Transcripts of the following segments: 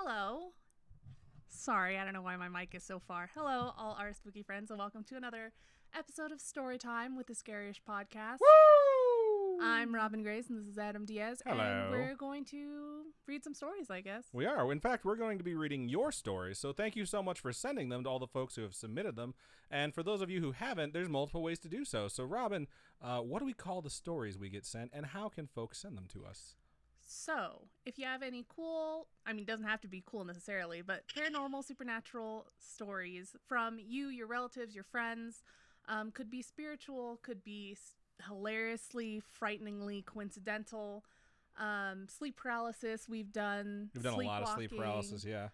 Hello. Sorry, I don't know why my mic is so far. Hello, all our spooky friends, and welcome to another episode of Storytime with the Scariest Podcast. Woo! I'm Robin Grace, and this is Adam Diaz. Hello. And we're going to read some stories, I guess. We are. In fact, we're going to be reading your stories, so thank you so much for sending them to all the folks who have submitted them. And for those of you who haven't, there's multiple ways to do so. So, Robin, what do we call the stories we get sent, and how can folks send them to us? So, if you have any cool, it doesn't have to be cool necessarily, but paranormal, supernatural stories from you, your relatives, your friends, could be spiritual, could be hilariously, frighteningly coincidental, sleep paralysis. We've done a lot of sleep paralysis, yeah.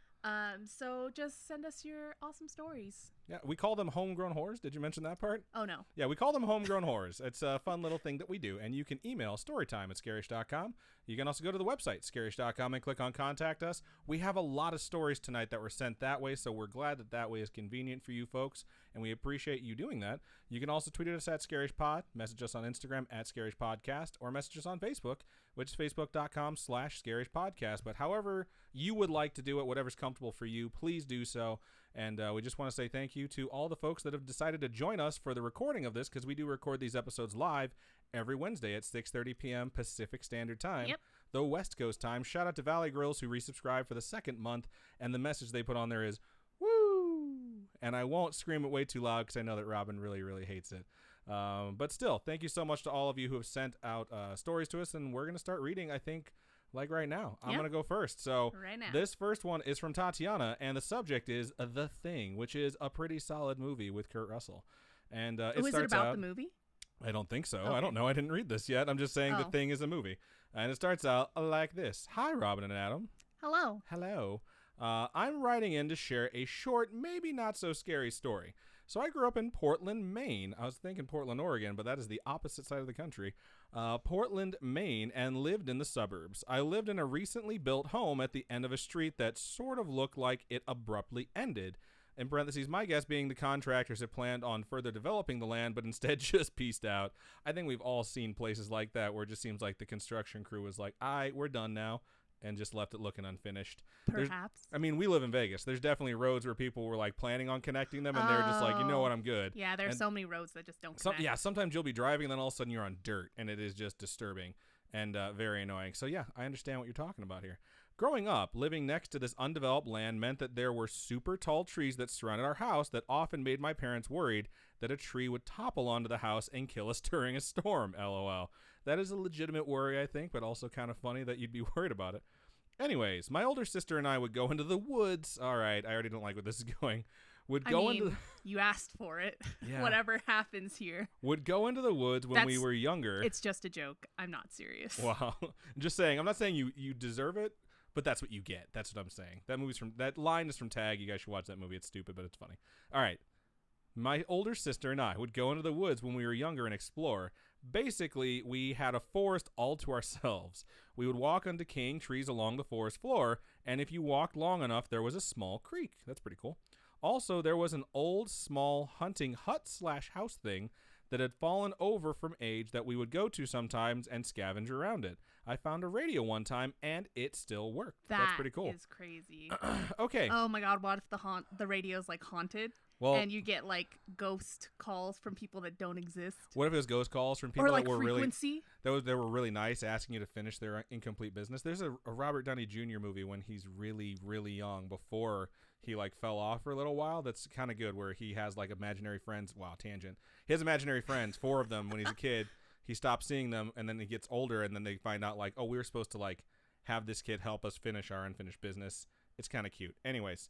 So just send us your awesome stories. Yeah, we call them homegrown horrors. Did you mention that part? Oh, no. Yeah, we call them homegrown horrors. It's a fun little thing that we do. And you can email storytime@scarish.com. You can also go to the website, scarish.com, and click on Contact Us. We have a lot of stories tonight that were sent that way, so we're glad that way is convenient for you folks, and we appreciate you doing that. You can also tweet at us at ScarishPod, message us on Instagram at ScarishPodcast, or message us on Facebook, which is facebook.com/ScarishPodcast. But however you would like to do it, whatever's comfortable for you, please do so. And we just want to say thank you to all the folks that have decided to join us for the recording of this, because we do record these episodes live every Wednesday at 6:30 p.m. Pacific Standard Time, Yep. the West Coast time. Shout out to Valley Grills who resubscribed for the second month, and the message they put on there is, woo! And I won't scream it way too loud because I know that Robin really, really hates it. But still, thank you so much to all of you who have sent out stories to us, and we're going to start reading, I think, like right now. I'm going to go first. So right now. This first one is from Tatiana, and the subject is The Thing, which is a pretty solid movie with Kurt Russell. And is it about the movie? I don't think so. Okay. I don't know. I didn't read this yet. I'm just saying The Thing is a movie. And it starts out like this. Hi, Robin and Adam. Hello. Hello. I'm writing in to share a short, maybe not so scary story. So I grew up in Portland, Maine. I was thinking Portland, Oregon, but that is the opposite side of the country. Portland, Maine, and lived in the suburbs. I lived in a recently built home at the end of a street that sort of looked like it abruptly ended. In parentheses, my guess being the contractors had planned on further developing the land, but instead just pieced out. I think we've all seen places like that where it just seems like the construction crew was like, all right, we're done now, and just left it looking unfinished. Perhaps. We live in Vegas. There's definitely roads where people were like planning on connecting them, and they're just like, you know what, I'm good. Yeah, there's so many roads that just don't connect. Sometimes you'll be driving, and then all of a sudden you're on dirt, and it is just disturbing and very annoying. So yeah, I understand what you're talking about here. Growing up, living next to this undeveloped land meant that there were super tall trees that surrounded our house that often made my parents worried that a tree would topple onto the house and kill us during a storm, LOL. That is a legitimate worry, I think, but also kind of funny that you'd be worried about it. Anyways, my older sister and I would go into the woods. All right, I already don't like where this is going. You asked for it. Yeah. Whatever happens here. Would go into the woods when we were younger. It's just a joke. I'm not serious. Wow. I'm just saying. I'm not saying you deserve it, but that's what you get. That's what I'm saying. That line is from Tag. You guys should watch that movie. It's stupid, but it's funny. All right. My older sister and I would go into the woods when we were younger and explore. Basically, we had a forest all to ourselves. We would walk on decaying trees along the forest floor, and if you walked long enough, there was a small creek. That's pretty cool. Also, there was an old, small hunting hut/house thing that had fallen over from age that we would go to sometimes and scavenge around it. I found a radio one time, and it still worked. That's pretty cool. That is crazy. Okay. Oh my god, what if the radio's like haunted? Well, and you get like ghost calls from people that don't exist. What if it was ghost calls from people or like that were frequency? They were really nice, asking you to finish their incomplete business? There's a Robert Downey Jr. movie when he's really, really young before he like fell off for a little while. That's kind of good, where he has like imaginary friends. Wow, tangent. He has imaginary friends, 4 of them when he's a kid. He stops seeing them, and then he gets older, and then they find out like, oh, we were supposed to like have this kid help us finish our unfinished business. It's kind of cute. Anyways.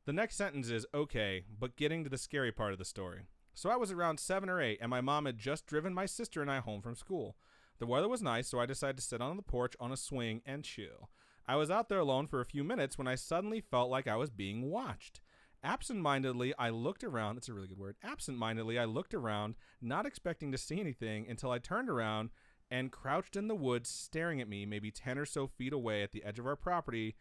The next sentence is, okay, but getting to the scary part of the story. So I was around 7 or 8, and my mom had just driven my sister and I home from school. The weather was nice, so I decided to sit on the porch on a swing and chill. I was out there alone for a few minutes when I suddenly felt like I was being watched. Absent-mindedly, I looked around. That's a really good word. Absent-mindedly, I looked around, not expecting to see anything, until I turned around and crouched in the woods, staring at me maybe 10 or so feet away at the edge of our property.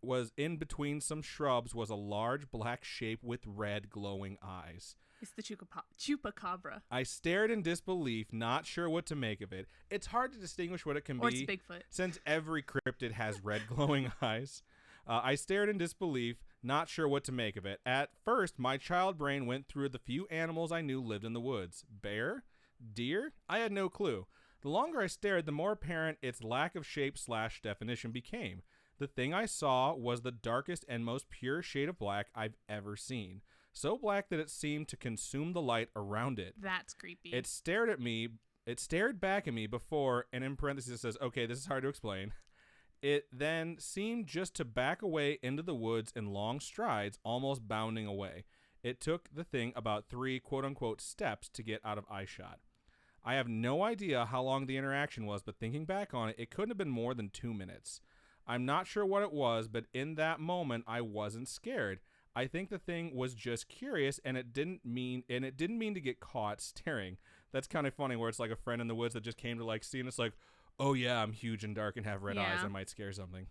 Was in between some shrubs was a large black shape with red glowing eyes. It's the chupacabra. I stared in disbelief, not sure what to make of it. It's hard to distinguish what it can be. Or it's Bigfoot. Since every cryptid has red glowing eyes. I stared in disbelief, not sure what to make of it. At first, my child brain went through the few animals I knew lived in the woods. Bear? Deer? I had no clue. The longer I stared, the more apparent its lack of shape/definition became. The thing I saw was the darkest and most pure shade of black I've ever seen. So black that it seemed to consume the light around it. That's creepy. It stared back at me before, and in parentheses it says, okay, this is hard to explain. It then seemed just to back away into the woods in long strides, almost bounding away. It took the thing about 3 quote-unquote steps to get out of eyeshot. I have no idea how long the interaction was, but thinking back on it, it couldn't have been more than 2 minutes. I'm not sure what it was, but in that moment, I wasn't scared. I think the thing was just curious, and it didn't mean to get caught staring. That's kind of funny, where it's like a friend in the woods that just came to like see, and it's like, oh yeah, I'm huge and dark and have red eyes. I might scare something.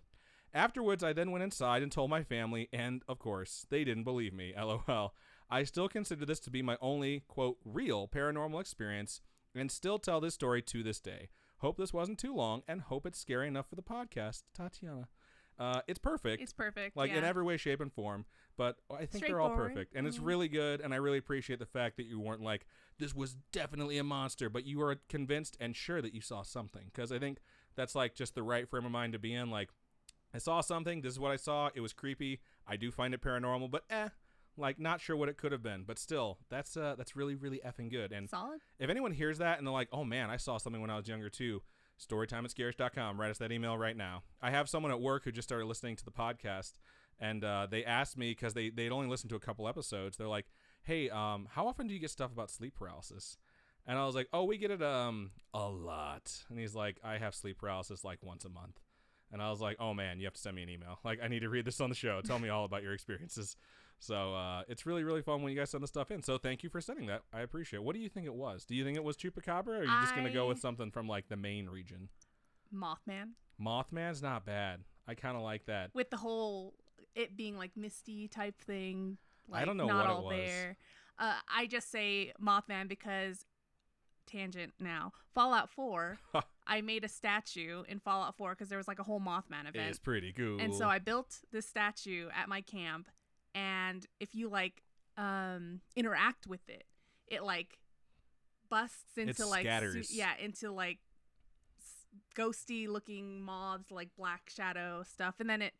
Afterwards, I then went inside and told my family, and of course, they didn't believe me. LOL. I still consider this to be my only quote real paranormal experience, and still tell this story to this day. Hope this wasn't too long, and hope it's scary enough for the podcast. Tatiana. It's perfect. It's perfect. Like in every way, shape, and form. But I think they're all perfect. And it's really good, and I really appreciate the fact that you weren't like, this was definitely a monster, but you were convinced and sure that you saw something. Because I think that's like just the right frame of mind to be in. Like, I saw something. This is what I saw. It was creepy. I do find it paranormal, but like not sure what it could have been, but still, that's really, really effing good. And solid. If anyone hears that and they're like, oh man, I saw something when I was younger too, storytime@scareish.com. Write us that email right now. I have someone at work who just started listening to the podcast, and they asked me, because they'd only listened to a couple episodes. They're like, hey, how often do you get stuff about sleep paralysis? And I was like, oh, we get it a lot. And he's like, I have sleep paralysis like once a month. And I was like, oh man, you have to send me an email. Like, I need to read this on the show. Tell me all about your experiences. So it's really, really fun when you guys send the stuff in. So thank you for sending that. I appreciate it. What do you think it was? Do you think it was Chupacabra, or are you just going to go with something from like the main region? Mothman. Mothman's not bad. I kind of like that. With the whole, it being like misty type thing. Like, I don't know not what all it was. there. I just say Mothman because, tangent now, Fallout 4, I made a statue in Fallout 4 because there was like a whole Mothman event. It's pretty cool. And so I built this statue at my camp. And if you like interact with it, it like busts into like scatters. into like ghosty looking mobs, like black shadow stuff, and then it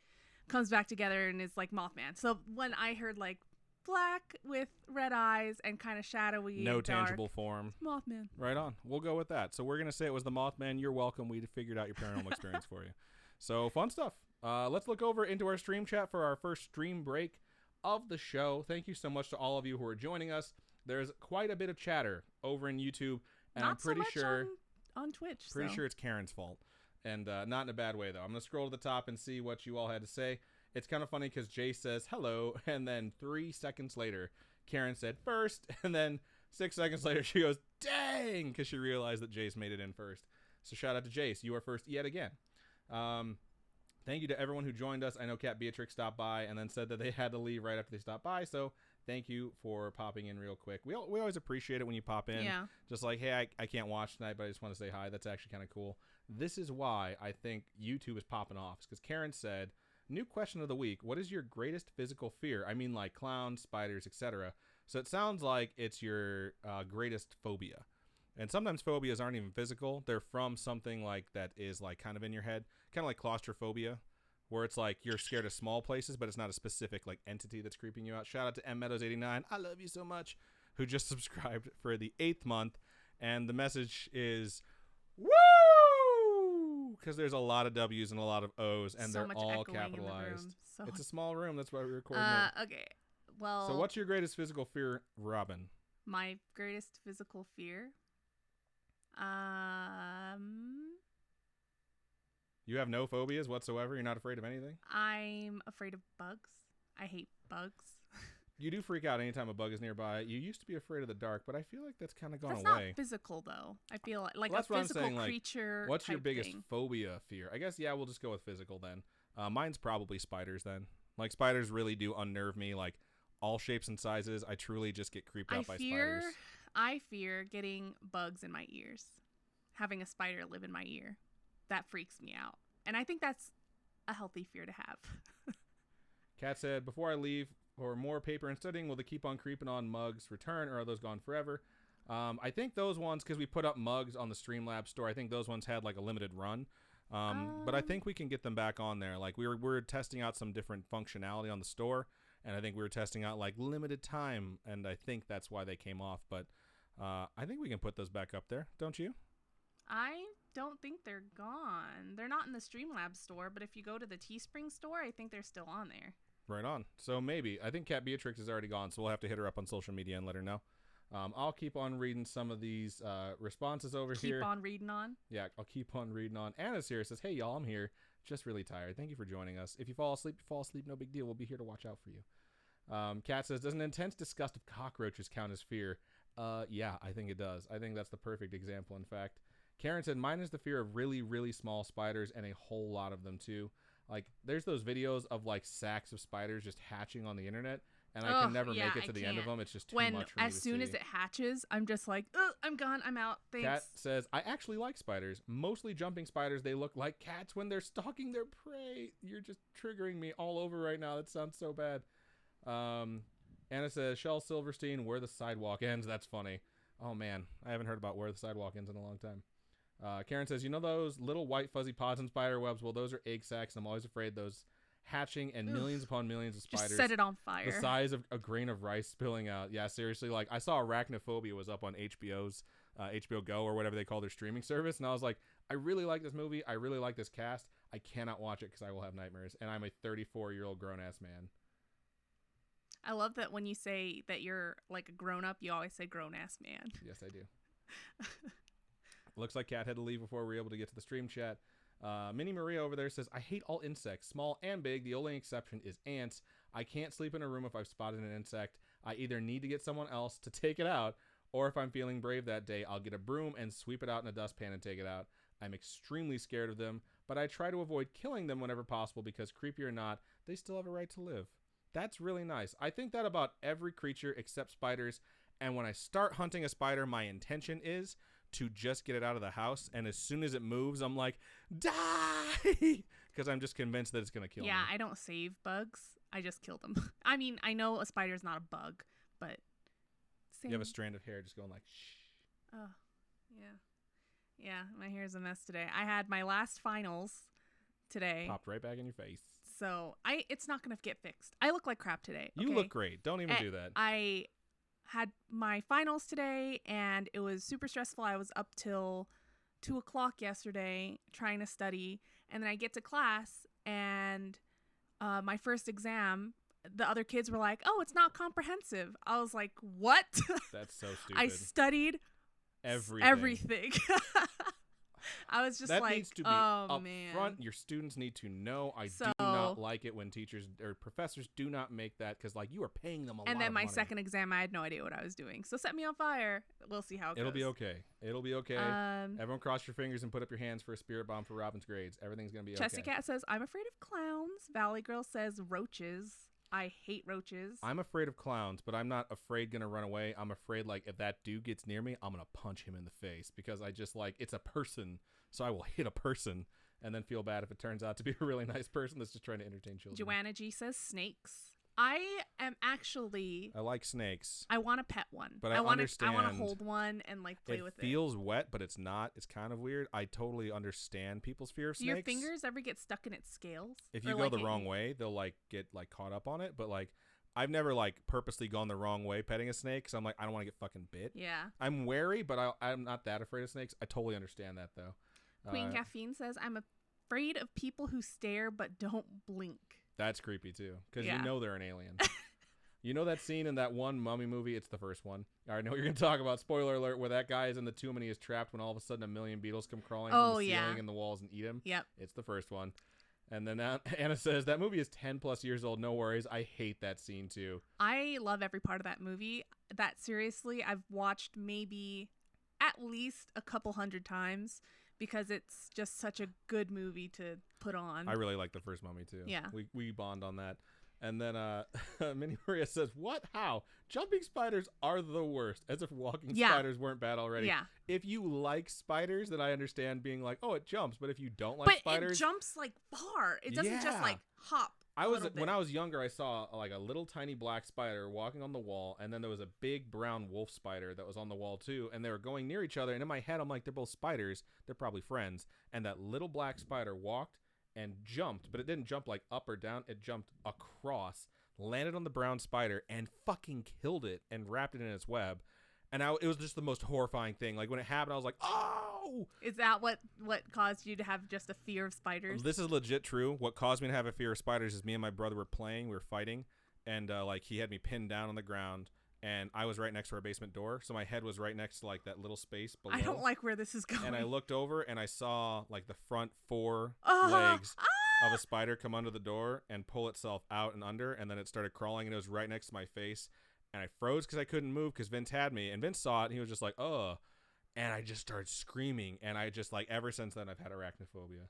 comes back together and is like Mothman. So when I heard like black with red eyes and kind of shadowy, no dark, tangible form, Mothman. Right on. We'll go with that. So we're gonna say it was the Mothman. You're welcome. We figured out your paranormal experience for you. So fun stuff. Let's look over into our stream chat for our first stream break of the show. Thank you so much to all of you who are joining us. There's quite a bit of chatter over in YouTube, and Not I'm pretty so much sure on Twitch. Pretty sure it's Karen's fault, and not in a bad way though. I'm gonna scroll to the top and see what you all had to say. It's kind of funny because Jay says hello, and then 3 seconds later, Karen said first, and then 6 seconds later she goes dang, because she realized that Jace made it in first. So shout out to Jace, you are first yet again. Thank you to everyone who joined us. I know Kat Beatrix stopped by and then said that they had to leave right after they stopped by. So thank you for popping in real quick. We always appreciate it when you pop in. Yeah. Just like, hey, I can't watch tonight, but I just want to say hi. That's actually kind of cool. This is why I think YouTube is popping off. Because Karen said, new question of the week. What is your greatest physical fear? I mean, like clowns, spiders, etc. So it sounds like it's your greatest phobia. And sometimes phobias aren't even physical. They're from something like that is like kind of in your head. Kind of like claustrophobia, where it's like you're scared of small places, but it's not a specific like entity that's creeping you out. Shout out to M Meadows89. I love you so much. Who just subscribed for the 8th month. And the message is, woo! Because there's a lot of W's and a lot of O's, and so they're all capitalized. It's a small room. That's why we're recording it. Okay. Well. So what's your greatest physical fear, Robin? My greatest physical fear? You have no phobias whatsoever? You're not afraid of anything? I'm afraid of bugs. I hate bugs. You do freak out anytime a bug is nearby. You used to be afraid of the dark, but I feel like that's kind of gone away. That's not physical, though. I feel like well, a physical creature. What's your biggest thing. phobia fear? I guess, yeah, we'll just go with physical then. Mine's probably spiders then. Like, spiders really do unnerve me, like, all shapes and sizes. I truly just get creeped out by spiders. I fear getting bugs in my ears. Having a spider live in my ear. That freaks me out. And I think that's a healthy fear to have. Kat said, before I leave for more paper and studying, will they keep on creeping on mugs return, or are those gone forever? I think those ones, because we put up mugs on the Streamlabs store, I think those ones had like a limited run. But I think we can get them back on there. Like we're testing out some different functionality on the store, and I think we were testing out like limited time, and I think that's why they came off. But I think we can put those back up there, don't you? I don't think they're gone. They're not in the Streamlabs store, but if you go to the Teespring store, I think they're still on there. Right on. So maybe. I think Kat Beatrix is already gone, so we'll have to hit her up on social media and let her know. I'll keep on reading some of these responses over here. Keep on reading on? Yeah, I'll keep on reading on. Anna's here. Says, hey, y'all, I'm here. Just really tired. Thank you for joining us. If you fall asleep, no big deal. We'll be here to watch out for you. Kat says, does an intense disgust of cockroaches count as fear? Yeah, I think it does. I think that's the perfect example, in fact. Karen said, mine is the fear of really, really small spiders and a whole lot of them, too. Like, there's those videos of, like, sacks of spiders just hatching on the internet, and I can never make it to the end of them. It's just too much for me to see. As soon as it hatches, I'm just like, I'm gone, I'm out, thanks. Kat says, I actually like spiders. Mostly jumping spiders. They look like cats when they're stalking their prey. You're just triggering me all over right now. That sounds so bad. Anna says, Shel Silverstein, Where the Sidewalk Ends. That's funny. Oh, man. I haven't heard about Where the Sidewalk Ends in a long time. Karen says, you know those little white fuzzy pods and spider webs? Well, those are egg sacs. I'm always afraid those hatching and millions upon millions of spiders. Just set it on fire. The size of a grain of rice spilling out. Yeah, seriously. Like, I saw Arachnophobia was up on HBO's HBO Go or whatever they call their streaming service. And I was like, I really like this movie. I really like this cast. I cannot watch it because I will have nightmares. And I'm a 34-year-old grown-ass man. I love that when you say that you're like a grown-up, you always say grown-ass man. Yes, I do. Looks like Kat had to leave before we were able to get to the stream chat. Minnie Maria over there says, I hate all insects, small and big. The only exception is ants. I can't sleep in a room if I've spotted an insect. I either need to get someone else to take it out, or if I'm feeling brave that day, I'll get a broom and sweep it out in a dustpan and take it out. I'm extremely scared of them, but I try to avoid killing them whenever possible because, creepy or not, they still have a right to live. That's really nice. I think that about every creature except spiders, and when I start hunting a spider, my intention is to just get it out of the house, and as soon as it moves, I'm like, die! Because I'm just convinced that it's going to kill me. Yeah, I don't save bugs. I just kill them. I mean, I know a spider's not a bug, but same. You have a strand of hair just going like, shh. Oh, yeah. Yeah, my hair's a mess today. I had my last finals today. Popped right back in your face. So it's not going to get fixed. I look like crap today. You look great. Don't even do that. I had my finals today, and it was super stressful. I was up till 2 o'clock yesterday trying to study, and then I get to class, and my first exam, the other kids were like, oh, it's not comprehensive. I was like, what? That's so stupid. I studied everything. I was just that like, needs to be oh, up man. front. Your students need to know. I do not like it when teachers or professors do not make that, because like you are paying them a lot of money. And then my second exam, I had no idea what I was doing. So set me on fire. We'll see how it goes. It'll be okay. It'll be okay. Everyone cross your fingers and put up your hands for a spirit bomb for Robin's grades. Everything's going to be okay. Chessy Cat says, I'm afraid of clowns. Valley Girl says roaches. I hate roaches. I'm afraid of clowns, but I'm not afraid going to run away. I'm afraid, like, if that dude gets near me, I'm going to punch him in the face, because I just, like, it's a person, so I will hit a person and then feel bad if it turns out to be a really nice person that's just trying to entertain children. Joanna G says snakes. I like snakes. I want to pet one. But I understand. I want to hold one and like play with it. It feels wet, but it's not. It's kind of weird. I totally understand people's fear of snakes. Do your fingers ever get stuck in its scales? If you go the wrong way, they'll like get like caught up on it. But like, I've never like purposely gone the wrong way petting a snake, because I'm like, I don't want to get fucking bit. Yeah. I'm wary, but I'm not that afraid of snakes. I totally understand that though. Queen Caffeine says, I'm afraid of people who stare but don't blink. That's creepy too, because you know they're an alien. You know that scene in that one Mummy movie? It's the first one. I know what you're going to talk about. Spoiler alert, where that guy is in the tomb and he is trapped when all of a sudden a million beetles come crawling from the ceiling and the walls and eat him. Yep. It's the first one. And then Anna says, that movie is 10 plus years old. No worries. I hate that scene too. I love every part of that movie. That seriously, I've watched maybe at least a couple hundred times, because it's just such a good movie to put on. I really like the first Mummy too. Yeah. We bond on that. And then Minnie Maria says, what? How? Jumping spiders are the worst. As if walking spiders weren't bad already. Yeah. If you like spiders, then I understand being like, oh, it jumps. But if you don't like spiders. But it jumps like far. It doesn't just like hop When I was younger, I saw like a little tiny black spider walking on the wall, and then there was a big brown wolf spider that was on the wall too, and they were going near each other. And in my head, I'm like, they're both spiders. They're probably friends. And that little black spider walked and jumped, but it didn't jump like up or down. It jumped across, landed on the brown spider, and fucking killed it and wrapped it in its web. And it was just the most horrifying thing. Like when it happened, I was like, "Oh!" Is that what caused you to have just a fear of spiders? This is legit true. What caused me to have a fear of spiders is me and my brother were playing. We were fighting, and like he had me pinned down on the ground, and I was right next to our basement door, so my head was right next to like that little space below. I don't like where this is going. And I looked over, and I saw like the front 4 legs of a spider come under the door and pull itself out and under, and then it started crawling, and it was right next to my face. And I froze because I couldn't move because Vince had me. And Vince saw it, and he was just like, "Ugh." And I just started screaming. And I just, like, ever since then, I've had arachnophobia.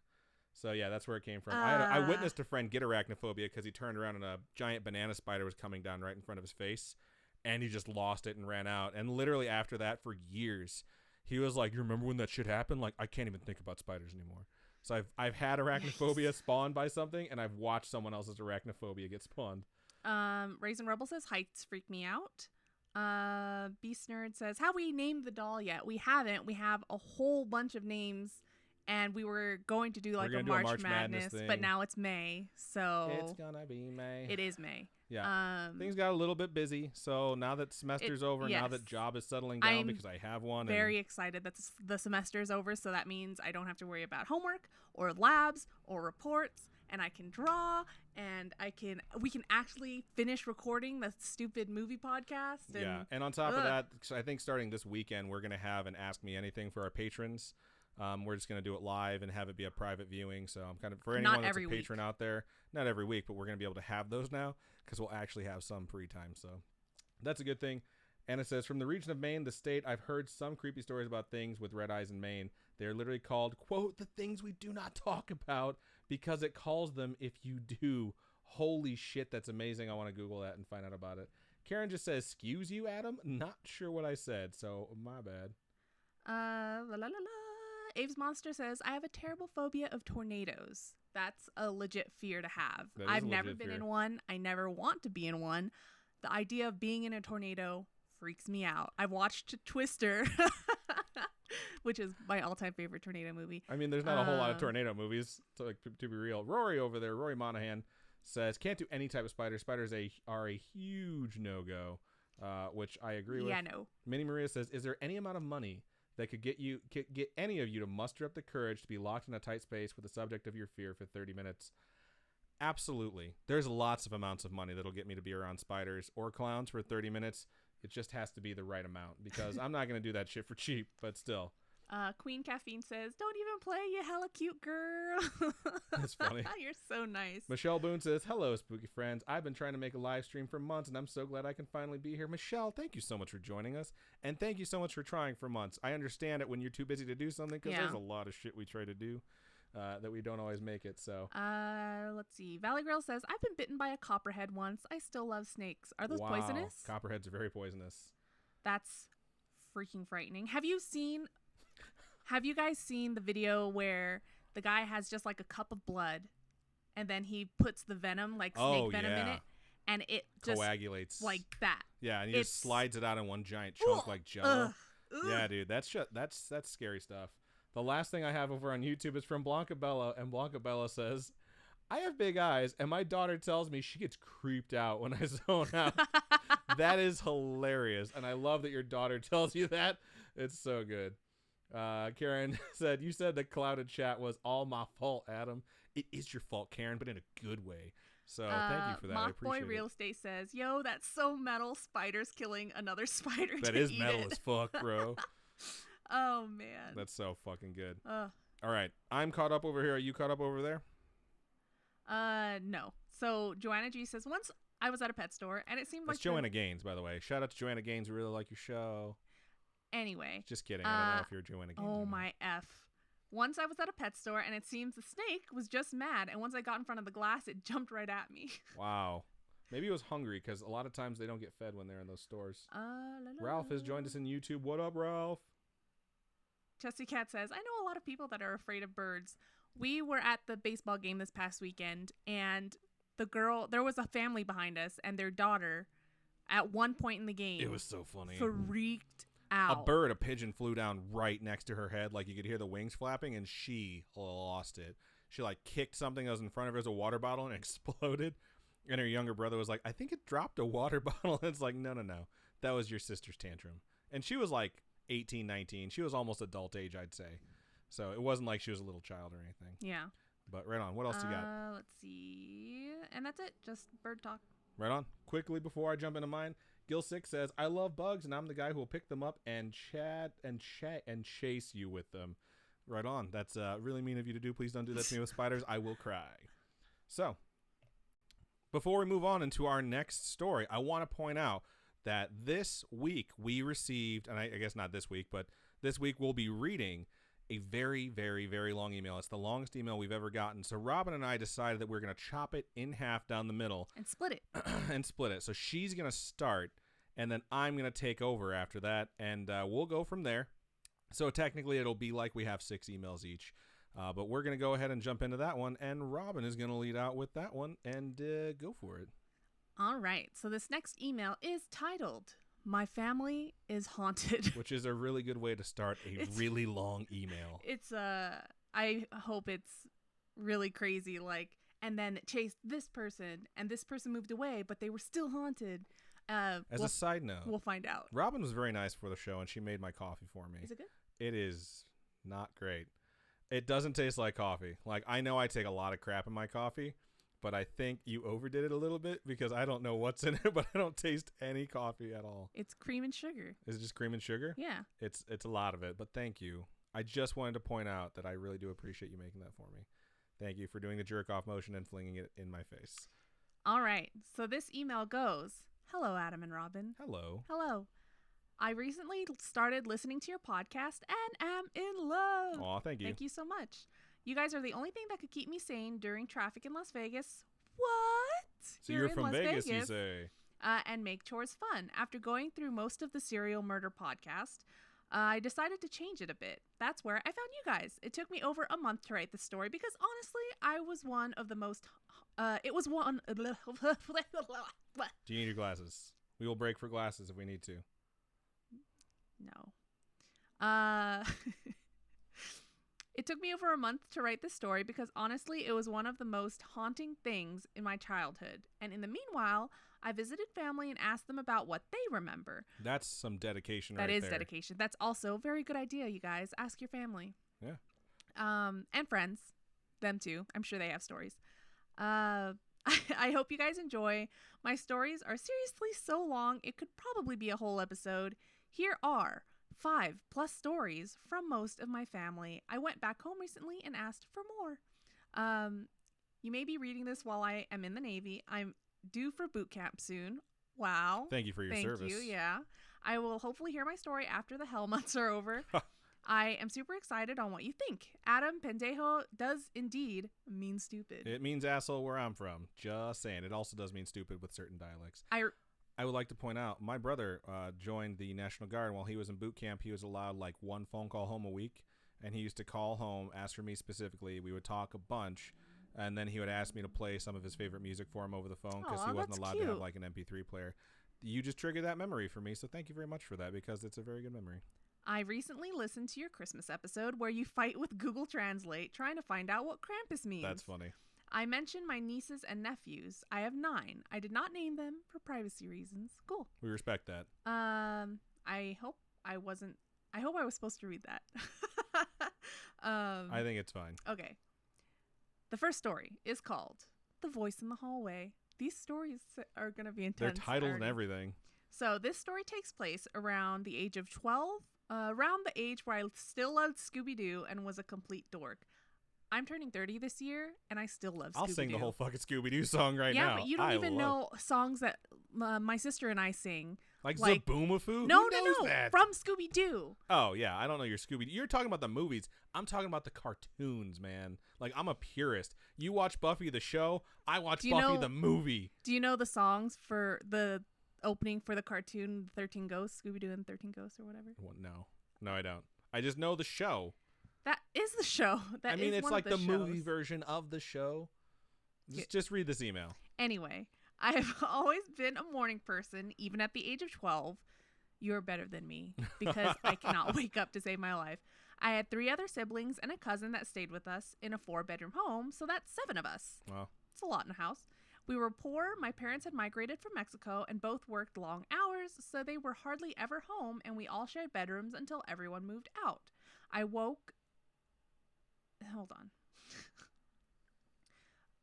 So, yeah, that's where it came from. I witnessed a friend get arachnophobia because he turned around and a giant banana spider was coming down right in front of his face. And he just lost it and ran out. And literally after that, for years, he was like, "You remember when that shit happened? Like, I can't even think about spiders anymore." So I've had arachnophobia spawned by something, and I've watched someone else's arachnophobia get spawned. Raisin Rebel says heights freak me out. Beast Nerd says, have we named the doll yet? We haven't. We have a whole bunch of names, and we were going to do like a March Madness but now it's May, so it's gonna be May. It is May. Yeah. Things got a little bit busy, so now that semester's over, now that job is settling down, because I have one. Very excited that the semester's over, so that means I don't have to worry about homework or labs or reports, and I can draw, and we can actually finish recording the stupid movie podcast. And on top of that, I think starting this weekend, we're going to have an Ask Me Anything for our patrons. We're just going to do it live and have it be a private viewing. So I'm kind of, for anyone that's a patron out there, not every week, but we're going to be able to have those now because we'll actually have some free time. So that's a good thing. And it says, from the region of Maine, the state, I've heard some creepy stories about things with red eyes in Maine. They are literally called, quote, the things we do not talk about, because it calls them if you do. Holy shit, that's amazing. I want to Google that and find out about it. Karen just says, excuse you, Adam? Not sure what I said, so my bad. Abe's Monster says, I have a terrible phobia of tornadoes. That's a legit fear to have. I've never been in one. I never want to be in one. The idea of being in a tornado freaks me out. I've watched Twister, which is my all-time favorite tornado movie. I mean, there's not a whole lot of tornado movies, to be real. Rory over there, Rory Monahan, says, can't do any type of spider. Spiders are a huge no-go, which I agree with. Yeah, no. Minnie Maria says, is there any amount of money that could get any of you to muster up the courage to be locked in a tight space with the subject of your fear for 30 minutes? Absolutely. There's lots of amounts of money that'll get me to be around spiders or clowns for 30 minutes. It just has to be the right amount, because I'm not going to do that shit for cheap, but still. Queen Caffeine says, don't even play, you hella cute girl. That's funny. You're so nice. Michelle Boone says, hello, spooky friends. I've been trying to make a live stream for months, and I'm so glad I can finally be here. Michelle, thank you so much for joining us, and thank you so much for trying for months. I understand it when you're too busy to do something, because there's a lot of shit we try to do that we don't always make it. So let's see. Valley Girl says, I've been bitten by a copperhead once. I still love snakes. Are those poisonous? Copperheads are very poisonous. That's freaking frightening. Have you guys seen the video where the guy has just like a cup of blood, and then he puts the venom, like snake venom in it, and it just coagulates like that? Yeah, and he just slides it out in one giant chunk like Jello. Yeah, dude, that's scary stuff. The last thing I have over on YouTube is from Blanca Bella, and Blanca Bella says, I have big eyes, and my daughter tells me she gets creeped out when I zone out. That is hilarious, and I love that your daughter tells you that. It's so good. Karen said, you said the clouded chat was all my fault, Adam. It is your fault, Karen, but in a good way. So thank you for that. I appreciate Mothboy Real Estate says, yo, that's so metal. Spiders killing another spider. That is metal as fuck, bro. Oh, man. That's so fucking good. All right. I'm caught up over here. Are you caught up over there? No. So Joanna G says, once I was at a pet store, and it seemed like... That's Joanna Gaines, by the way. Shout out to Joanna Gaines. We really like your show. Anyway. Just kidding. I don't know if you're Joanna Gaines. Oh, my F. Once I was at a pet store, and it seems the snake was just mad, and once I got in front of the glass, it jumped right at me. Wow. Maybe it was hungry, because a lot of times they don't get fed when they're in those stores. Ralph has joined us in YouTube. What up, Ralph? Chesty Cat says, I know a lot of people that are afraid of birds. We were at the baseball game this past weekend, and there was a family behind us, and their daughter, at one point in the game, It was so funny. freaked out. A pigeon flew down right next to her head. Like, you could hear the wings flapping, and she lost it. She, like, kicked something that was in front of her as a water bottle and exploded. And her younger brother was like, I think it dropped a water bottle. And it's like, no. That was your sister's tantrum. And she was like 18, 19. She was almost adult age, I'd say. So it wasn't like she was a little child or anything. Yeah. But right on. What else you got? Let's see. And that's it. Just bird talk. Right on. Quickly before I jump into mine, Gil6 says, I love bugs, and I'm the guy who will pick them up and chase you with them. Right on. That's really mean of you to do. Please don't do that to me with spiders. I will cry. So, before we move on into our next story, I want to point out that this week we received, and I guess not this week, but this week we'll be reading a very, very, very long email. It's the longest email we've ever gotten. So Robin and I decided that we're going to chop it in half down the middle. And split it. So she's going to start, and then I'm going to take over after that, and we'll go from there. So technically it'll be like we have 6 emails each. But we're going to go ahead and jump into that one, and Robin is going to lead out with that one, and go for it. All right. So this next email is titled, My Family is Haunted. Which is a really good way to start a really long email. It's, I hope it's really crazy, like, and then it chased this person, and this person moved away, but they were still haunted. As a side note, we'll find out. Robin was very nice for the show, and she made my coffee for me. Is it good? It is not great. It doesn't taste like coffee. Like, I know I take a lot of crap in my coffee, but I think you overdid it a little bit because I don't know what's in it, but I don't taste any coffee at all. It's cream and sugar. Is it just cream and sugar? Yeah. It's a lot of it, but thank you. I just wanted to point out that I really do appreciate you making that for me. Thank you for doing the jerk-off motion and flinging it in my face. All right. So this email goes, Hello, Adam and Robin. Hello. Hello. I recently started listening to your podcast and am in love. Aw, thank you. Thank you so much. You guys are the only thing that could keep me sane during traffic in Las Vegas. What? So you're in from Las Vegas, you say? And make chores fun. After going through most of the serial murder podcast, I decided to change it a bit. That's where I found you guys. It took me over a month to write the story because honestly, I was one of the most... it was one... Do you need your glasses? We will break for glasses if we need to. No. It took me over a month to write this story because honestly, it was one of the most haunting things in my childhood. And in the meanwhile, I visited family and asked them about what they remember. That's some dedication right there. That is there. dedication. That's also a very good idea, you guys. Ask your family. Yeah. And friends. Them too. I'm sure they have stories. I hope you guys enjoy. My stories are seriously so long, it could probably be a whole episode. Here are 5+ stories from most of my family. I went back home recently and asked for more. You may be reading this while I am in the Navy. I'm due for boot camp soon. Wow. Thank you for your service. Thank you, yeah. I will hopefully hear my story after the hell months are over. I am super excited on what you think. Adam, pendejo does indeed mean stupid. It means asshole where I'm from. Just saying. It also does mean stupid with certain dialects. I would like to point out, my brother joined the National Guard. While he was in boot camp, he was allowed like 1 phone call home a week. And he used to call home, ask for me specifically. We would talk a bunch. And then he would ask me to play some of his favorite music for him over the phone because he wasn't allowed to have like an MP3 player. You just triggered that memory for me. So thank you very much for that because it's a very good memory. I recently listened to your Christmas episode where you fight with Google Translate trying to find out what Krampus means. That's funny. I mentioned my nieces and nephews. I have 9. I did not name them for privacy reasons. Cool. We respect that. I hope I was supposed to read that. I think it's fine. Okay. The first story is called The Voice in the Hallway. These stories are going to be intense. They're titled and everything. So this story takes place around the age of 12, around the age where I still loved Scooby-Doo and was a complete dork. I'm turning 30 this year, and I still love Scooby-Doo. I'll sing the whole fucking Scooby-Doo song now. Yeah, but you don't even know songs that my sister and I sing. Like Zaboomafoo? No, Who knows that? From Scooby-Doo. Oh, yeah, I don't know your Scooby-Doo. You're talking about the movies. I'm talking about the cartoons, man. Like, I'm a purist. You watch Buffy the show, I watch Buffy the movie. Do you know the songs for the opening for the cartoon 13 Ghosts, Scooby-Doo and 13 Ghosts or whatever? Well, no, I don't. I just know the show. That is the show. It's like the movie version of the show. Just read this email. Anyway, I have always been a morning person, even at the age of 12. You're better than me because I cannot wake up to save my life. I had 3 other siblings and a cousin that stayed with us in a 4-bedroom home, so that's 7 of us. Wow. It's a lot in a house. We were poor. My parents had migrated from Mexico and both worked long hours, so they were hardly ever home, and we all shared bedrooms until everyone moved out. Hold on.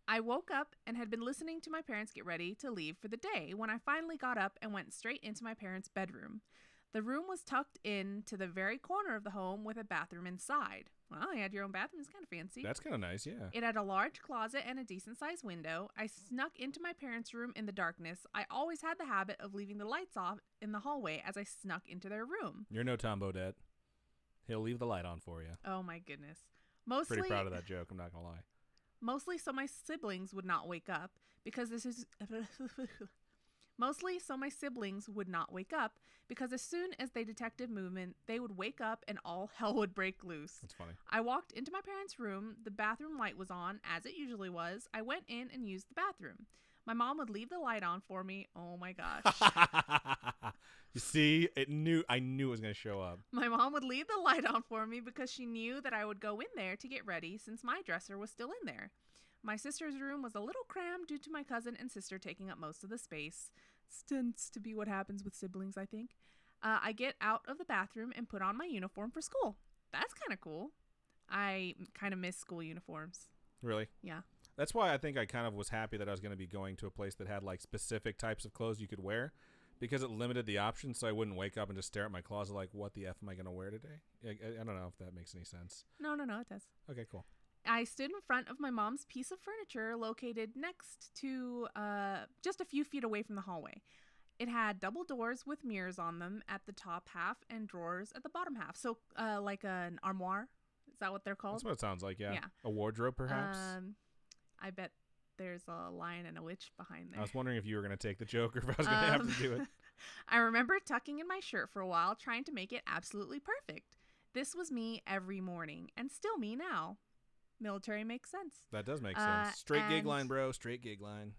I woke up and had been listening to my parents get ready to leave for the day when I finally got up and went straight into my parents' bedroom. The room was tucked in to the very corner of the home with a bathroom inside. Well, you had your own bathroom. It's kind of fancy. That's kind of nice, yeah. It had a large closet and a decent-sized window. I snuck into my parents' room in the darkness. I always had the habit of leaving the lights off in the hallway as I snuck into their room. You're no Tom Bodett. He'll leave the light on for you. Oh, my goodness. Pretty proud of that joke, I'm not going to lie. Mostly so my siblings would not wake up because as soon as they detected movement, they would wake up and all hell would break loose. That's funny. I walked into my parents' room. The bathroom light was on, as it usually was. I went in and used the bathroom. My mom would leave the light on for me. Oh my gosh. You see, I knew it was going to show up. My mom would leave the light on for me because she knew that I would go in there to get ready since my dresser was still in there. My sister's room was a little crammed due to my cousin and sister taking up most of the space. Tends to be what happens with siblings, I think. I get out of the bathroom and put on my uniform for school. That's kind of cool. I kind of miss school uniforms. Really? Yeah. That's why I think I kind of was happy that I was going to be going to a place that had like specific types of clothes you could wear, because it limited the options, so I wouldn't wake up and just stare at my closet like, what the F am I going to wear today? I don't know if that makes any sense. No, it does. Okay, cool. I stood in front of my mom's piece of furniture located next to just a few feet away from the hallway. It had double doors with mirrors on them at the top half and drawers at the bottom half. So like an armoire. Is that what they're called? That's what it sounds like, yeah. Yeah. A wardrobe, perhaps? I bet there's a lion and a witch behind there. I was wondering if you were going to take the joke or if I was going to have to do it. I remember tucking in my shirt for a while, trying to make it absolutely perfect. This was me every morning, and still me now. Military makes sense. That does make sense. Straight gig line, bro. Straight gig line.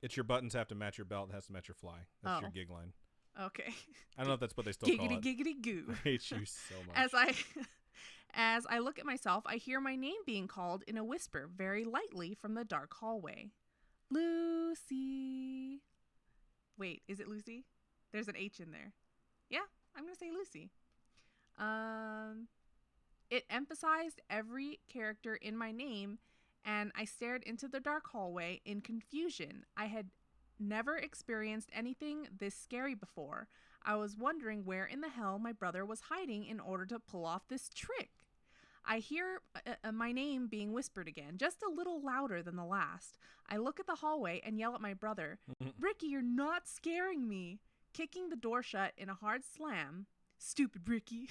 It's your buttons have to match your belt. It has to match your fly. That's your gig line. Okay. I don't know if that's what they still call it. Giggity goo. I hate you so much. As I look at myself, I hear my name being called in a whisper very lightly from the dark hallway. Lucy. Wait, is it Lucy? There's an H in there. Yeah, I'm going to say Lucy. It emphasized every character in my name, and I stared into the dark hallway in confusion. I had never experienced anything this scary before. I was wondering where in the hell my brother was hiding in order to pull off this trick. I hear my name being whispered again, just a little louder than the last. I look at the hallway and yell at my brother, Ricky, you're not scaring me. Kicking the door shut in a hard slam. Stupid Ricky.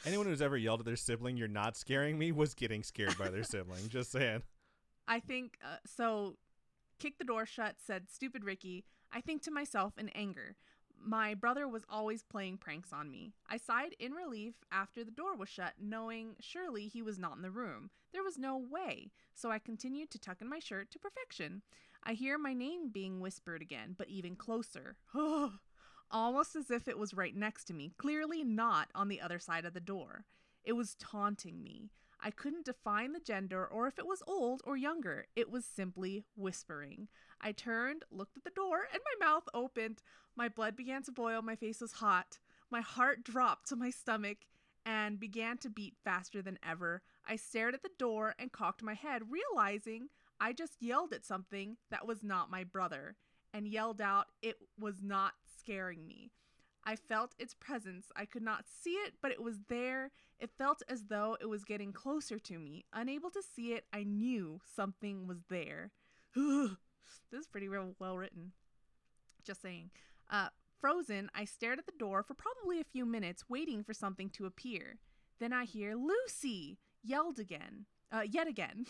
Anyone who's ever yelled at their sibling, you're not scaring me, was getting scared by their sibling. Just saying. I think, kicked the door shut, said, stupid Ricky. I think to myself in anger. My brother was always playing pranks on me. I sighed in relief after the door was shut, knowing surely he was not in the room. There was no way, so I continued to tuck in my shirt to perfection. I hear my name being whispered again, but even closer. Almost as if it was right next to me, clearly not on the other side of the door. It was taunting me. I couldn't define the gender or if it was old or younger. It was simply whispering. I turned, looked at the door, and my mouth opened. My blood began to boil. My face was hot. My heart dropped to my stomach and began to beat faster than ever. I stared at the door and cocked my head, realizing I just yelled at something that was not my brother, and yelled out it was not scaring me. I felt its presence. I could not see it, but it was there. It felt as though it was getting closer to me. Unable to see it, I knew something was there. This is pretty well written. Just saying. Frozen, I stared at the door for probably a few minutes, waiting for something to appear. Then I hear Lucy yelled again. Yet again.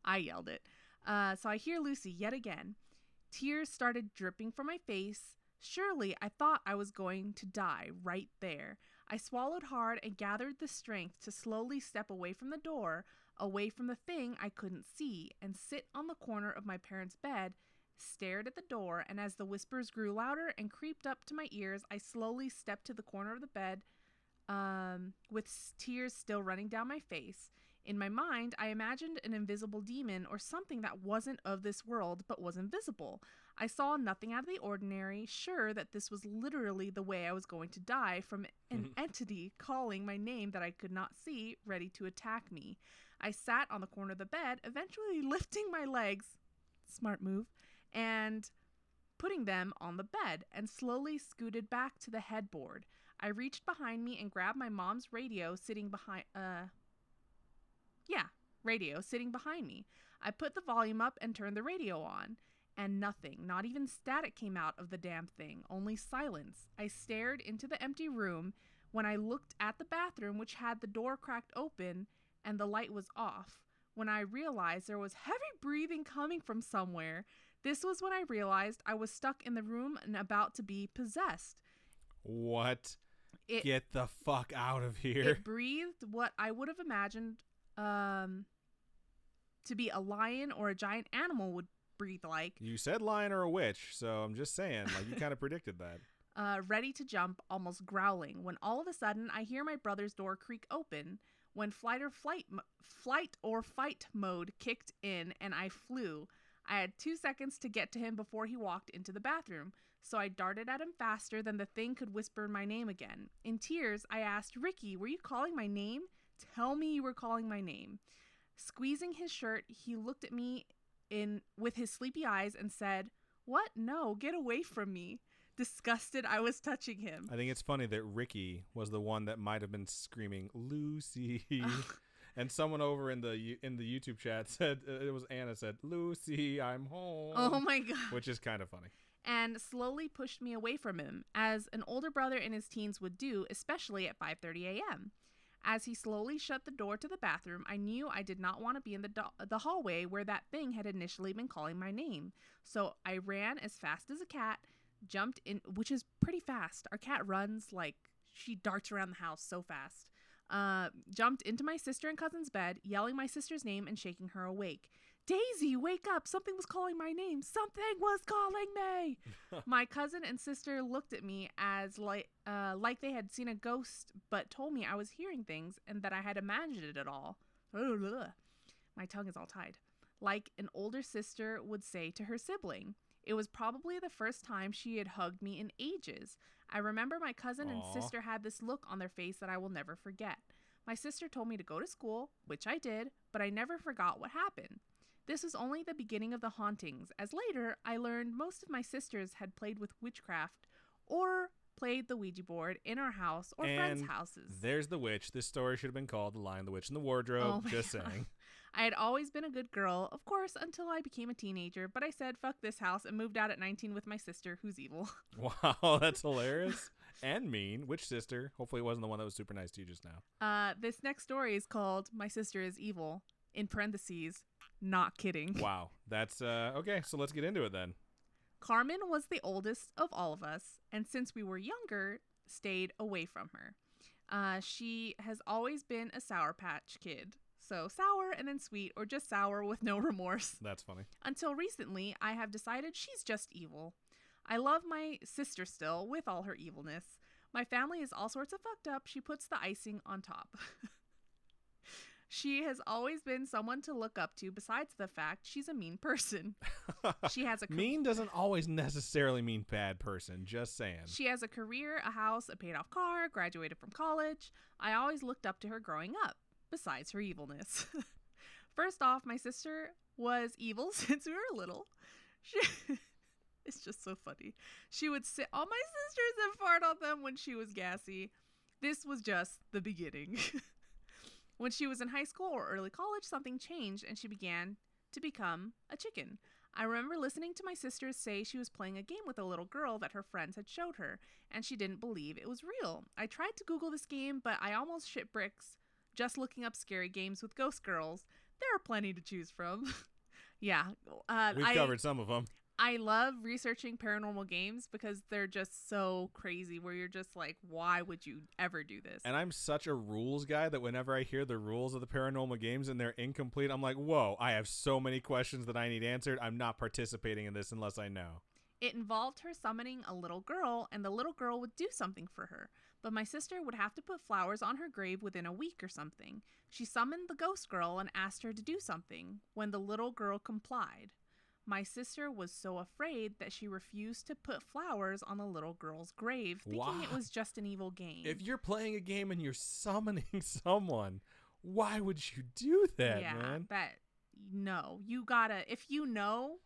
I yelled it. So I hear Lucy yet again. Tears started dripping from my face. Surely I thought I was going to die right there. I swallowed hard and gathered the strength to slowly step away from the door. away from the thing I couldn't see, and sit on the corner of my parents' bed, stared at the door, and as the whispers grew louder and creeped up to my ears, I slowly stepped to the corner of the bed, with tears still running down my face. In my mind, I imagined an invisible demon or something that wasn't of this world but was invisible. I saw nothing out of the ordinary, sure that this was literally the way I was going to die from an entity calling my name that I could not see, ready to attack me. I sat on the corner of the bed, eventually lifting my legs, smart move, and putting them on the bed, and slowly scooted back to the headboard. I reached behind me and grabbed my mom's radio sitting behind me. I put the volume up and turned the radio on, and nothing, not even static, came out of the damn thing, only silence. I stared into the empty room when I looked at the bathroom, which had the door cracked open and the light was off. When I realized there was heavy breathing coming from somewhere, this was when I realized I was stuck in the room and about to be possessed. What? Get the fuck out of here. It breathed what I would have imagined to be a lion or a giant animal would breathe like. You said lion or a witch, so I'm just saying, like, you kind of predicted that. Ready to jump, almost growling, when all of a sudden I hear my brother's door creak open, when flight or fight mode kicked in and I flew. I had 2 seconds to get to him before he walked into the bathroom, so I darted at him faster than the thing could whisper my name again. In tears, I asked, "Ricky, were you calling my name? Tell me you were calling my name." Squeezing his shirt, he looked at me with his sleepy eyes and said, "What? No, get away from me." Disgusted, I was touching him. I think it's funny that Ricky was the one that might have been screaming, "Lucy." And someone over in the YouTube chat said, it was Anna, said, "Lucy, I'm home." Oh my God. Which is kind of funny. And slowly pushed me away from him, as an older brother in his teens would do, especially at 5:30 a.m. As he slowly shut the door to the bathroom, I knew I did not want to be in the hallway where that thing had initially been calling my name. So I ran as fast as a cat, jumped in, which is pretty fast. Our cat runs like she darts around the house so fast. Jumped into my sister and cousin's bed, yelling my sister's name and shaking her awake. "Daisy, wake up. Something was calling my name. Something was calling me." My cousin and sister looked at me as like they had seen a ghost, but told me I was hearing things and that I had imagined it all. My tongue is all tied. Like an older sister would say to her sibling. It was probably the first time she had hugged me in ages. I remember my cousin and sister had this look on their face that I will never forget. My sister told me to go to school, which I did, but I never forgot what happened. This was only the beginning of the hauntings, as later I learned most of my sisters had played with witchcraft or played the Ouija board in our house or friends' houses. There's the witch. This story should have been called The Lion, the Witch, and the Wardrobe. Oh Just God. saying. I had always been a good girl, of course, until I became a teenager, but I said fuck this house and moved out at 19 with my sister, who's evil. Wow, that's hilarious. And mean. Which sister? Hopefully it wasn't the one that was super nice to you just now. This next story is called My Sister is Evil, in parentheses, not kidding. Wow. That's, okay, so let's get into it then. Carmen was the oldest of all of us, and since we were younger, stayed away from her. She has always been a Sour Patch Kid. So sour and then sweet, or just sour with no remorse. That's funny. Until recently, I have decided she's just evil. I love my sister still, with all her evilness. My family is all sorts of fucked up. She puts the icing on top. She has always been someone to look up to, besides the fact she's a mean person. She has a mean doesn't always necessarily mean bad person, just saying. She has a career, a house, a paid-off car, graduated from college. I always looked up to her growing up. Besides her evilness. First off, my sister was evil since we were little. It's just so funny. She would sit on my sisters and fart on them when she was gassy. This was just the beginning. When she was in high school or early college, something changed and she began to become a chicken. I remember listening to my sisters say she was playing a game with a little girl that her friends had showed her, and she didn't believe it was real. I tried to Google this game, but I almost shit bricks just looking up scary games with ghost girls. There are plenty to choose from. Yeah. We've covered some of them. I love researching paranormal games because they're just so crazy where you're just like, why would you ever do this? And I'm such a rules guy that whenever I hear the rules of the paranormal games and they're incomplete, I'm like, whoa, I have so many questions that I need answered. I'm not participating in this unless I know. It involved her summoning a little girl, and the little girl would do something for her. But my sister would have to put flowers on her grave within a week or something. She summoned the ghost girl and asked her to do something, when the little girl complied. My sister was so afraid that she refused to put flowers on the little girl's grave, thinking it was just an evil game. If you're playing a game and you're summoning someone, why would you do that, man? No, you gotta, if you know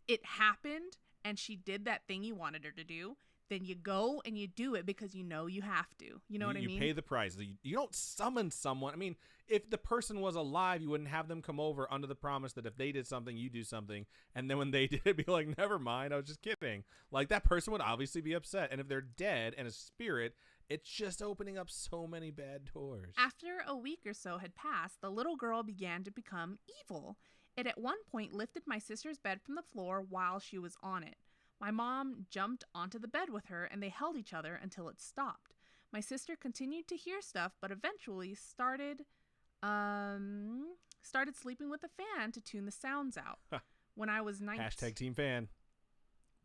it happened and she did that thing you wanted her to do, then you go and you do it because you know you have to. You know what I mean? You pay the price. You don't summon someone. I mean, if the person was alive, you wouldn't have them come over under the promise that if they did something, you do something. And then when they did it, be like, never mind, I was just kidding. Like, that person would obviously be upset. And if they're dead and a spirit, it's just opening up so many bad doors. After a week or so had passed, the little girl began to become evil. It at one point lifted my sister's bed from the floor while she was on it. My mom jumped onto the bed with her, and they held each other until it stopped. My sister continued to hear stuff, but eventually started sleeping with the fan to tune the sounds out. When I was 19... Hashtag team fan.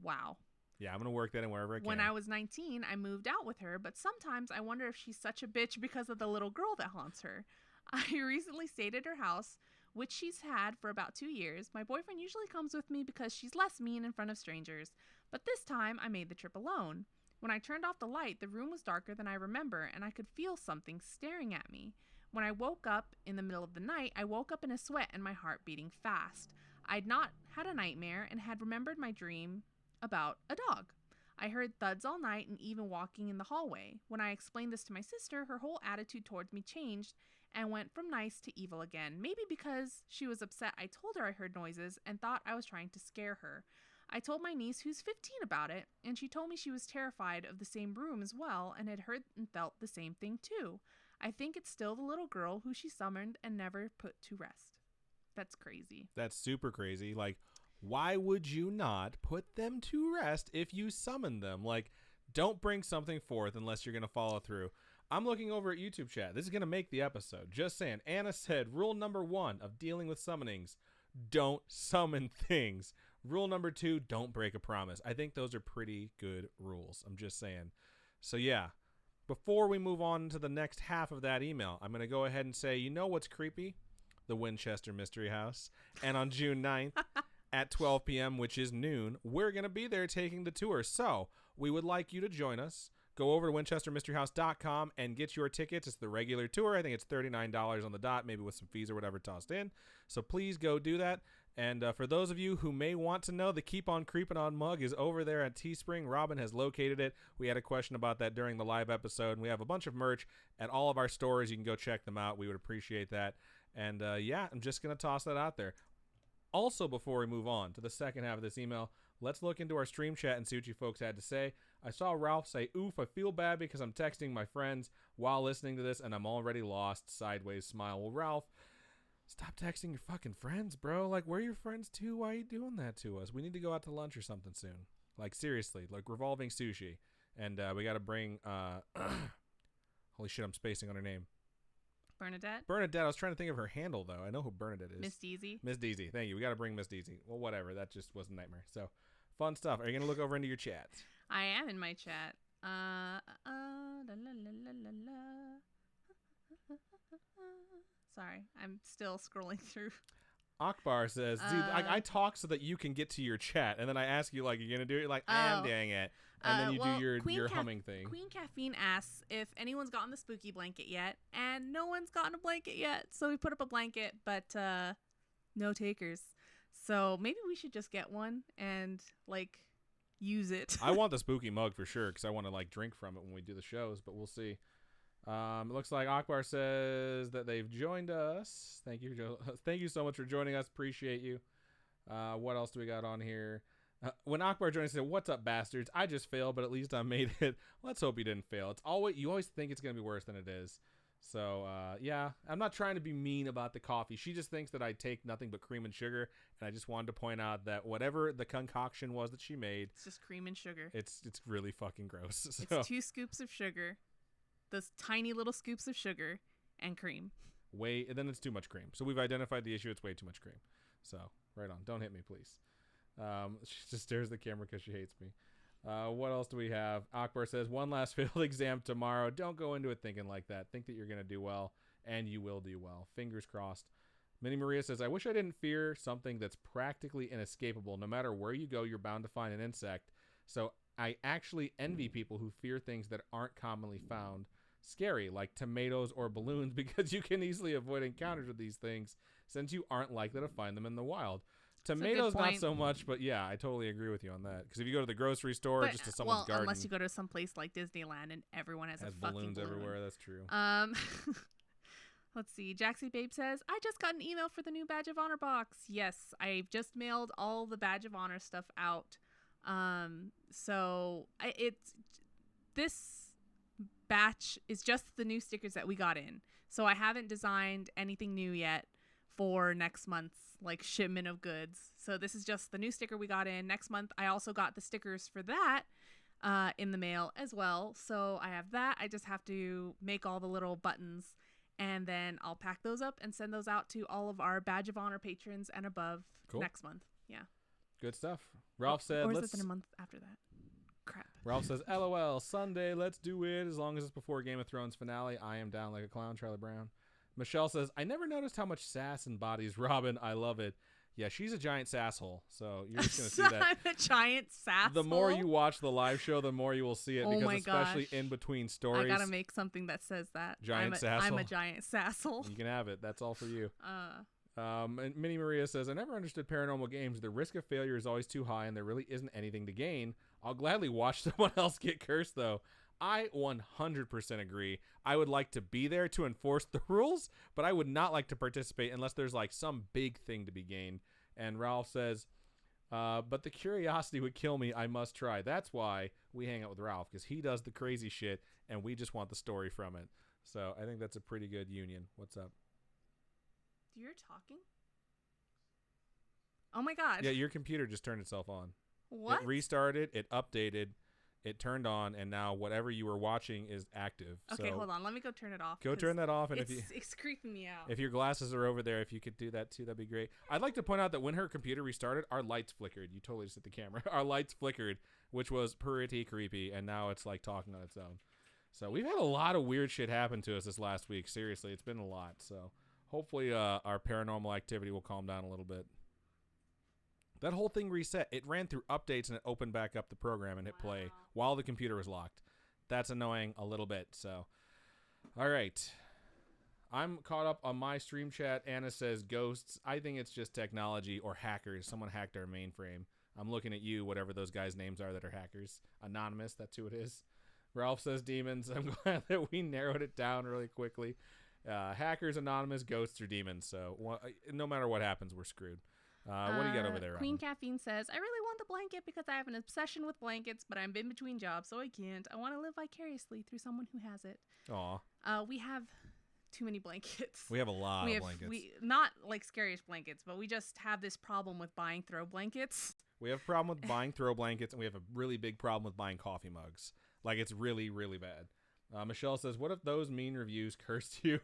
Wow. Yeah, I'm going to work that in wherever I can. When I was 19, I moved out with her, but sometimes I wonder if she's such a bitch because of the little girl that haunts her. I recently stayed at her house, which she's had for about 2 years. My boyfriend usually comes with me because she's less mean in front of strangers, but this time I made the trip alone. When I turned off the light, the room was darker than I remember, and I could feel something staring at me. When I woke up in the middle of the night, I woke up in a sweat and my heart beating fast. I'd not had a nightmare and had remembered my dream about a dog. I heard thuds all night and even walking in the hallway. When I explained this to my sister, her whole attitude towards me changed and went from nice to evil again. Maybe because she was upset I told her I heard noises and thought I was trying to scare her. I told my niece, who's 15, about it, and she told me she was terrified of the same room as well and had heard and felt the same thing too. I think it's still the little girl who she summoned and never put to rest. That's crazy. That's super crazy. Like, why would you not put them to rest if you summon them? Like, don't bring something forth unless you're going to follow through. I'm looking over at YouTube chat. This is going to make the episode. Just saying. Anna said, rule number 1 of dealing with summonings, don't summon things. Rule number 2, don't break a promise. I think those are pretty good rules. I'm just saying. So, yeah. Before we move on to the next half of that email, I'm going to go ahead and say, you know what's creepy? The Winchester Mystery House. And on June 9th at 12 p.m., which is noon, we're going to be there taking the tour. So we would like you to join us. Go over to winchestermysteryhouse.com and get your tickets. It's the regular tour. I think it's $39 on the dot, maybe with some fees or whatever tossed in. So please go do that. And for those of you who may want to know, the Keep On Creepin' On mug is over there at Teespring. Robin has located it. We had a question about that during the live episode, and we have a bunch of merch at all of our stores. You can go check them out. We would appreciate that. And yeah, I'm just going to toss that out there. Also, before we move on to the second half of this email, let's look into our stream chat and see what you folks had to say. I saw Ralph say, oof, I feel bad because I'm texting my friends while listening to this, and I'm already lost. Sideways smile. Well, Ralph, stop texting your fucking friends, bro. Like, we're your friends too. Why are you doing that to us? We need to go out to lunch or something soon. Like, seriously, like revolving sushi. And we got to bring, holy shit, I'm spacing on her name. Bernadette. I was trying to think of her handle, though. I know who Bernadette is. Miss Deezy. Miss Deezy. Thank you. We got to bring Miss Deezy. Well, whatever. That just was a nightmare. So, fun stuff. Are you going to look over into your chat? I am in my chat. Sorry, I'm still scrolling through. Akbar says, dude, I talk so that you can get to your chat, and then I ask you, like, you're going to do it? You're like, dang it. And then you do your humming thing. Queen Caffeine asks if anyone's gotten the spooky blanket yet, and no one's gotten a blanket yet. So we put up a blanket, but no takers. So maybe we should just get one and, like, use it. I want the spooky mug for sure because I want to, like, drink from it when we do the shows, but we'll see. It looks like Akbar says that they've joined us. Thank you, Joe. Thank you so much for joining us. Appreciate you. What else do we got on here? When Akbar joined us, he said, "What's up, bastards? I just failed, but at least I made it." Let's hope you didn't fail. You always think it's gonna be worse than it is. So, yeah, I'm not trying to be mean about the coffee. She just thinks that I take nothing but cream and sugar, and I just wanted to point out that whatever the concoction was that she made, It's just cream and sugar. it's really fucking gross. So. It's 2 scoops of sugar, those tiny little scoops of sugar, and cream. And then it's too much cream. So we've identified the issue. It's way too much cream. So, right on. Don't hit me, please. She just stares at the camera because she hates me. What else do we have? Akbar says, one last failed exam tomorrow. Don't go into it thinking like that. Think that you're going to do well, and you will do well. Fingers crossed. Minnie Maria says, I wish I didn't fear something that's practically inescapable. No matter where you go, you're bound to find an insect. So I actually envy people who fear things that aren't commonly found. Scary, like tomatoes or balloons, because you can easily avoid encounters with these things since you aren't likely to find them in the wild. Tomatoes, not so much, but yeah, I totally agree with you on that. Because if you go to the grocery store, just to someone's garden, unless you go to some place like Disneyland and everyone has a fucking balloons balloon. everywhere. That's true. Let's see. Jaxie Babe says, I just got an email for the new Badge of Honor box. Yes, I've just mailed all the Badge of Honor stuff out. This batch is just the new stickers that we got in. So I haven't designed anything new yet for next month's like shipment of goods. So this is just the new sticker we got in. Next month I also got the stickers for that in the mail as well. So I have that. I just have to make all the little buttons, and then I'll pack those up and send those out to all of our Badge of Honor patrons and above next month. Yeah. Good stuff. Ralph said, or is it in a month after that? Crap. Ralph says, LOL, Sunday, let's do it. As long as it's before Game of Thrones finale, I am down like a clown, Charlie Brown. Michelle says, I never noticed how much sass embodies Robin. I love it. Yeah, she's a giant sasshole, so you're just going to see that. I'm a giant sasshole? The more you watch the live show, the more you will see it, because especially in between stories. I got to make something that says that. Sasshole. I'm a giant sasshole. You can have it. That's all for you. And Minnie Maria says, I never understood paranormal games. The risk of failure is always too high, and there really isn't anything to gain. I'll gladly watch someone else get cursed, though. I 100% agree. I would like to be there to enforce the rules, but I would not like to participate unless there's like some big thing to be gained. And Ralph says, but the curiosity would kill me. I must try. That's why we hang out with Ralph, because he does the crazy shit, and we just want the story from it. So I think that's a pretty good union. What's up? You're talking? Oh my god. Yeah, your computer just turned itself on. What? It restarted, it updated, it turned on, and now whatever you were watching is active. Okay, so hold on. Let me go turn it off. Go turn that off, and it's creeping me out. If your glasses are over there, if you could do that too, that'd be great. I'd like to point out that when her computer restarted, our lights flickered. You totally just hit the camera. Our lights flickered, which was pretty creepy, and now it's like talking on its own. So we've had a lot of weird shit happen to us this last week. Seriously, it's been a lot. So hopefully our paranormal activity will calm down a little bit. That whole thing reset. It ran through updates and it opened back up the program and hit play while the computer was locked. That's annoying a little bit. So, all right. I'm caught up on my stream chat. Anna says ghosts. I think it's just technology or hackers. Someone hacked our mainframe. I'm looking at you, whatever those guys' names are that are hackers. Anonymous, that's who it is. Ralph says demons. I'm glad that we narrowed it down really quickly. Hackers, anonymous, ghosts, or demons. So no matter what happens, we're screwed. What do you got over there, Queen Robin? Caffeine says, I really want the blanket because I have an obsession with blankets, but I'm in between jobs, so I can't. I want to live vicariously through someone who has it. Aw. We have too many blankets. We have a lot of blankets. Not like scariest blankets, but we just have this problem with buying throw blankets. We have a problem with buying throw blankets, and we have a really big problem with buying coffee mugs. Like, it's really, really bad. Michelle says, what if those mean reviews cursed you?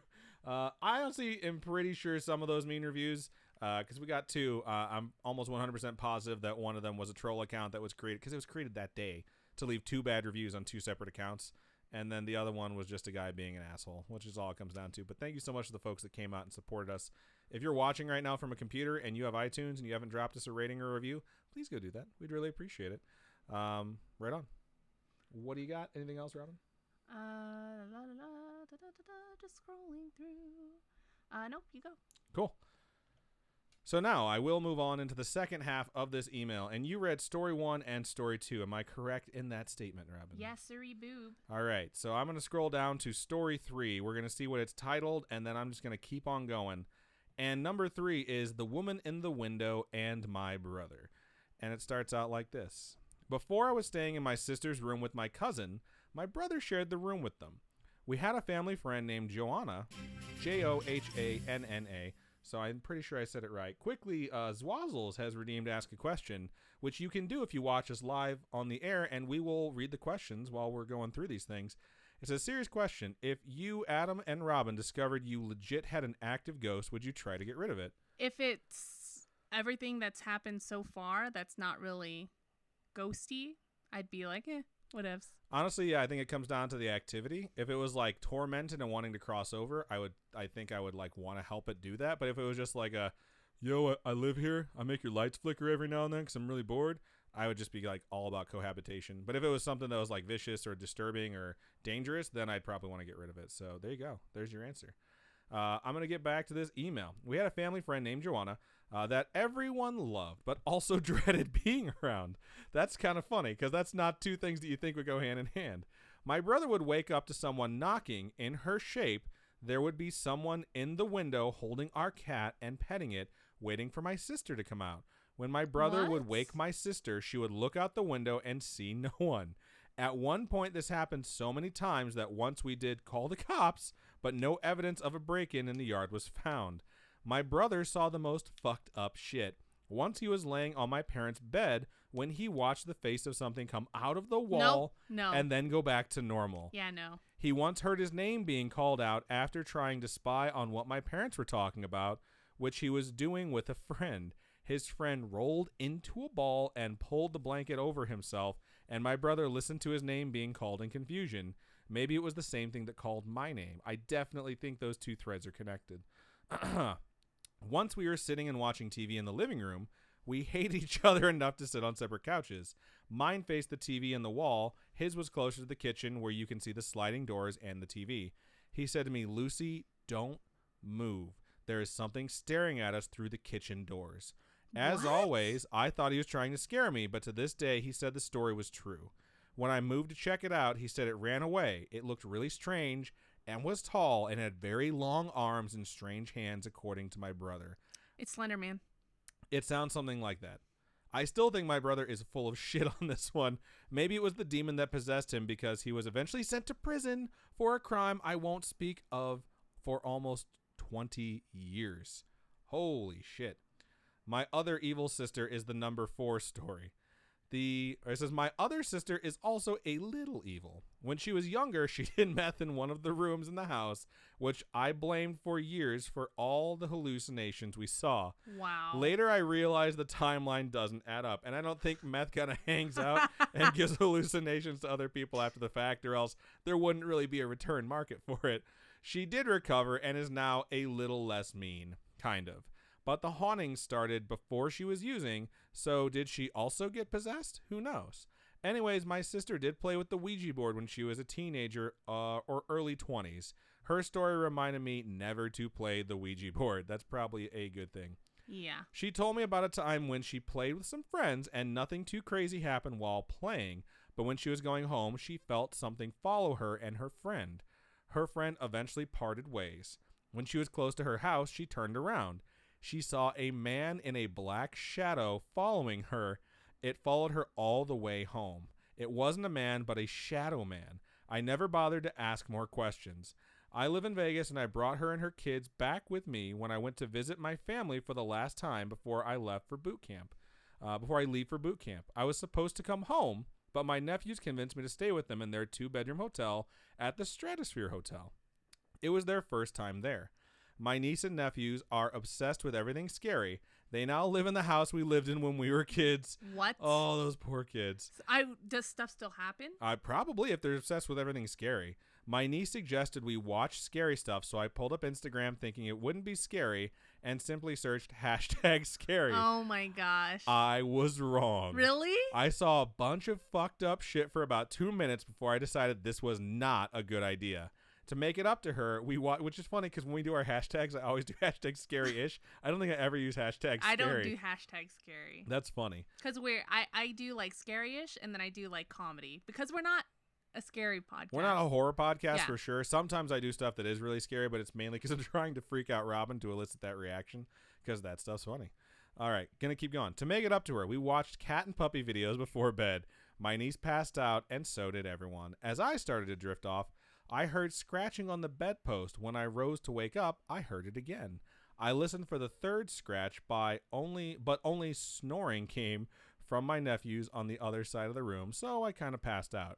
I honestly am pretty sure some of those mean reviews, because we got two, I'm almost 100% positive that one of them was a troll account that was created, because it was created that day, to leave 2 bad reviews on 2 separate accounts. And then the other one was just a guy being an asshole, which is all it comes down to. But thank you so much to the folks that came out and supported us. If you're watching right now from a computer and you have iTunes and you haven't dropped us a rating or review, please go do that. We'd really appreciate it. Right on. What do you got? Anything else, Robin? Just scrolling through. Nope, you go. Cool. So now I will move on into the second half of this email. And you read story 1 and story 2. Am I correct in that statement, Robin? Yes, sirree boob. All right. So I'm going to scroll down to story 3. We're going to see what it's titled, and then I'm just going to keep on going. And number 3 is The Woman in the Window and My Brother. And it starts out like this. Before I was staying in my sister's room with my cousin, my brother shared the room with them. We had a family friend named Joanna, Johanna. So I'm pretty sure I said it right. Quickly, Zwazzles has redeemed Ask a Question, which you can do if you watch us live on the air, and we will read the questions while we're going through these things. It's a serious question. If you, Adam, and Robin discovered you legit had an active ghost, would you try to get rid of it? If it's everything that's happened so far that's not really ghosty, I'd be like, whatevs. Honestly, yeah, I think it comes down to the activity. If it was like tormented and wanting to cross over, I think I would like want to help it do that. But if it was just like yo, I live here, I make your lights flicker every now and then because I'm really bored, I would just be like all about cohabitation. But if it was something that was like vicious or disturbing or dangerous, then I'd probably want to get rid of it. So there you go. There's your answer. I'm going to get back to this email. We had a family friend named Joanna that everyone loved, but also dreaded being around. That's kind of funny because that's not two things that you think would go hand in hand. My brother would wake up to someone knocking in her shape. There would be someone in the window holding our cat and petting it, waiting for my sister to come out. When my brother would wake my sister, she would look out the window and see no one. At one point, this happened so many times that once we did call the cops, but no evidence of a break-in in the yard was found. My brother saw the most fucked up shit. Once he was laying on my parents' bed when he watched the face of something come out of the wall and then go back to normal. Yeah, no. He once heard his name being called out after trying to spy on what my parents were talking about, which he was doing with a friend. His friend rolled into a ball and pulled the blanket over himself, and my brother listened to his name being called in confusion. Maybe it was the same thing that called my name. I definitely think those two threads are connected. Once we were sitting and watching TV in the living room, we hated each other enough to sit on separate couches. Mine faced the TV and the wall. His was closer to the kitchen where you can see the sliding doors and the TV. He said to me, "Lucy, don't move. There is something staring at us through the kitchen doors." As always, I thought he was trying to scare me, but to this day, he said the story was true. When I moved to check it out, he said it ran away. It looked really strange and was tall and had very long arms and strange hands, according to my brother. It's Slender Man. It sounds something like that. I still think my brother is full of shit on this one. Maybe it was the demon that possessed him because he was eventually sent to prison for a crime I won't speak of for almost 20 years. Holy shit. My other evil sister is the number 4 story. It says, my other sister is also a little evil. When she was younger, she did meth in one of the rooms in the house, which I blamed for years for all the hallucinations we saw. Wow. Later, I realized the timeline doesn't add up, and I don't think meth kind of hangs out and gives hallucinations to other people after the fact, or else there wouldn't really be a return market for it. She did recover and is now a little less mean, kind of. But the hauntings started before she was using, so did she also get possessed? Who knows? Anyways, my sister did play with the Ouija board when she was a teenager or early 20s. Her story reminded me never to play the Ouija board. That's probably a good thing. Yeah. She told me about a time when she played with some friends and nothing too crazy happened while playing, but when she was going home, she felt something follow her and her friend. Her friend eventually parted ways. When she was close to her house, she turned around. She saw a man in a black shadow following her. It followed her all the way home. It wasn't a man, but a shadow man. I never bothered to ask more questions. I live in Vegas, and I brought her and her kids back with me when I went to visit my family for the last time before I left for boot camp. Before I leave for boot camp, I was supposed to come home, but my nephews convinced me to stay with them in their 2-bedroom hotel at the Stratosphere Hotel. It was their first time there. My niece and nephews are obsessed with everything scary. They now live in the house we lived in when we were kids. What? Oh, those poor kids. Does stuff still happen? Probably if they're obsessed with everything scary. My niece suggested we watch scary stuff, so I pulled up Instagram thinking it wouldn't be scary and simply searched #scary. Oh my gosh. I was wrong. Really? I saw a bunch of fucked up shit for about 2 minutes before I decided this was not a good idea. To make it up to her, which is funny because when we do our hashtags, I always do #scary-ish. I don't think I ever use #scary. I don't do #scary. That's funny. Because I do like scary-ish and then I do like comedy because we're not a scary podcast. We're not a horror podcast for sure. Sometimes I do stuff that is really scary, but it's mainly because I'm trying to freak out Robin to elicit that reaction because that stuff's funny. All right, gonna keep going. To make it up to her, we watched cat and puppy videos before bed. My niece passed out and so did everyone. As I started to drift off, I heard scratching on the bedpost. When I rose to wake up, I heard it again. I listened for the third scratch but only snoring came from my nephews on the other side of the room, so I kind of passed out.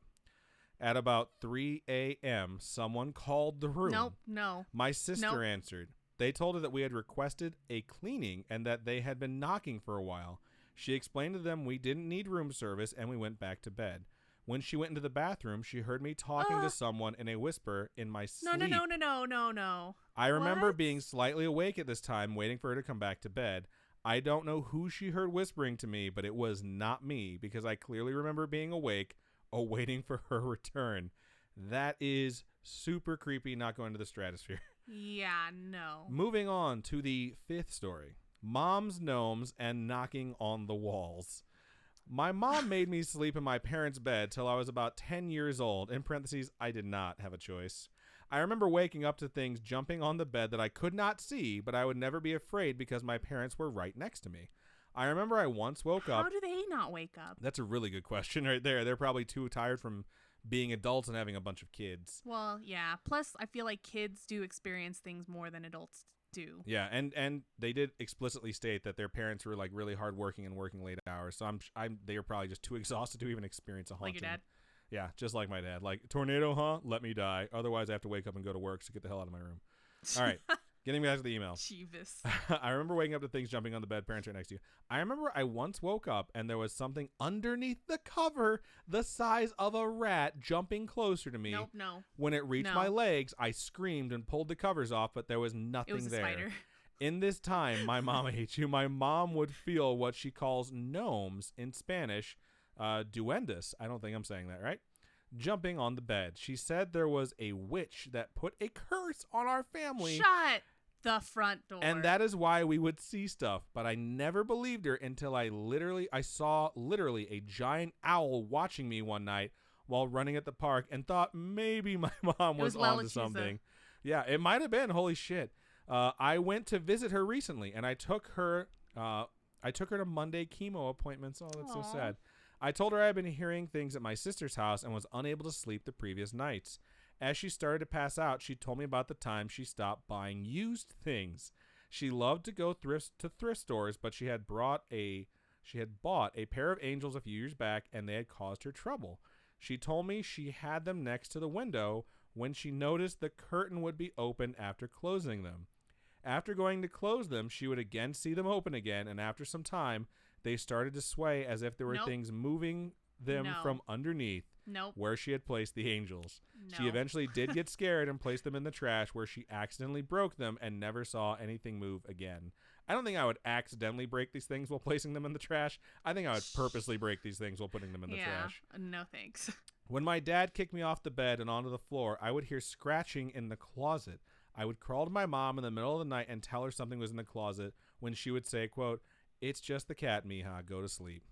At about 3 a.m., someone called the room. Nope, no. My sister answered. They told her that we had requested a cleaning and that they had been knocking for a while. She explained to them we didn't need room service, and we went back to bed. When she went into the bathroom, she heard me talking to someone in a whisper in my sleep. No. I remember being slightly awake at this time, waiting for her to come back to bed. I don't know who she heard whispering to me, but it was not me, because I clearly remember being awake, waiting for her return. That is super creepy, not going to the stratosphere. Yeah, no. Moving on to the fifth story. Mom's gnomes and knocking on the walls. My mom made me sleep in my parents' bed till I was about 10 years old. In parentheses, I did not have a choice. I remember waking up to things jumping on the bed that I could not see, but I would never be afraid because my parents were right next to me. I remember I once woke up. How do they not wake up? That's a really good question right there. They're probably too tired from being adults and having a bunch of kids. Well, yeah. Plus, I feel like kids do experience things more than adults do. Yeah, and they did explicitly state that their parents were like really hardworking and working late hours. So they are probably just too exhausted to even experience a haunting. Like your dad? Yeah, just like my dad. Like, tornado, huh? Let me die. Otherwise, I have to wake up and go to work, so get the hell out of my room. All right. Getting back to the email. Jeebus. I remember waking up to things jumping on the bed, parents right next to you. I remember I once woke up and there was something underneath the cover the size of a rat jumping closer to me. Nope, no. When it reached my legs, I screamed and pulled the covers off, but there was nothing there. It was a spider. In this time, my mom hates you. My mom would feel what she calls gnomes in Spanish, duendes. I don't think I'm saying that right. Jumping on the bed. She said there was a witch that put a curse on our family. Shut the front door. And that is why we would see stuff. But I never believed her until I saw a giant owl watching me one night while running at the park and thought maybe my mom was onto something. Yeah, it might have been. Holy shit. I went to visit her recently and I took her to Monday chemo appointments. Oh, that's so sad. I told her I had been hearing things at my sister's house and was unable to sleep the previous nights. As she started to pass out, she told me about the time she stopped buying used things. She loved to go to thrift stores, but she had bought a pair of angels a few years back and they had caused her trouble. She told me she had them next to the window when she noticed the curtain would be open after closing them. After going to close them, she would again see them open again, and after some time, they started to sway as if there were things moving them from underneath where she had placed the angels. She eventually did get scared and placed them in the trash where she accidentally broke them and never saw anything move again. I don't think I would accidentally break these things while placing them in the trash. I think I would purposely break these things while putting them in the trash. No thanks. When my dad kicked me off the bed and onto the floor, I would hear scratching in the closet. I would crawl to my mom in the middle of the night and tell her something was in the closet when she would say, quote, "It's just the cat, Mija, go to sleep."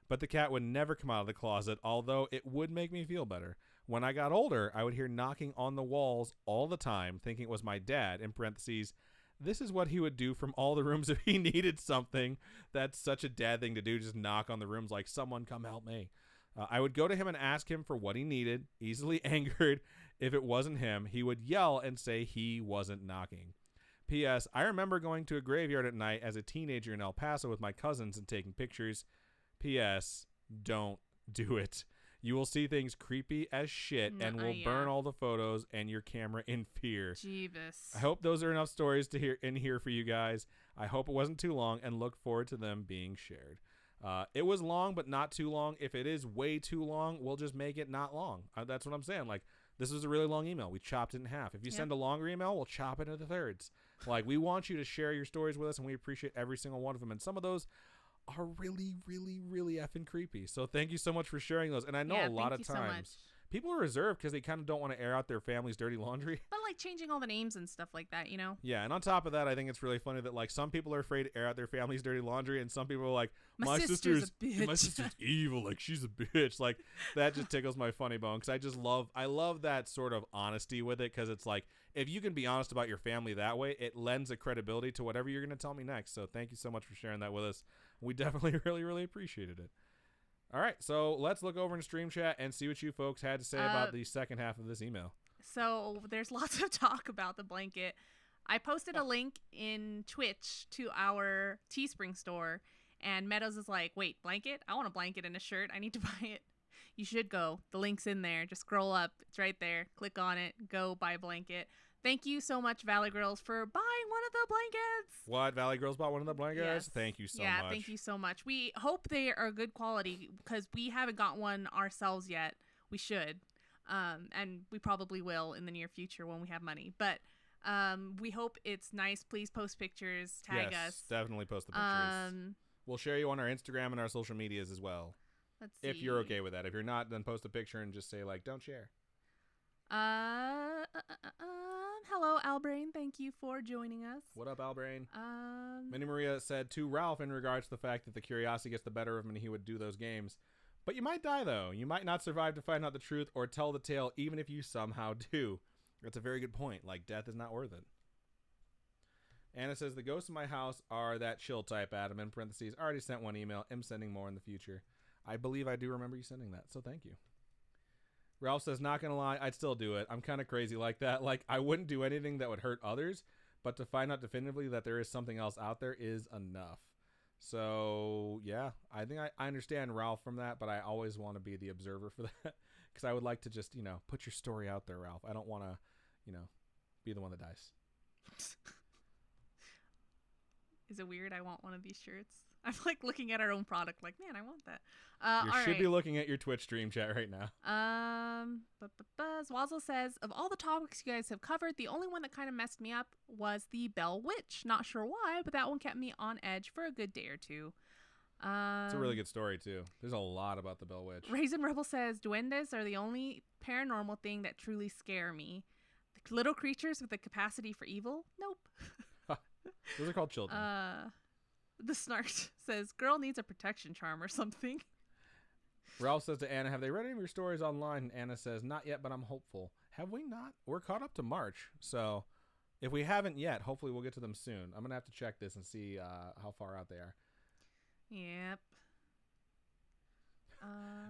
But the cat would never come out of the closet, although it would make me feel better. When I got older, I would hear knocking on the walls all the time, thinking it was my dad, in parentheses. This is what he would do from all the rooms if he needed something. That's such a dad thing to do, just knock on the rooms like, someone come help me. I would go to him and ask him for what he needed. Easily angered if it wasn't him, he would yell and say he wasn't knocking. P.S. I remember going to a graveyard at night as a teenager in El Paso with my cousins and taking pictures. P.S. Don't do it. You will see things creepy as shit and will burn all the photos and your camera in fear. Jeebus. I hope those are enough stories to hear in here for you guys. I hope it wasn't too long and look forward to them being shared. It was long, but not too long. If it is way too long, we'll just make it not long. That's what I'm saying. Like, this was a really long email. We chopped it in half. If you send a longer email, we'll chop it into thirds. Like, we want you to share your stories with us, and we appreciate every single one of them. And some of those are really, really, really effing creepy. So thank you so much for sharing those. And I know a lot of times people are reserved because they kind of don't want to air out their family's dirty laundry. But like changing all the names and stuff like that, you know? Yeah, and on top of that, I think it's really funny that like some people are afraid to air out their family's dirty laundry, and some people are like, my sister's a bitch. My sister's evil, like she's a bitch. Like that just tickles my funny bone because I love that sort of honesty with it, because it's like if you can be honest about your family that way, it lends a credibility to whatever you're going to tell me next. So thank you so much for sharing that with us. We definitely really, really appreciated it. All right, so let's look over in Stream Chat and see what you folks had to say about the second half of this email. So there's lots of talk about the blanket. I posted a link in Twitch to our Teespring store, and Meadows is like, wait, blanket? I want a blanket and a shirt. I need to buy it. You should go. The link's in there. Just scroll up. It's right there. Click on it. Go buy a blanket. Thank you so much, Valley Girls, for buying one of the blankets. What? Valley Girls bought one of the blankets? Yes. Thank you so much. Yeah, thank you so much. We hope they are good quality because we haven't got one ourselves yet. We should. And we probably will in the near future when we have money. But we hope it's nice. Please post pictures. Tag us. Definitely post the pictures. We'll share you on our Instagram and our social medias as well. Let's see. If you're okay with that. If you're not, then post a picture and just say, like, don't share. Hello, Albrain. Thank you for joining us. What up, Albrain? Minnie Maria said to Ralph in regards to the fact that the curiosity gets the better of him and he would do those games. But you might die, though. You might not survive to find out the truth or tell the tale, even if you somehow do. That's a very good point. Like, death is not worth it. Anna says, the ghosts in my house are that chill type, Adam. In parentheses, already sent one email. Am sending more in the future. I believe I do remember you sending that, so thank you. Ralph says, not going to lie, I'd still do it. I'm kind of crazy like that. Like, I wouldn't do anything that would hurt others, but to find out definitively that there is something else out there is enough. So, yeah, I think I understand Ralph from that, but I always want to be the observer for that because I would like to just, put your story out there, Ralph. I don't want to, be the one that dies. Is it weird I want one of these shirts? I'm like looking at our own product like, man, I want that. You should be looking at your Twitch stream chat right now. Zwazzle says, of all the topics you guys have covered, the only one that kind of messed me up was the Bell Witch. Not sure why, but that one kept me on edge for a good day or two. It's a really good story, too. There's a lot about the Bell Witch. Raisin Rebel says, duendes are the only paranormal thing that truly scare me. The little creatures with the capacity for evil? Nope. Those are called children. The Snark says, girl needs a protection charm or something. Ralph says to Anna, have they read any of your stories online? And Anna says, not yet, but I'm hopeful. Have we not? We're caught up to March. So if we haven't yet, hopefully we'll get to them soon. I'm going to have to check this and see how far out they are. Yep.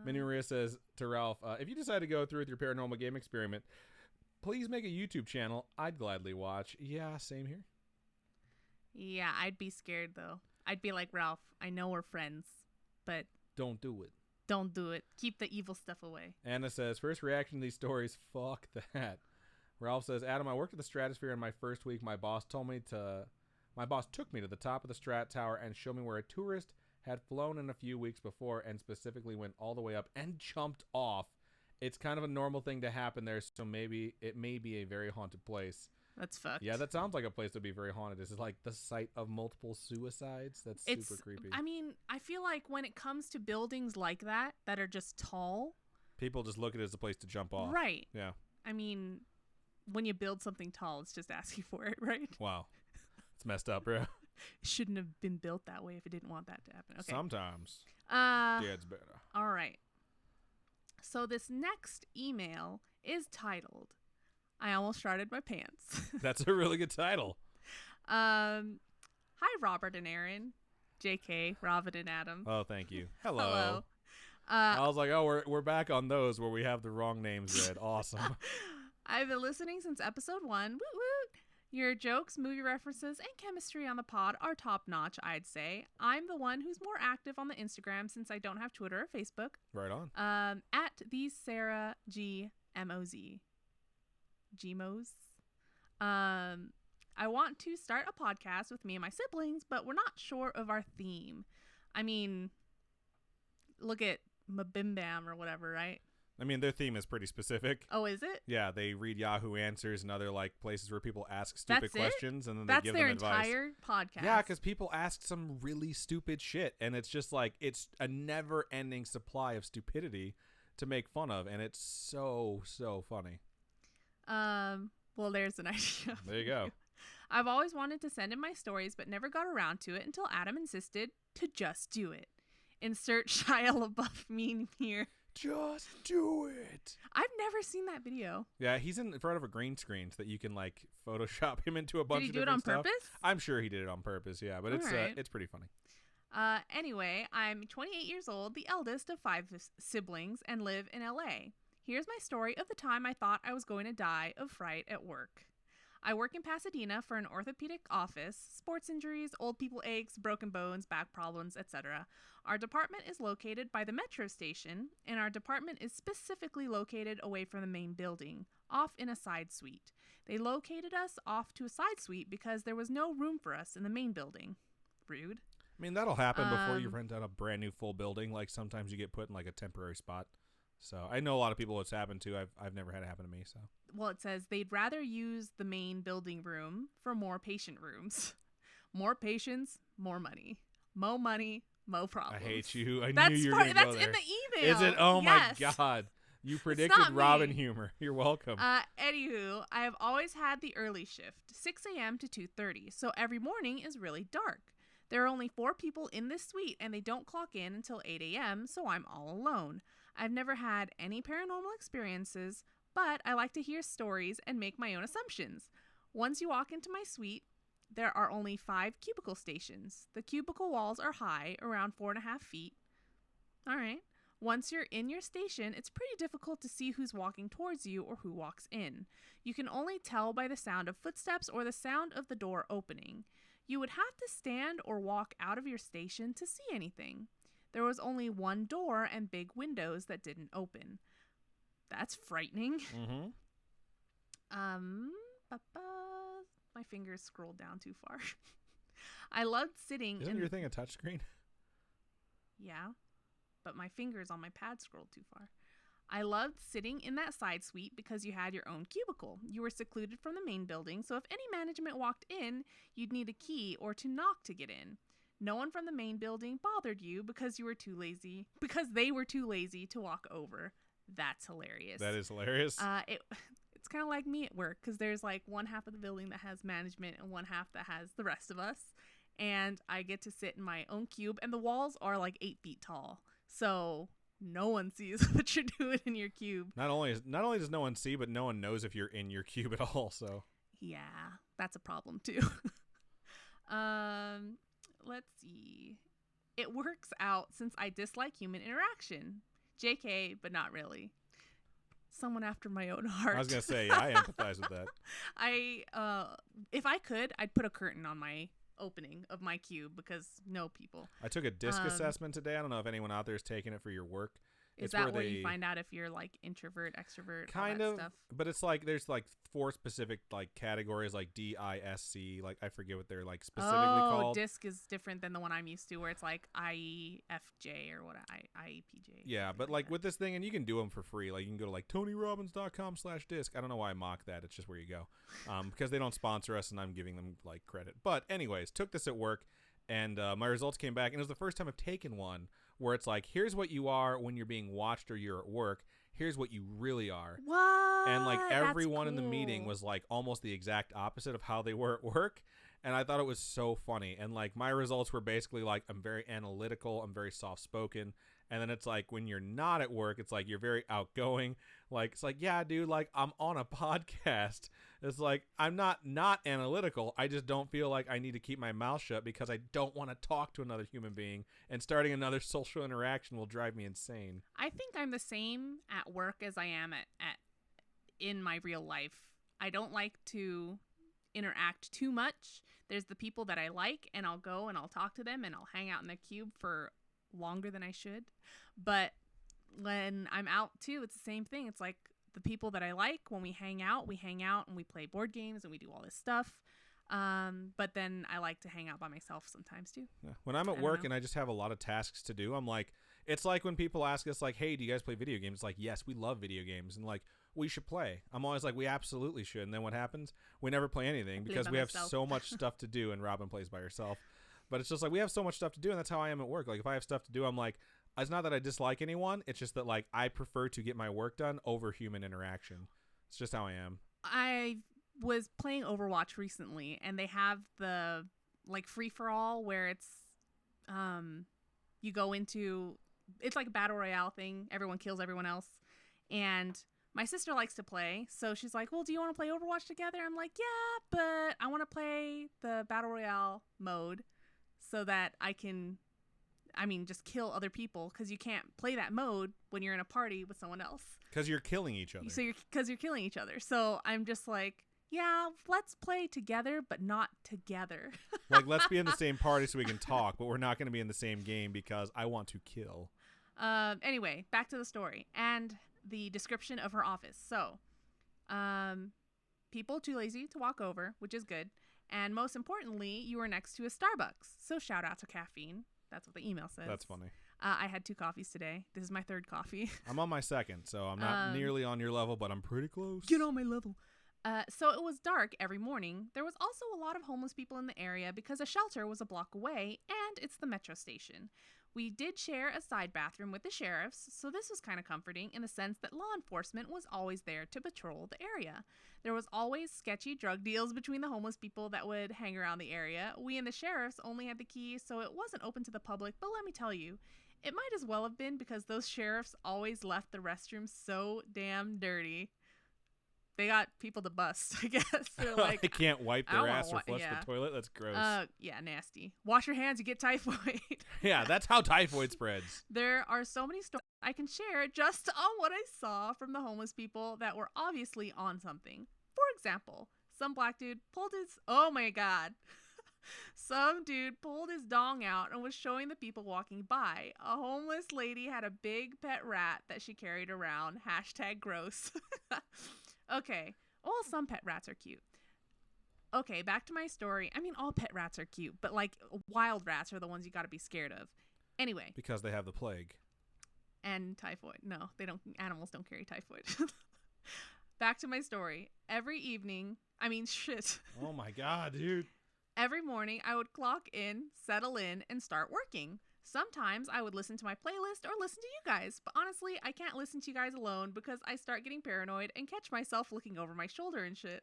Minnie Maria says to Ralph, if you decide to go through with your paranormal game experiment, please make a YouTube channel. I'd gladly watch. Yeah, same here. Yeah, I'd be scared, though. I'd be like, Ralph, I know we're friends, but... don't do it. Don't do it. Keep the evil stuff away. Anna says, first reaction to these stories, fuck that. Ralph says, Adam, I worked at the Stratosphere in my first week. My boss took me to the top of the Strat Tower and showed me where a tourist had flown in a few weeks before and specifically went all the way up and jumped off. It's kind of a normal thing to happen there, so maybe it may be a very haunted place. That's fucked. Yeah, that sounds like a place to be very haunted. This is like the site of multiple suicides. That's super creepy. I mean, I feel like when it comes to buildings like that are just tall, people just look at it as a place to jump off. Right. Yeah. I mean, when you build something tall, it's just asking for it, right? Wow. It's messed up, bro. It shouldn't have been built that way if it didn't want that to happen. Okay. Sometimes. It's better. All right. So this next email is titled, I almost sharded my pants. That's a really good title. Hi, Robert and Aaron. JK, Robert and Adam. Oh, thank you. Hello. Hello. I was like, oh, we're back on those where we have the wrong names read. Awesome. I've been listening since episode 1. Woot woot. Your jokes, movie references, and chemistry on the pod are top notch, I'd say. I'm the one who's more active on the Instagram since I don't have Twitter or Facebook. Right on. At the Sarah G MOZ. Gmos. I want to start a podcast with me and my siblings, but we're not sure of our theme. I mean, look at Mabimbam or whatever, right? I mean, their theme is pretty specific. Oh, is it? Yeah, they read Yahoo Answers and other like places where people ask stupid questions and then they give them advice. That's their entire podcast. Yeah, because people ask some really stupid shit, and it's just like it's a never-ending supply of stupidity to make fun of, and it's so funny. Well, there's an idea. There you go. I've always wanted to send in my stories, but never got around to it until Adam insisted to just do it. Insert Shia LaBeouf meme here. Just do it. I've never seen that video. Yeah, he's in front of a green screen so that you can like Photoshop him into a bunch of different stuff. Did he do it on purpose? I'm sure he did it on purpose, yeah, but it's pretty funny. Anyway, I'm 28 years old, the eldest of 5 siblings, and live in LA. Here's my story of the time I thought I was going to die of fright at work. I work in Pasadena for an orthopedic office, sports injuries, old people aches, broken bones, back problems, etc. Our department is located by the metro station, and our department is specifically located away from the main building, off in a side suite. They located us off to a side suite because there was no room for us in the main building. Rude. I mean, that'll happen before you rent out a brand new full building. Like sometimes you get put in like a temporary spot. So I know a lot of people it's happened to. I've never had it happen to me. So well, it says they'd rather use the main building room for more patient rooms. More patients, more money. Mo money, mo problems. I hate you. I knew you were going to go there. That's in the email. Is it? Oh yes. my God. You predicted Robin humor. You're welcome. Anywho, I have always had the early shift, 6 a.m. to 2:30, so every morning is really dark. There are only 4 people in this suite, and they don't clock in until 8 a.m., so I'm all alone. I've never had any paranormal experiences, but I like to hear stories and make my own assumptions. Once you walk into my suite, there are only 5 cubicle stations. The cubicle walls are high, around 4.5 feet. All right. Once you're in your station, it's pretty difficult to see who's walking towards you or who walks in. You can only tell by the sound of footsteps or the sound of the door opening. You would have to stand or walk out of your station to see anything. There was only one door and big windows that didn't open. That's frightening. Mm-hmm. My fingers scrolled down too far. I loved sitting. Isn't your thing a touchscreen? Yeah, but my fingers on my pad scrolled too far. I loved sitting in that side suite because you had your own cubicle. You were secluded from the main building, so if any management walked in, you'd need a key or to knock to get in. No one from the main building bothered you because they were too lazy to walk over. That's hilarious. That is hilarious. It's kind of like me at work because there's like one half of the building that has management and one half that has the rest of us. And I get to sit in my own cube, and the walls are like 8 feet tall. So no one sees what you're doing in your cube. Not only does no one see, but no one knows if you're in your cube at all. So yeah, that's a problem too. Let's see. It works out since I dislike human interaction. JK, but not really. Someone after my own heart. I was gonna say, yeah, I empathize with that. If I could, I'd put a curtain on my opening of my cube because no people. I took a DISC assessment today. I don't know if anyone out there is taking it for your work. Is that where you find out if you're like introvert, extrovert, kind all of that stuff? But it's like there's like 4 specific like categories, like DISC, like I forget what they're like specifically called. DISC is different than the one I'm used to, where it's like IEFJ or what IEPJ. Yeah, but like with this thing, and you can do them for free. Like you can go to like TonyRobbins.com/DISC. I don't know why I mock that. It's just where you go, because they don't sponsor us, and I'm giving them like credit. But anyways, took this at work, and my results came back, and it was the first time I've taken one where it's like, here's what you are when you're being watched or you're at work. Here's what you really are. What? And like everyone That's in the meeting cool. was like almost the exact opposite of how they were at work. And I thought it was so funny. And like my results were basically like, I'm very analytical. I'm very soft spoken. And then it's like when you're not at work, it's like you're very outgoing. Like, it's like, yeah, dude, like I'm on a podcast. It's like, I'm not analytical. I just don't feel like I need to keep my mouth shut because I don't want to talk to another human being. And starting another social interaction will drive me insane. I think I'm the same at work as I am at in my real life. I don't like to interact too much. There's the people that I like, and I'll go and I'll talk to them and I'll hang out in the cube for longer than I should. But when I'm out too, it's the same thing. It's like the people that I like, when we hang out and we play board games and we do all this stuff. But then I like to hang out by myself sometimes too. Yeah. When I'm at work and I just have a lot of tasks to do, I'm like, it's like when people ask us like, hey, do you guys play video games? It's like, yes, we love video games. And like, we should play. I'm always like, we absolutely should. And then what happens? We never play anything because we have so much stuff to do, and Robin plays by herself. But it's just like we have so much stuff to do, and that's how I am at work. Like if I have stuff to do, I'm like, it's not that I dislike anyone. It's just that like I prefer to get my work done over human interaction. It's just how I am. I was playing Overwatch recently, and they have the like free for all where it's you go into, it's like a battle royale thing. Everyone kills everyone else, and my sister likes to play, so she's like, well, do you want to play Overwatch together? I'm like, yeah, but I want to play the battle royale mode so that I can just kill other people, because you can't play that mode when you're in a party with someone else. Because you're killing each other. Because you're killing each other. So I'm just like, yeah, let's play together, but not together. Like, let's be in the same party so we can talk, but we're not going to be in the same game because I want to kill. Anyway, back to the story and the description of her office. So, people too lazy to walk over, which is good. And most importantly, you were next to a Starbucks. So shout out to caffeine. That's what the email says. That's funny. I had 2 coffees today. This is my 3rd coffee. I'm on my 2nd, so I'm not nearly on your level, but I'm pretty close. Get on my level. So it was dark every morning. There was also a lot of homeless people in the area because a shelter was a block away, and it's the metro station. We did share a side bathroom with the sheriffs, so this was kind of comforting in the sense that law enforcement was always there to patrol the area. There was always sketchy drug deals between the homeless people that would hang around the area. We and the sheriffs only had the keys, so it wasn't open to the public, but let me tell you, it might as well have been because those sheriffs always left the restrooms so damn dirty. They got people to bust, I guess. They're like, they can't wipe their ass or flush the toilet. That's gross. Yeah, nasty. Wash your hands, you get typhoid. Yeah, that's how typhoid spreads. There are so many stories I can share just on what I saw from the homeless people that were obviously on something. For example, some black dude pulled his, oh my God. Some dude pulled his dong out and was showing the people walking by. A homeless lady had a big pet rat that she carried around. #gross. Okay. Well, some pet rats are cute. Okay, back to my story. I mean, all pet rats are cute, but like wild rats are the ones you got to be scared of. Anyway. Because they have the plague. And typhoid. No, they don't. Animals don't carry typhoid. Back to my story. Every evening, shit. Oh my God, dude. Every morning, I would clock in, settle in, and start working. Sometimes I would listen to my playlist or listen to you guys, but honestly, I can't listen to you guys alone because I start getting paranoid and catch myself looking over my shoulder and shit.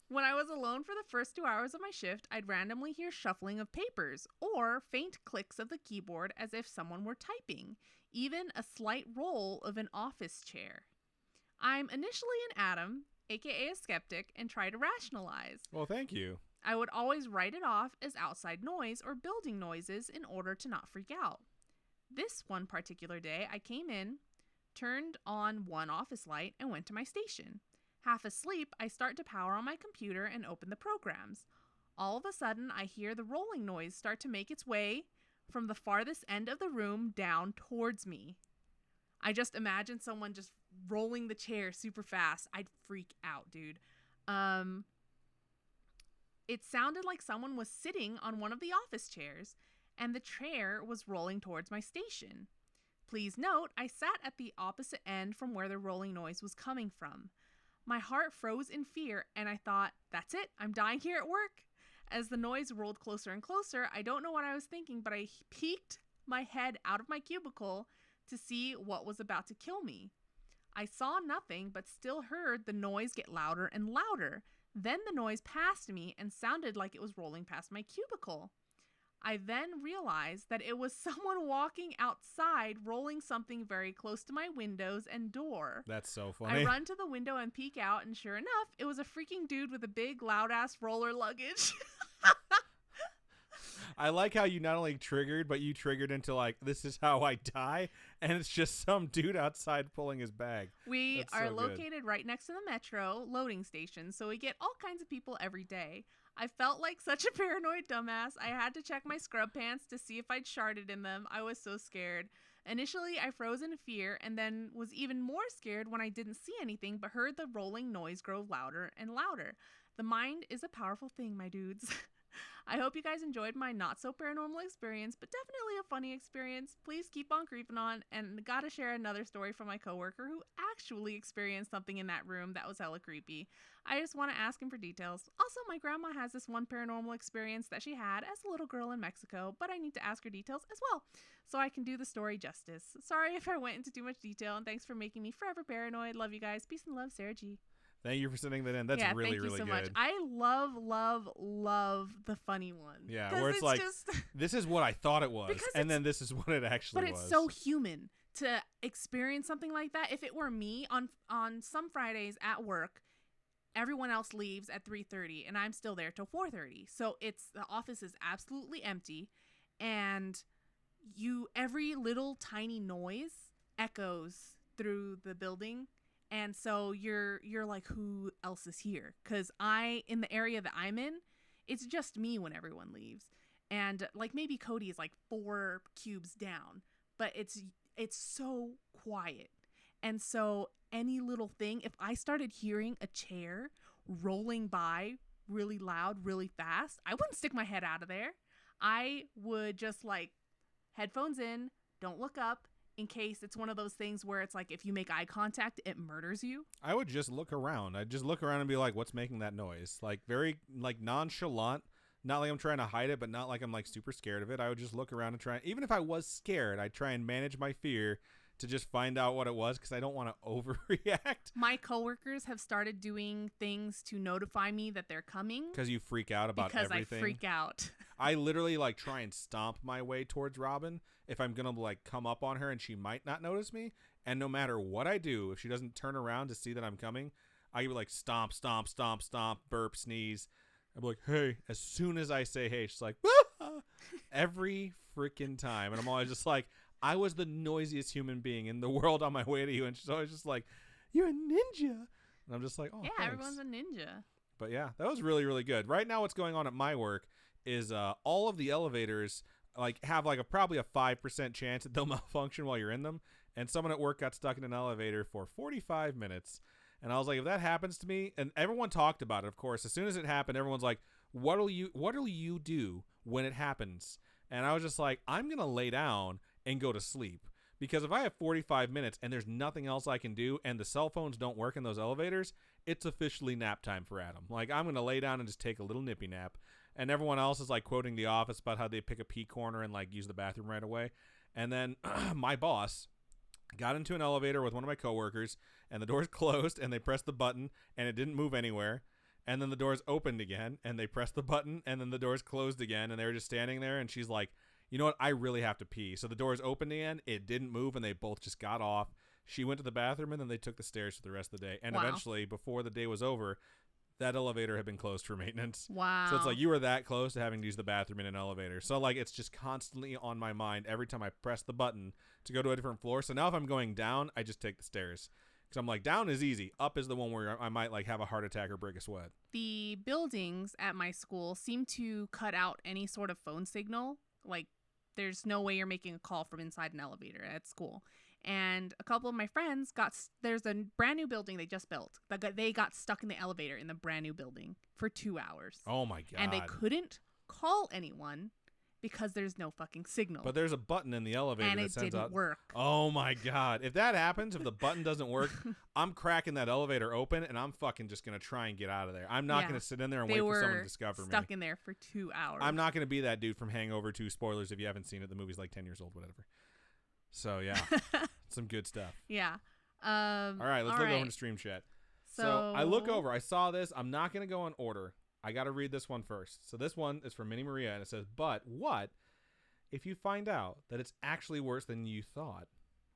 When I was alone for the first 2 hours of my shift, I'd randomly hear shuffling of papers or faint clicks of the keyboard as if someone were typing, even a slight roll of an office chair. I'm initially an atom, aka a skeptic, and try to rationalize. Well, thank you. I would always write it off as outside noise or building noises in order to not freak out. This one particular day, I came in, turned on one office light, and went to my station. Half asleep, I start to power on my computer and open the programs. All of a sudden, I hear the rolling noise start to make its way from the farthest end of the room down towards me. I just imagine someone just rolling the chair super fast. I'd freak out, dude. It sounded like someone was sitting on one of the office chairs, and the chair was rolling towards my station. Please note, I sat at the opposite end from where the rolling noise was coming from. My heart froze in fear, and I thought, that's it, I'm dying here at work. As the noise rolled closer and closer, I don't know what I was thinking, but I peeked my head out of my cubicle to see what was about to kill me. I saw nothing, but still heard the noise get louder and louder. Then the noise passed me and sounded like it was rolling past my cubicle. I then realized that it was someone walking outside rolling something very close to my windows and door. That's so funny. I run to the window and peek out, and sure enough, it was a freaking dude with a big loud-ass roller luggage. I like how you not only triggered, but you triggered into like, this is how I die, and it's just some dude outside pulling his bag. We are located right next to the metro loading station, so we get all kinds of people every day. I felt like such a paranoid dumbass. I had to check my scrub pants to see if I'd sharted in them. I was so scared. Initially, I froze in fear and then was even more scared when I didn't see anything but heard the rolling noise grow louder and louder. The mind is a powerful thing, my dudes. I hope you guys enjoyed my not so paranormal experience, but definitely a funny experience. Please keep on creeping on, and gotta share another story from my coworker who actually experienced something in that room that was hella creepy. I just want to ask him for details. Also, my grandma has this one paranormal experience that she had as a little girl in Mexico, but I need to ask her details as well, so I can do the story justice. Sorry if I went into too much detail, and thanks for making me forever paranoid. Love you guys. Peace and love, Sarah G. Thank you for sending that in. That's really, really good. Thank you so much. I love the funny ones. Yeah, where it's like, just this is what I thought it was, and then this is what it actually was. But it's so human to experience something like that. If it were me on some Fridays at work, everyone else leaves at 3:30, and I'm still there till 4:30. So the office is absolutely empty, and every little tiny noise echoes through the building. And so you're like, who else is here? Because in the area that I'm in, it's just me when everyone leaves. And like maybe Cody is like 4 cubes down, but it's so quiet. And so any little thing, if I started hearing a chair rolling by really loud, really fast, I wouldn't stick my head out of there. I would just like headphones in, don't look up, in case it's one of those things where it's like if you make eye contact, it murders you. I would just look around. I'd just look around and be like, what's making that noise? Like very like nonchalant. Not like I'm trying to hide it, but not like I'm like super scared of it. I would just look around and try. Even if I was scared, I'd try and manage my fear to just find out what it was because I don't want to overreact. My coworkers have started doing things to notify me that they're coming. Because you freak out about everything. Because I freak out. I literally like try and stomp my way towards Robin if I'm going to like come up on her and she might not notice me. And no matter what I do, if she doesn't turn around to see that I'm coming, I would like stomp, stomp, stomp, stomp, burp, sneeze. I'm like, hey, as soon as I say hey, she's like, ah! Every freaking time. And I'm always just like, I was the noisiest human being in the world on my way to you. And she's always just like, you're a ninja. And I'm just like, oh, yeah, thanks. Everyone's a ninja. But yeah, that was really, really good. Right now what's going on at my work is all of the elevators like have like probably a 5% chance that they'll malfunction while you're in them. And someone at work got stuck in an elevator for 45 minutes. And I was like, if that happens to me, and everyone talked about it, of course. As soon as it happened, everyone's like, what'll you do when it happens? And I was just like, I'm going to lay down and go to sleep. Because if I have 45 minutes and there's nothing else I can do and the cell phones don't work in those elevators, it's officially nap time for Adam. Like, I'm going to lay down and just take a little nippy nap. And everyone else is like quoting The Office about how they pick a pee corner and like use the bathroom right away. And then my boss got into an elevator with one of my coworkers and the doors closed and they pressed the button and it didn't move anywhere. And then the doors opened again and they pressed the button and then the doors closed again and they were just standing there and she's like, you know what? I really have to pee. So the doors opened again. It didn't move and they both just got off. She went to the bathroom and then they took the stairs for the rest of the day. And eventually, before the day was over, that elevator had been closed for maintenance. Wow. So it's like you were that close to having to use the bathroom in an elevator. So like it's just constantly on my mind every time I press the button to go to a different floor. So now if I'm going down, I just take the stairs. Because I'm like, down is easy. Up is the one where I might like have a heart attack or break a sweat. The buildings at my school seem to cut out any sort of phone signal. Like there's no way you're making a call from inside an elevator at school. And a couple of my friends there's a brand new building they just built. They got stuck in the elevator in the brand new building for 2 hours. Oh my God. And they couldn't call anyone because there's no fucking signal. But there's a button in the elevator and that it sends didn't out. work. Oh my God. If that happens, if the button doesn't work, I'm cracking that elevator open and I'm fucking just going to try and get out of there. I'm not going to sit in there and wait for someone to discover me. Stuck in there for 2 hours. I'm not going to be that dude from Hangover 2. Spoilers if you haven't seen it. The movie's like 10 years old, whatever. So yeah, some good stuff. Yeah. All right, let's look over to Stream Chat. So I look over. I saw this. I'm not going to go in order. I got to read this one first. So this one is from Minnie Maria, and it says, but what if you find out that it's actually worse than you thought?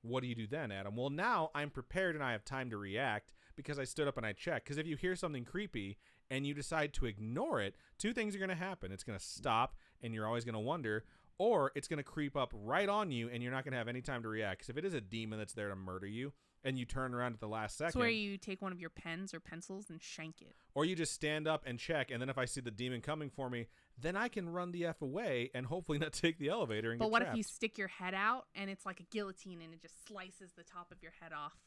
What do you do then, Adam? Well, now I'm prepared and I have time to react because I stood up and I checked. Because if you hear something creepy and you decide to ignore it, 2 things are going to happen. It's going to stop and you're always going to wonder, or it's going to creep up right on you and you're not going to have any time to react. Because if it is a demon that's there to murder you and you turn around at the last second. It's where you take one of your pens or pencils and shank it. Or you just stand up and check, and then if I see the demon coming for me, then I can run the F away and hopefully not take the elevator and get trapped. But what if you stick your head out and it's like a guillotine and it just slices the top of your head off?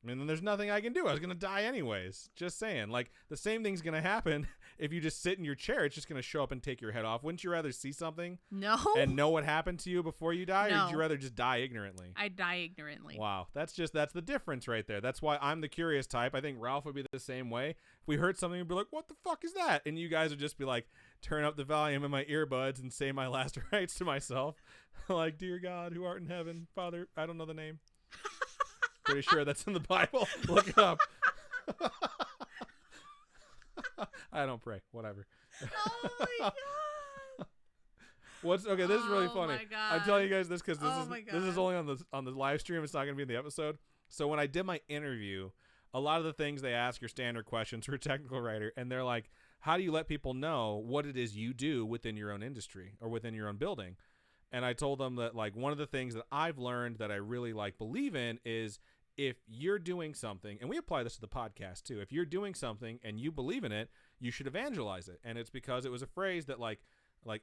I mean, then there's nothing I can do. I was going to die anyways. Just saying. Like, the same thing's going to happen if you just sit in your chair. It's just going to show up and take your head off. Wouldn't you rather see something? No. And know what happened to you before you die? No. Or would you rather just die ignorantly? I'd die ignorantly. Wow. That's the difference right there. That's why I'm the curious type. I think Ralph would be the same way. If we heard something, we'd be like, what the fuck is that? And you guys would just be like, turn up the volume in my earbuds and say my last rites to myself. Like, dear God, who art in heaven, Father, I don't know the name. Pretty sure that's in the Bible. Look it up. I don't pray. Whatever. Oh my God. Okay? This is really funny. My God. I'm telling you guys this because this is God. only on the live stream. It's not going to be in the episode. So when I did my interview, a lot of the things they ask are standard questions for a technical writer, and they're like, "How do you let people know what it is you do within your own industry or within your own building?" And I told them that like one of the things that I've learned that I really like believe in is if you're doing something, and we apply this to the podcast too, if you're doing something and you believe in it, you should evangelize it. And it's because it was a phrase that like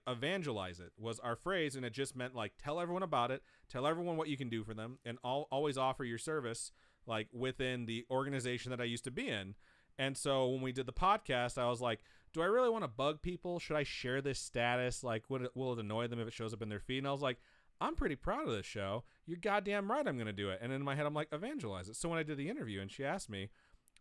evangelize it was our phrase, and it just meant like tell everyone about it, tell everyone what you can do for them, and always offer your service like within the organization that I used to be in. And so when we did the podcast, I was like, do I really want to bug people? Should I share this status? Like, will it annoy them if it shows up in their feed? And I was like, I'm pretty proud of this show. You're goddamn right I'm going to do it. And in my head, I'm like, evangelize it. So when I did the interview and she asked me,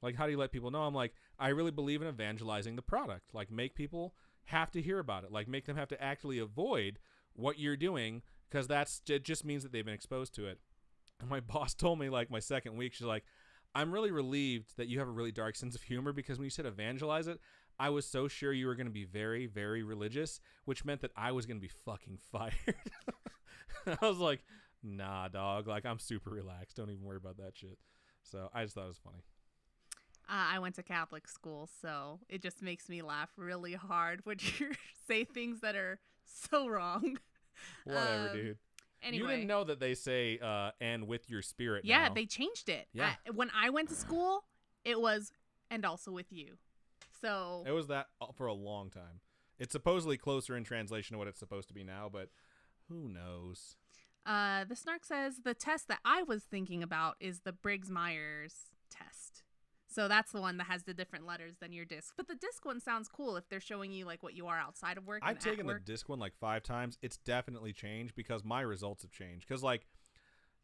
like, how do you let people know? I'm like, I really believe in evangelizing the product. Like, make people have to hear about it. Like, make them have to actually avoid what you're doing because it just means that they've been exposed to it. And my boss told me, like, my second week, she's like, I'm really relieved that you have a really dark sense of humor because when you said evangelize it, I was so sure you were going to be very, very religious, which meant that I was going to be fucking fired. I was like, nah, dog. Like, I'm super relaxed. Don't even worry about that shit. So I just thought it was funny. I went to Catholic school, so it just makes me laugh really hard when you say things that are so wrong. Whatever, dude. Anyway. You didn't know that they say, and with your spirit Yeah, now. they changed it. Yeah. When I went to school, it was, and also with you. So it was that for a long time. It's supposedly closer in translation to what it's supposed to be now, but who knows? The Snark says the test that I was thinking about is the Briggs-Myers test. So that's the one that has the different letters than your disc. But the disc one sounds cool if they're showing you like what you are outside of work. I've taken the disc one like 5 times. It's definitely changed because my results have changed. Because like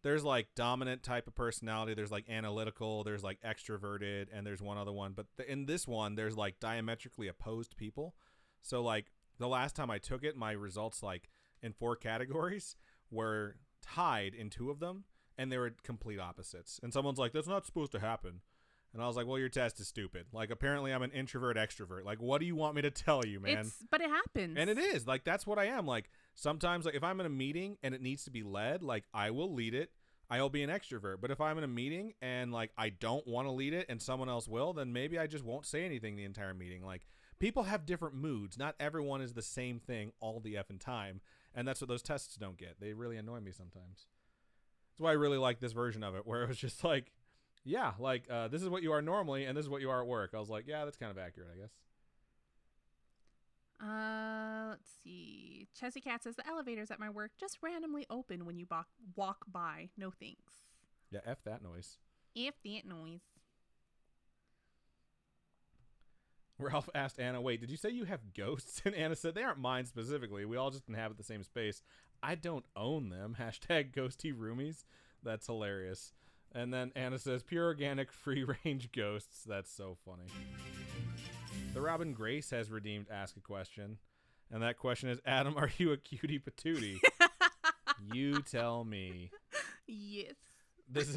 there's like dominant type of personality. There's like analytical. There's like extroverted. And there's one other one. But in this one, there's like diametrically opposed people. So like the last time I took it, my results like in 4 categories were tied in 2 of them. And they were complete opposites. And someone's like, that's not supposed to happen. And I was like, well, your test is stupid. Like, apparently I'm an introvert extrovert. Like, what do you want me to tell you, man? But it happens. And it is. Like, that's what I am. Like, sometimes, like, if I'm in a meeting and it needs to be led, like, I will lead it. I'll be an extrovert. But if I'm in a meeting and, like, I don't want to lead it and someone else will, then maybe I just won't say anything the entire meeting. Like, people have different moods. Not everyone is the same thing all the effing time. And that's what those tests don't get. They really annoy me sometimes. That's why I really like this version of it, where it was just like, yeah, like, this is what you are normally, and this is what you are at work. I was like, yeah, that's kind of accurate, I guess. Let's see. Chessy Cat says, the elevators at my work just randomly open when you walk by. No thanks. Yeah, F that noise. F that noise. Ralph asked Anna, wait, did you say you have ghosts? And Anna said, they aren't mine specifically. We all just inhabit the same space. I don't own them. Hashtag ghosty roomies. That's hilarious. And then Anna says, pure organic free-range ghosts. That's so funny. The Robin Grace has redeemed Ask a Question. And that question is, Adam, are you a cutie patootie? You tell me. Yes. This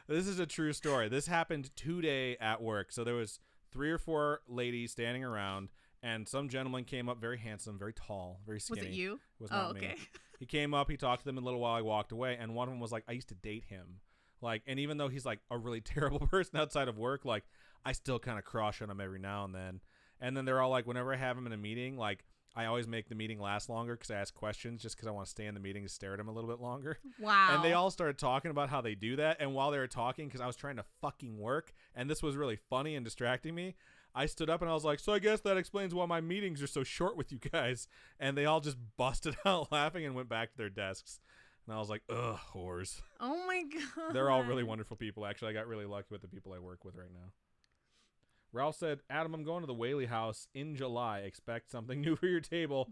is a true story. This happened today at work. So there was 3 or 4 ladies standing around, and some gentleman came up, very handsome, very tall, very skinny. Was it you? It was not okay. me. He came up, he talked to them a little while, I walked away, and one of them was like, I used to date him. Like, and even though he's like a really terrible person outside of work, like I still kind of crush on him every now and then. And then they're all like, whenever I have him in a meeting, like I always make the meeting last longer because I ask questions just because I want to stay in the meeting and stare at him a little bit longer. Wow. And they all started talking about how they do that. And while they were talking, because I was trying to fucking work, and this was really funny and distracting me, I stood up and I was like, so I guess that explains why my meetings are so short with you guys. And they all just busted out laughing and went back to their desks. And I was like, ugh, whores. Oh my God. They're all really wonderful people. Actually, I got really lucky with the people I work with right now. Ralph said, Adam, I'm going to the Whaley house in July. Expect something new for your table.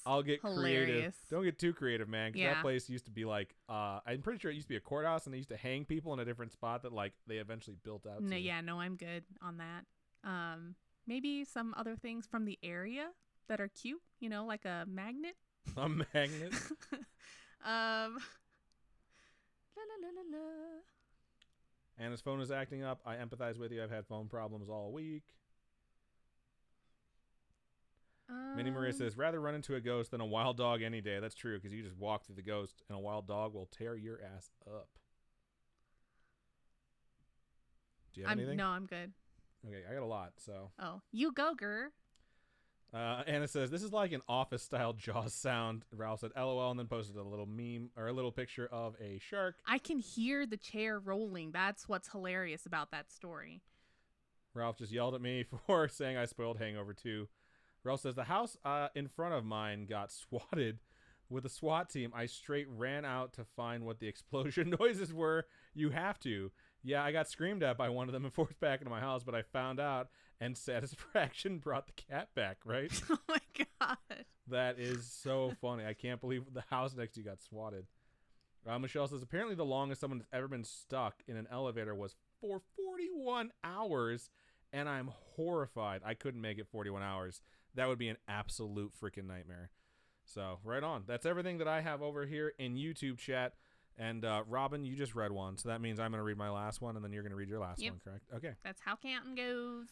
I'll get hilarious. Creative. Don't get too creative, man. Because Yeah. that place used to be like, I'm pretty sure it used to be a courthouse, and they used to hang people in a different spot that like they eventually built out No, to. yeah, no, I'm good on that. Maybe some other things from the area that are cute, you know, like a magnet. A magnet? La la la la la. Anna's phone is acting up. I empathize with you. I've had phone problems all week. Minnie Maria says, rather run into a ghost than a wild dog any day. That's true, because you just walk through the ghost and a wild dog will tear your ass up. Do you have anything? No, I'm good. Okay, I got a lot, so. Oh, you go, Gur. Anna says, this is like an office-style Jaws sound. Ralph said, LOL, and then posted a little meme or a little picture of a shark. I can hear the chair rolling. That's what's hilarious about that story. Ralph just yelled at me for saying I spoiled Hangover 2. Ralph says, the house in front of mine got swatted with a SWAT team. I straight ran out to find what the explosion noises were. You have to. Yeah, I got screamed at by one of them and forced back into my house, but I found out, and satisfaction brought the cat back, right? Oh my God. That is so funny. I can't believe the house next to you got swatted. Michelle says, apparently the longest someone has ever been stuck in an elevator was for 41 hours, and I'm horrified. I couldn't make it 41 hours. That would be an absolute freaking nightmare. So, right on. That's everything that I have over here in YouTube chat. And Robin, you just read one, so that means I'm going to read my last one, and then you're going to read your last one, correct? Okay. That's how counting goes.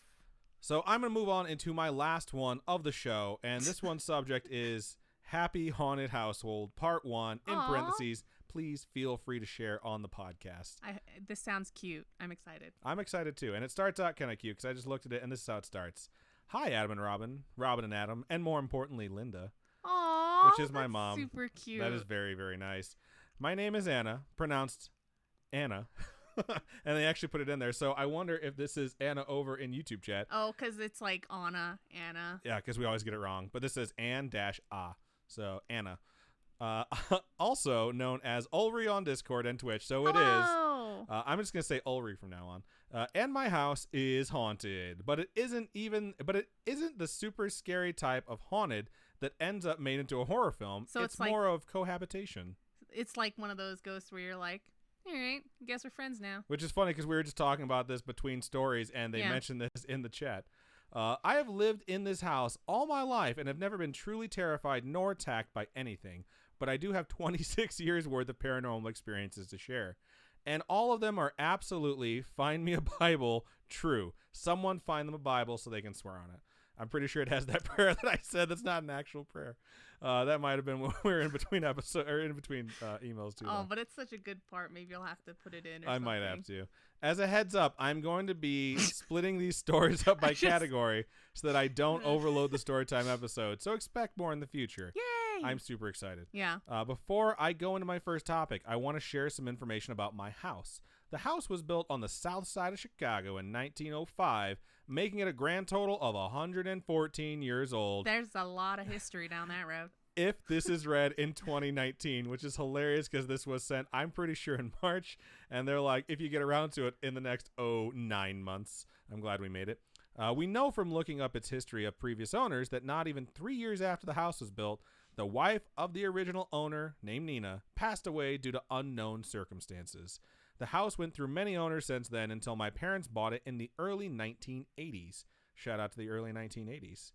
So I'm going to move on into my last one of the show, and this one's subject is Happy Haunted Household, Part 1, in parentheses. Please feel free to share on the podcast. This sounds cute. I'm excited. I'm excited, too, and it starts out kind of cute, because I just looked at it, and this is how it starts. Hi, Adam and Robin, Robin and Adam, and more importantly, Linda. Aww, which is my mom. Super cute. That is very, very nice. My name is Anna, pronounced Anna, and they actually put it in there. So I wonder if this is Anna over in YouTube chat. Oh, because it's like Anna. Yeah, because we always get it wrong. But this says Ann-A. So Anna. Also known as Ulri on Discord and Twitch. So it is. I'm just going to say Ulri from now on. And my house is haunted. But it isn't the super scary type of haunted that ends up made into a horror film. So it's more of cohabitation. It's like one of those ghosts where you're like, all right, I guess we're friends now. Which is funny because we were just talking about this between stories, and they mentioned this in the chat. I have lived in this house all my life and have never been truly terrified nor attacked by anything. But I do have 26 years worth of paranormal experiences to share. And all of them are absolutely find me a Bible true. Someone find them a Bible so they can swear on it. I'm pretty sure it has that prayer that I said. That's not an actual prayer. That might have been when we were in between emails too. Oh, but it's such a good part. Maybe you'll have to put it in. I might have to. As a heads up, I'm going to be splitting these stories up by category so that I don't overload the Storytime episode. So expect more in the future. Yay! I'm super excited. Yeah. Before I go into my first topic, I want to share some information about my house. The house was built on the south side of Chicago in 1905, making it a grand total of 114 years old. There's a lot of history down that road. If this is read in 2019, which is hilarious because this was sent, I'm pretty sure, in March. And they're like, if you get around to it in the next, 9 months. I'm glad we made it. We know from looking up its history of previous owners that not even 3 years after the house was built, the wife of the original owner, named Nina, passed away due to unknown circumstances. The house went through many owners since then until my parents bought it in the early 1980s. Shout out to the early 1980s.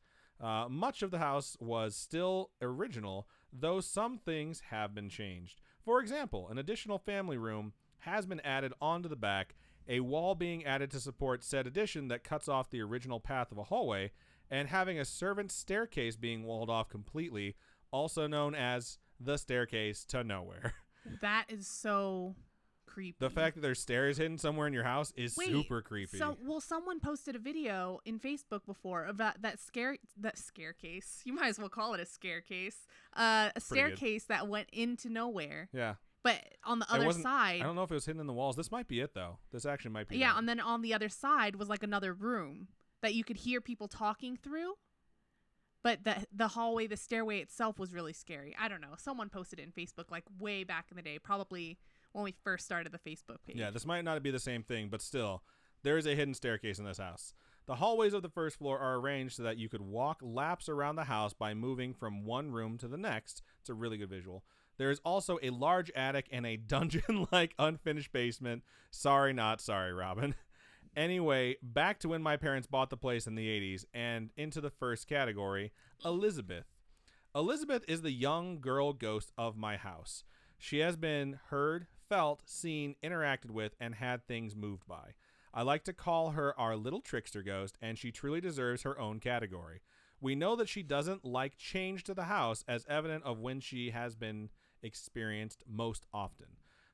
Much of the house was still original, though some things have been changed. For example, an additional family room has been added onto the back, a wall being added to support said addition that cuts off the original path of a hallway, and having a servant's staircase being walled off completely, also known as the staircase to nowhere. That is so creepy. The fact that there's stairs hidden somewhere in your house is super creepy. Someone posted a video in Facebook before about that staircase. You might as well call it a staircase. A staircase that went into nowhere. Yeah. But on the other side, I don't know if it was hidden in the walls. This might be it, though. This actually might be. Yeah, and then on the other side was like another room that you could hear people talking through. But the hallway, the stairway itself was really scary. I don't know. Someone posted it in Facebook like way back in the day, probably when we first started the Facebook page. Yeah, this might not be the same thing, but still, there is a hidden staircase in this house. The hallways of the first floor are arranged so that you could walk laps around the house by moving from one room to the next. It's a really good visual. There is also a large attic and a dungeon-like unfinished basement. Sorry, not sorry, Robin. Anyway, back to when my parents bought the place in the 80s and into the first category, Elizabeth. Elizabeth is the young girl ghost of my house. She has been heard, felt, seen, interacted with, and had things moved by. I like to call her our little trickster ghost, and she truly deserves her own category. We know that she doesn't like change to the house, as evident of when she has been experienced most often.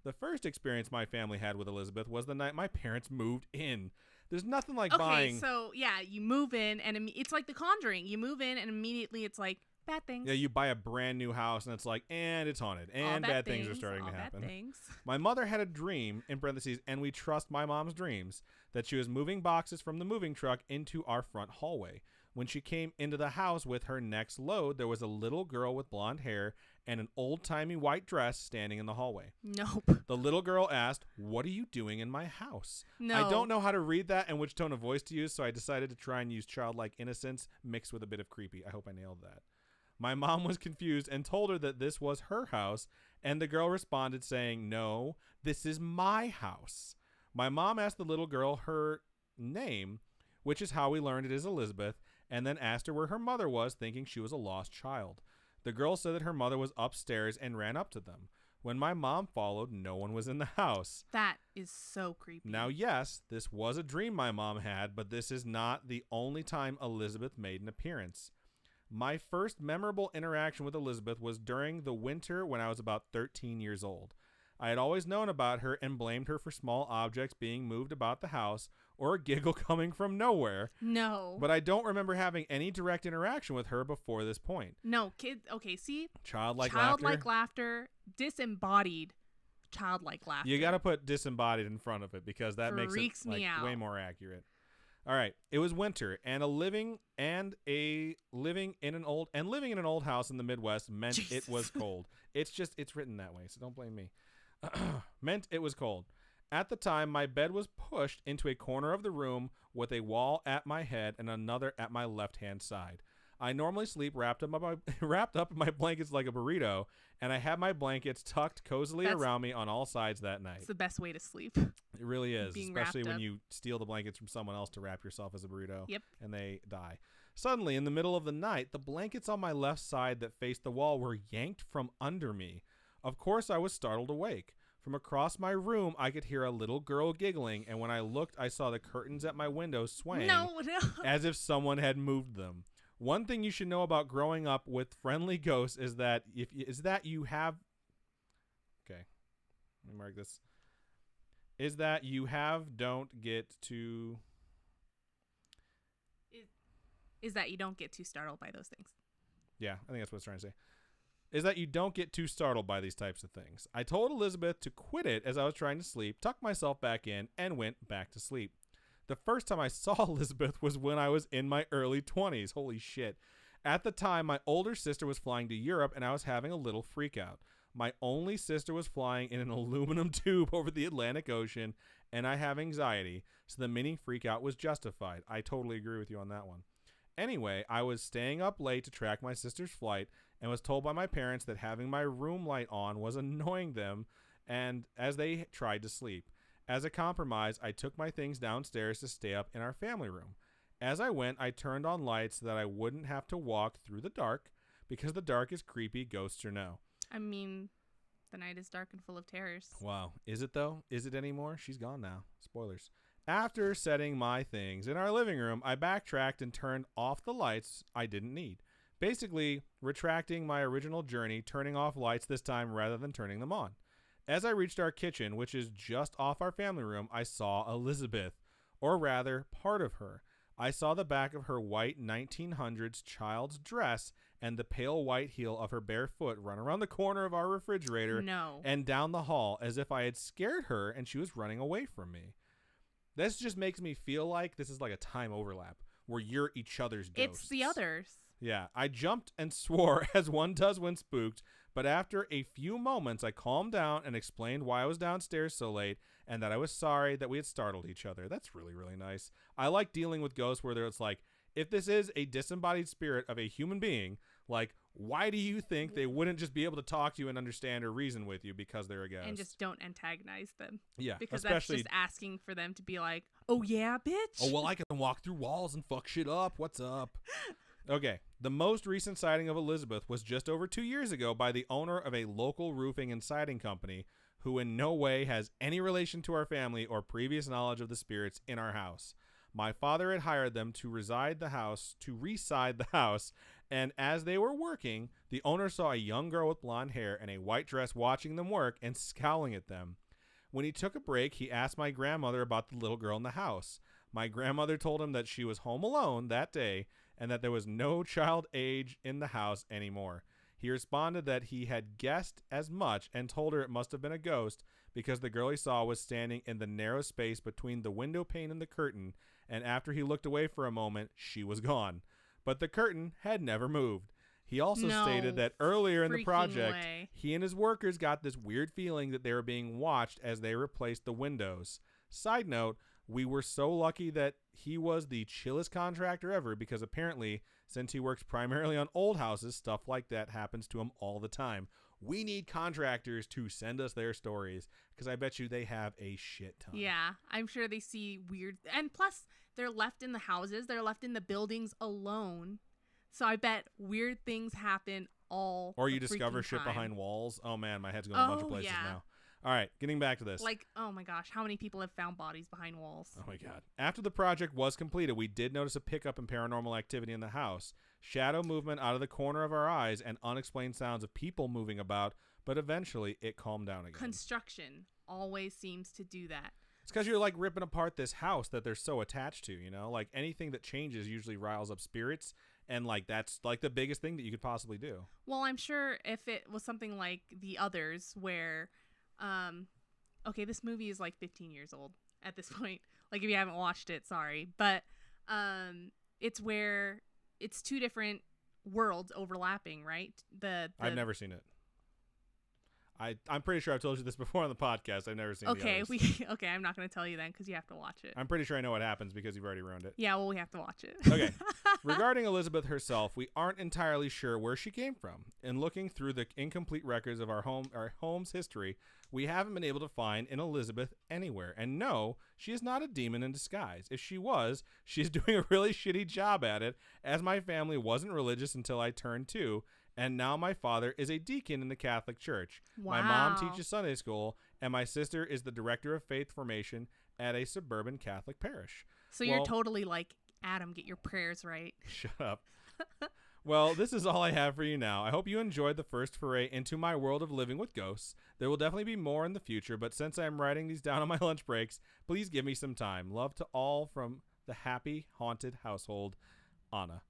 The first experience my family had with Elizabeth was the night my parents moved in. There's nothing like Okay, buying. so yeah, you move in and it's like The Conjuring. You move in and immediately it's like bad things. Yeah, you buy a brand new house and it's like, and it's haunted, and bad things are starting to happen. Bad things. My mother had a dream, in parentheses, and we trust my mom's dreams, that she was moving boxes from the moving truck into our front hallway. When she came into the house with her next load, there was a little girl with blonde hair and an old-timey white dress standing in the hallway. Nope. The little girl asked, "What are you doing in my house?" No. I don't know how to read that and which tone of voice to use, so I decided to try and use childlike innocence mixed with a bit of creepy. I hope I nailed that. My mom was confused and told her that this was her house, and the girl responded saying, "No, this is my house." My mom asked the little girl her name, which is how we learned it is Elizabeth, and then asked her where her mother was, thinking she was a lost child. The girl said that her mother was upstairs and ran up to them. When my mom followed, no one was in the house. That is so creepy. Now, yes, this was a dream my mom had, but this is not the only time Elizabeth made an appearance. My first memorable interaction with Elizabeth was during the winter when I was about 13 years old. I had always known about her and blamed her for small objects being moved about the house or a giggle coming from nowhere. No. But I don't remember having any direct interaction with her before this point. No, kid. Okay, see? Childlike laughter. Disembodied childlike laughter. You got to put disembodied in front of it because that makes Freaks it me out. way more accurate. All right. It was winter, and living in an old house in the Midwest meant Jesus. It was cold. It's written that way, so don't blame me. Meant it was cold. At the time, my bed was pushed into a corner of the room with a wall at my head and another at my left-hand side. I normally sleep wrapped up in my blankets like a burrito, and I had my blankets tucked cozily around me on all sides that night. It's the best way to sleep. It really is, especially when you steal the blankets from someone else to wrap yourself as a burrito. Yep. And they die. Suddenly, in the middle of the night, the blankets on my left side that faced the wall were yanked from under me. Of course, I was startled awake. From across my room, I could hear a little girl giggling, and when I looked, I saw the curtains at my window swaying as if someone had moved them. One thing you should know about growing up with friendly ghosts is that you have don't get too Is that you don't get too startled by those things. Yeah, I think that's what it's trying to say. Is that you don't get too startled by these types of things. I told Elizabeth to quit it as I was trying to sleep, tucked myself back in, and went back to sleep. The first time I saw Elizabeth was when I was in my early 20s. Holy shit. At the time, my older sister was flying to Europe, and I was having a little freak out. My only sister was flying in an aluminum tube over the Atlantic Ocean, and I have anxiety, so the mini freak out was justified. I totally agree with you on that one. Anyway, I was staying up late to track my sister's flight and was told by my parents that having my room light on was annoying them and as they tried to sleep. As a compromise, I took my things downstairs to stay up in our family room. As I went, I turned on lights so that I wouldn't have to walk through the dark because the dark is creepy, ghosts or no. I mean, the night is dark and full of terrors. Wow. Is it though? Is it anymore? She's gone now. Spoilers. After setting my things in our living room, I backtracked and turned off the lights I didn't need. Basically, retracting my original journey, turning off lights this time rather than turning them on. As I reached our kitchen, which is just off our family room, I saw Elizabeth, or rather, part of her. I saw the back of her white 1900s child's dress and the pale white heel of her bare foot run around the corner of our refrigerator and down the hall as if I had scared her and she was running away from me. This just makes me feel like this is like a time overlap where you're each other's ghosts. It's the others. Yeah, I jumped and swore as one does when spooked, but after a few moments, I calmed down and explained why I was downstairs so late and that I was sorry that we had startled each other. That's really, really nice. I like dealing with ghosts where it's like, if this is a disembodied spirit of a human being, like, why do you think they wouldn't just be able to talk to you and understand or reason with you because they're a ghost? And just don't antagonize them. Yeah, because that's just asking for them to be like, oh yeah, bitch. Oh, well, I can walk through walls and fuck shit up. What's up? Okay, the most recent sighting of Elizabeth was just over 2 years ago by the owner of a local roofing and siding company who in no way has any relation to our family or previous knowledge of the spirits in our house. My father had hired them to reside the house, and as they were working, the owner saw a young girl with blonde hair and a white dress watching them work and scowling at them. When he took a break, he asked my grandmother about the little girl in the house. My grandmother told him that she was home alone that day and that there was no child age in the house anymore. He responded that he had guessed as much and told her it must have been a ghost because the girl he saw was standing in the narrow space between the window pane and the curtain, and after he looked away for a moment, she was gone. But the curtain had never moved. He also stated that earlier in the project, he and his workers got this weird feeling that they were being watched as they replaced the windows. Side note, we were so lucky that he was the chillest contractor ever because apparently, since he works primarily on old houses, stuff like that happens to him all the time. We need contractors to send us their stories because I bet you they have a shit ton. Yeah, I'm sure they see weird. And plus, they're left in the houses. They're left in the buildings alone. So I bet weird things happen all Or you the discover freaking shit time. behind walls. Oh, man, my head's going a bunch of places now. All right, getting back to this. Like, oh my gosh, how many people have found bodies behind walls? Oh my God. After the project was completed, we did notice a pickup in paranormal activity in the house. Shadow movement out of the corner of our eyes and unexplained sounds of people moving about, but eventually it calmed down again. Construction always seems to do that. It's because you're like ripping apart this house that they're so attached to, you know? Like anything that changes usually riles up spirits, and like that's like the biggest thing that you could possibly do. Well, I'm sure if it was something like The Others where okay, this movie is like 15 years old at this point. Like if you haven't watched it, sorry. But it's where it's two different worlds overlapping, right? I've never seen it. I'm pretty sure I've told you this before on the podcast. I've never seen The Others. Okay, I'm not going to tell you then because you have to watch it. I'm pretty sure I know what happens because you've already ruined it. Yeah, well, we have to watch it. Okay. Regarding Elizabeth herself, we aren't entirely sure where she came from. In looking through the incomplete records of our home's history, we haven't been able to find an Elizabeth anywhere. And no, she is not a demon in disguise. If she was, she's doing a really shitty job at it, as my family wasn't religious until I turned 2. And now my father is a deacon in the Catholic Church. Wow. My mom teaches Sunday school, and my sister is the director of faith formation at a suburban Catholic parish. So you're totally like, Adam, get your prayers right. Shut up. Well, this is all I have for you now. I hope you enjoyed the first foray into my world of living with ghosts. There will definitely be more in the future, but since I'm writing these down on my lunch breaks, please give me some time. Love to all from the happy, haunted household, Anna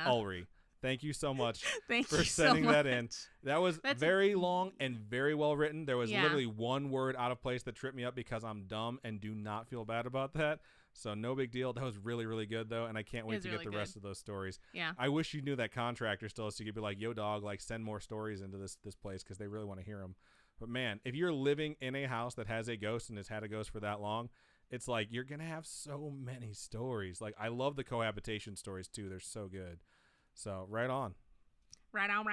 Ulrich. Thank you so much for sending that in. That's very long and very well written. There was literally one word out of place that tripped me up because I'm dumb and do not feel bad about that. So no big deal. That was really, really good, though, and I can't wait to get the rest of those stories. Yeah. I wish you knew that contractor still, so you could be like, yo, dog, like send more stories into this place because they really want to hear them. But, man, if you're living in a house that has a ghost and has had a ghost for that long, it's like you're going to have so many stories. Like, I love the cohabitation stories, too. They're so good. So, right on. Right on.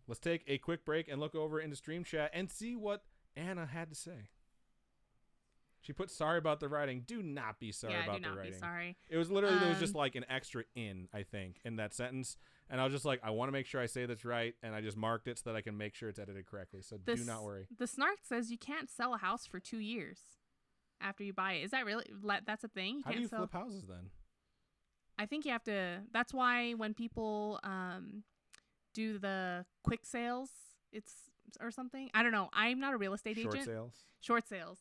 Let's take a quick break and look over into Stream Chat and see what Anna had to say. She put sorry about the writing. Do not be sorry about the writing. Yeah, do not be sorry. It was literally, there was just like an extra in, I think, in that sentence. And I was just like, I want to make sure I say this right. And I just marked it so that I can make sure it's edited correctly. So do not worry. The Snark says you can't sell a house for 2 years after you buy it. Is that really, that's a thing? How do you flip houses then? I think you have to. That's why when people do the quick sales, or something. I don't know. I'm not a real estate agent. Short sales.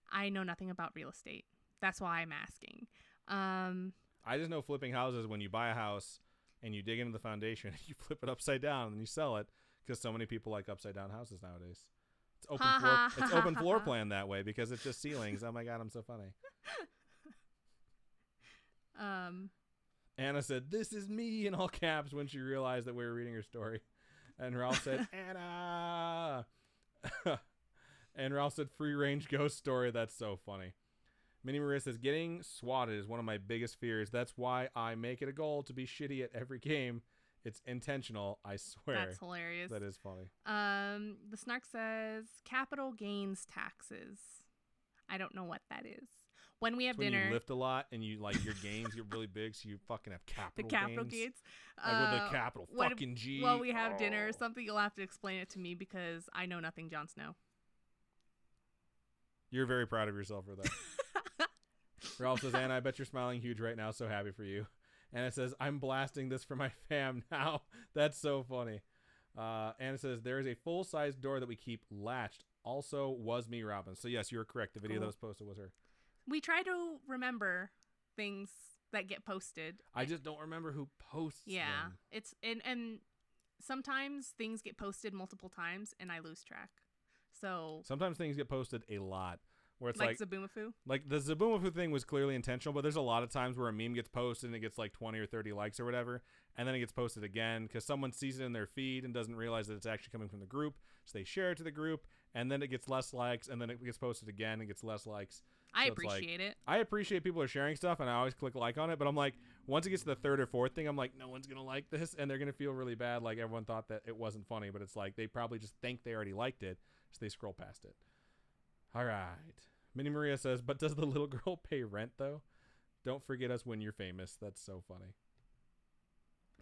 I know nothing about real estate. That's why I'm asking. I just know flipping houses when you buy a house and you dig into the foundation, you flip it upside down and you sell it because so many people like upside down houses nowadays. It's open floor plan that way because it's just ceilings. Oh my God, I'm so funny. Anna said, "This is me," in all caps when she realized that we were reading her story. And Ralph said, "Anna." And Ralph said, "Free range ghost story." That's so funny. Minnie Maria says, "Getting swatted is one of my biggest fears. That's why I make it a goal to be shitty at every game. It's intentional, I swear." That's hilarious. That is funny. The Snark says, capital gains taxes. I don't know what that is. When we have dinner, when you lift a lot and you like your gains get really big, so you fucking have capital gains. Like with the capital fucking G. When we have dinner, something you'll have to explain it to me because I know nothing, Jon Snow. You're very proud of yourself for that. Ralph says, "Anna, I bet you're smiling huge right now. So happy for you." Anna says, "I'm blasting this for my fam now." That's so funny. Anna says, "There is a full-size door that we keep latched. Also was me, Robin." So yes, you were correct. The video that was posted was her. We try to remember things that get posted. I just don't remember who posts them. It's and sometimes things get posted multiple times and I lose track. So sometimes things get posted a lot. Where it's like Zaboomafoo? Like the Zaboomafoo thing was clearly intentional, but there's a lot of times where a meme gets posted and it gets like 20 or 30 likes or whatever, and then it gets posted again because someone sees it in their feed and doesn't realize that it's actually coming from the group, so they share it to the group, and then it gets less likes, and then it gets posted again and gets less likes. I appreciate it. I appreciate people are sharing stuff, and I always click like on it, but I'm like, once it gets to the third or fourth thing, I'm like, no one's going to like this, and they're going to feel really bad like everyone thought that it wasn't funny, but it's like they probably just think they already liked it, so they scroll past it. All right. Minnie Maria says, but does the little girl pay rent, though? Don't forget us when you're famous. That's so funny.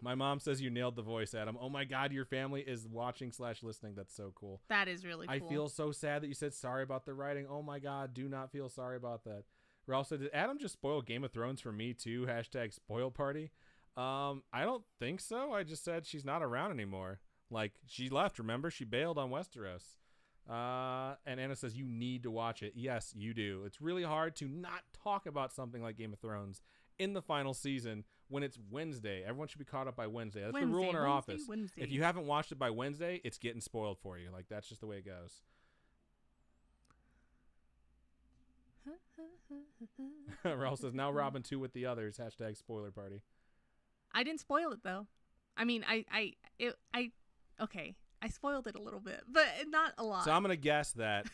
My mom says you nailed the voice, Adam. Oh, my God, your family is watching/listening. That's so cool. That is really cool. I feel so sad that you said sorry about the writing. Oh, my God, do not feel sorry about that. Ralph said, did Adam just spoil Game of Thrones for me, too? # spoil party. I don't think so. I just said she's not around anymore. Like, she left, remember? She bailed on Westeros. And Anna says you need to watch it. Yes, you do. It's really hard to not talk about something like Game of Thrones in the final season when it's Wednesday. Everyone should be caught up by Wednesday. That's the rule in our office. Wednesday. If you haven't watched it by Wednesday, it's getting spoiled for you. Like, that's just the way it goes. Ralph says now Robin 2 with the others. # spoiler party. I didn't spoil it though. I mean, okay. I spoiled it a little bit, but not a lot. So I'm gonna guess that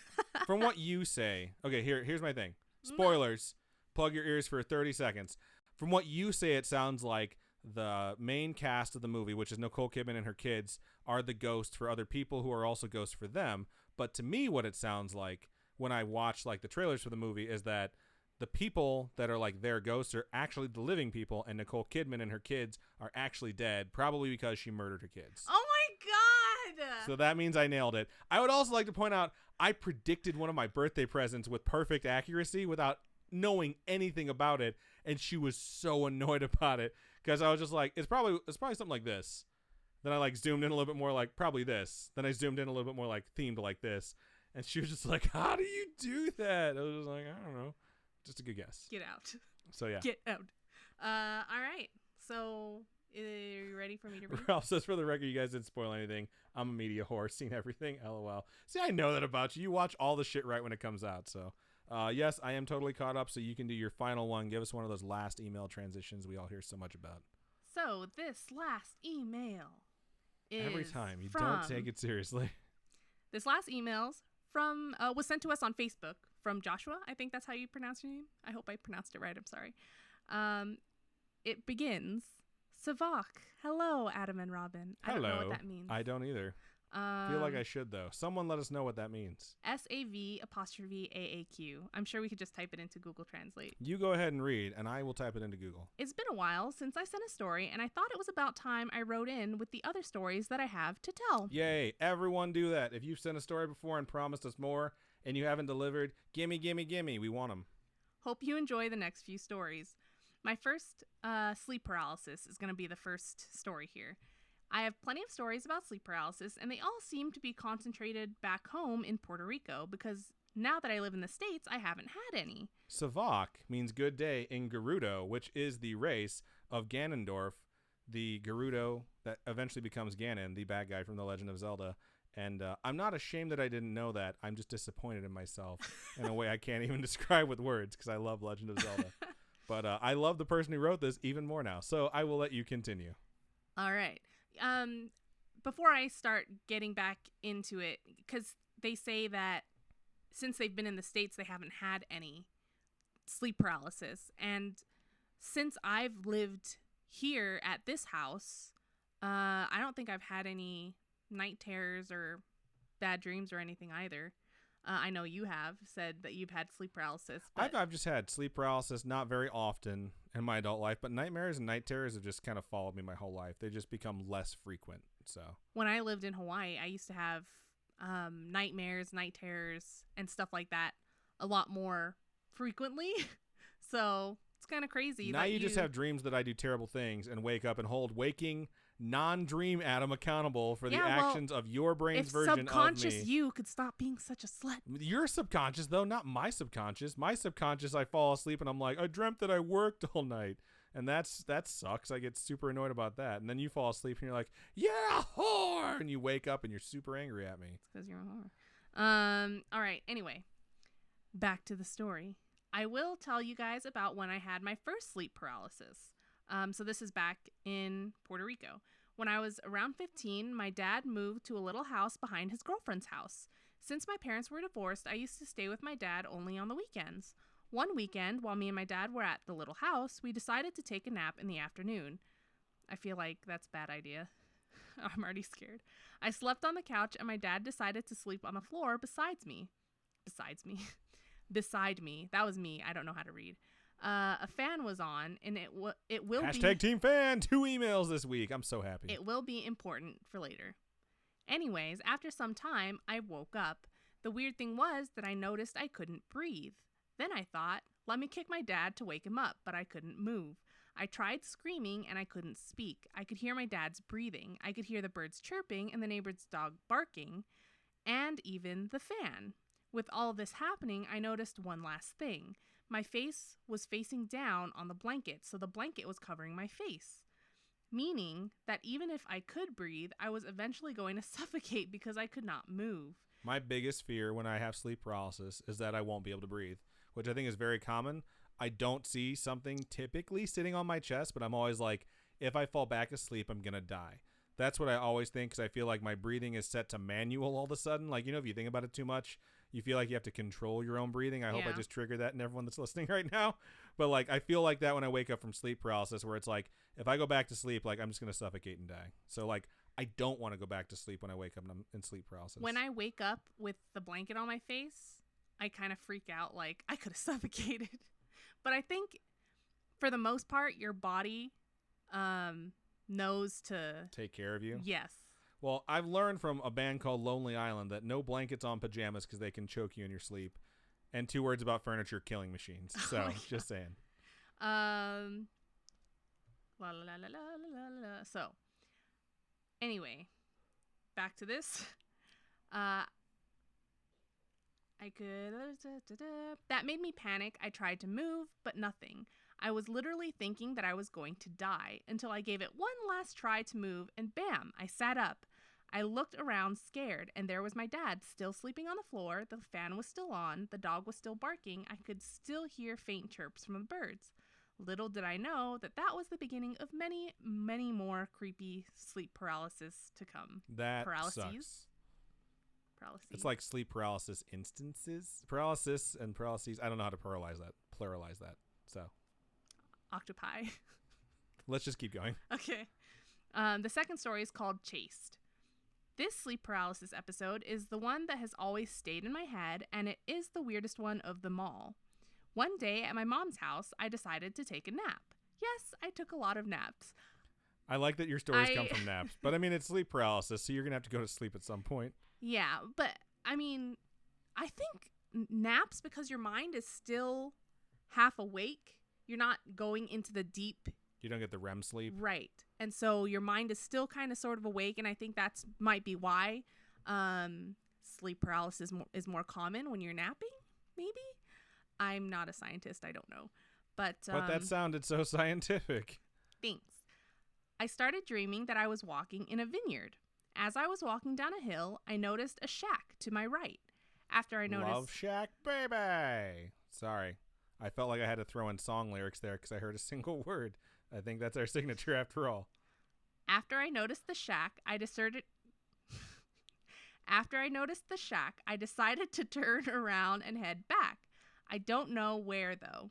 from what you say. Okay, here's my thing. Spoilers. Plug your ears for 30 seconds. From what you say, it sounds like the main cast of the movie, which is Nicole Kidman and her kids, are the ghosts for other people who are also ghosts for them. But to me, what it sounds like when I watch like the trailers for the movie is that the people that are like their ghosts are actually the living people, and Nicole Kidman and her kids are actually dead, probably because she murdered her kids. Oh my God! So that means I nailed it. I would also like to point out I predicted one of my birthday presents with perfect accuracy without knowing anything about it, and she was so annoyed about it because I was just like, it's probably something like this. Then I like zoomed in a little bit more, like probably this. Then I zoomed in a little bit more, like themed like this, and she was just like, "How do you do that?" I was just like, "I don't know, just a good guess." Get out. So yeah. Get out. All right. So. Are you ready for me to read? Ralph says, for the record, you guys didn't spoil anything. I'm a media whore. Seen everything. LOL. See, I know that about you. You watch all the shit right when it comes out. So, yes, I am totally caught up. So you can do your final one. Give us one of those last email transitions we all hear so much about. So this last email is every time you don't take it seriously. This last email's from was sent to us on Facebook from Joshua. I think that's how you pronounce your name. I hope I pronounced it right. I'm sorry. It begins. Savak. Hello, Adam and Robin. I don't know what that means. I don't either. Feel like I should, though. Someone let us know what that means. SAV''AAQ. I'm sure we could just type it into Google Translate. You go ahead and read, and I will type it into Google. It's been a while since I sent a story, and I thought it was about time I wrote in with the other stories that I have to tell. Yay. Everyone do that. If you've sent a story before and promised us more, and you haven't delivered, gimme, gimme, gimme. We want them. Hope you enjoy the next few stories. My first sleep paralysis is going to be the first story here. I have plenty of stories about sleep paralysis, and they all seem to be concentrated back home in Puerto Rico because now that I live in the States, I haven't had any. Savak means good day in Gerudo, which is the race of Ganondorf, the Gerudo that eventually becomes Ganon, the bad guy from The Legend of Zelda. And I'm not ashamed that I didn't know that. I'm just disappointed in myself in a way I can't even describe with words because I love Legend of Zelda. But I love the person who wrote this even more now. So I will let you continue. All right. Before I start getting back into it, because they say that since they've been in the States, they haven't had any sleep paralysis. And since I've lived here at this house, I don't think I've had any night terrors or bad dreams or anything either. I know you have said that you've had sleep paralysis. I've just had sleep paralysis not very often in my adult life, but nightmares and night terrors have just kind of followed me my whole life. They just become less frequent. So when I lived in Hawaii, I used to have nightmares, night terrors, and stuff like that a lot more frequently. So it's kind of crazy. Now you just have dreams that I do terrible things and wake up and hold waking non-dream Adam accountable for the Yeah, well, actions of your brain's if version of subconscious me. you could stop being such a slut. Your subconscious, though, not my subconscious. My subconscious, I fall asleep and I'm like, I dreamt that I worked all night. And that sucks. I get super annoyed about that. And then you fall asleep and you're like, yeah, whore! And you wake up and you're super angry at me. It's because you're a whore. All right. Anyway, back to the story. I will tell you guys about when I had my first sleep paralysis. So this is back in Puerto Rico. When I was around 15, my dad moved to a little house behind his girlfriend's house. Since my parents were divorced, I used to stay with my dad only on the weekends. One weekend, while me and my dad were at the little house, we decided to take a nap in the afternoon. I feel like that's a bad idea. I'm already scared. I slept on the couch and my dad decided to sleep on the floor beside me. Beside me. That was me. I don't know how to read. A fan was on, and it will Hashtag Team Fan, 2 emails this week. I'm so happy. It will be important for later. Anyways, after some time, I woke up. The weird thing was that I noticed I couldn't breathe. Then I thought, let me kick my dad to wake him up, but I couldn't move. I tried screaming and I couldn't speak. I could hear my dad's breathing. I could hear the birds chirping and the neighbor's dog barking, and even the fan. With all this happening, I noticed one last thing. My face was facing down on the blanket, so the blanket was covering my face. Meaning that even if I could breathe, I was eventually going to suffocate because I could not move. My biggest fear when I have sleep paralysis is that I won't be able to breathe, which I think is very common. I don't see something typically sitting on my chest, but I'm always like, if I fall back asleep, I'm going to die. That's what I always think, because I feel like my breathing is set to manual all of a sudden. Like, if you think about it too much, you feel like you have to control your own breathing. I hope I just triggered that in everyone that's listening right now. But, like, I feel like that when I wake up from sleep paralysis, where it's like, if I go back to sleep, like, I'm just going to suffocate and die. So, like, I don't want to go back to sleep when I wake up and I'm in sleep paralysis. When I wake up with the blanket on my face, I kind of freak out like I could have suffocated. But I think for the most part, your body knows to take care of you. Yes. Well, I've learned from a band called Lonely Island that no blankets on pajamas because they can choke you in your sleep. And 2 words about furniture killing machines. So, just saying. So, anyway, back to this. That made me panic. I tried to move, but nothing. I was literally thinking that I was going to die until I gave it one last try to move, and bam, I sat up. I looked around scared, and there was my dad still sleeping on the floor. The fan was still on. The dog was still barking. I could still hear faint chirps from the birds. Little did I know that that was the beginning of many, many more creepy sleep paralysis to come. That paralyses. Sucks. Paralyses. It's like sleep paralysis instances. Paralysis and paralyses. I don't know how to pluralize that. So. Octopi. Let's just keep going. Okay. The second story is called Chased. This sleep paralysis episode is the one that has always stayed in my head, and it is the weirdest one of them all. One day at my mom's house, I decided to take a nap. Yes, I took a lot of naps. I like that your stories come from naps, but I mean, it's sleep paralysis, so you're going to have to go to sleep at some point. Yeah, but I mean, I think naps, because your mind is still half awake, you're not going into the deep. You don't get the REM sleep. Right. And so your mind is still kind of sort of awake, and I think that's might be why sleep paralysis is more common when you're napping, maybe? I'm not a scientist. I don't know. But that sounded so scientific. Thanks. I started dreaming that I was walking in a vineyard. As I was walking down a hill, I noticed a shack to my right. After I noticed... Love Shack, baby! Sorry. I felt like I had to throw in song lyrics there because I heard a single word. I think that's our signature after all. After I noticed the shack, I decided to turn around and head back. I don't know where, though.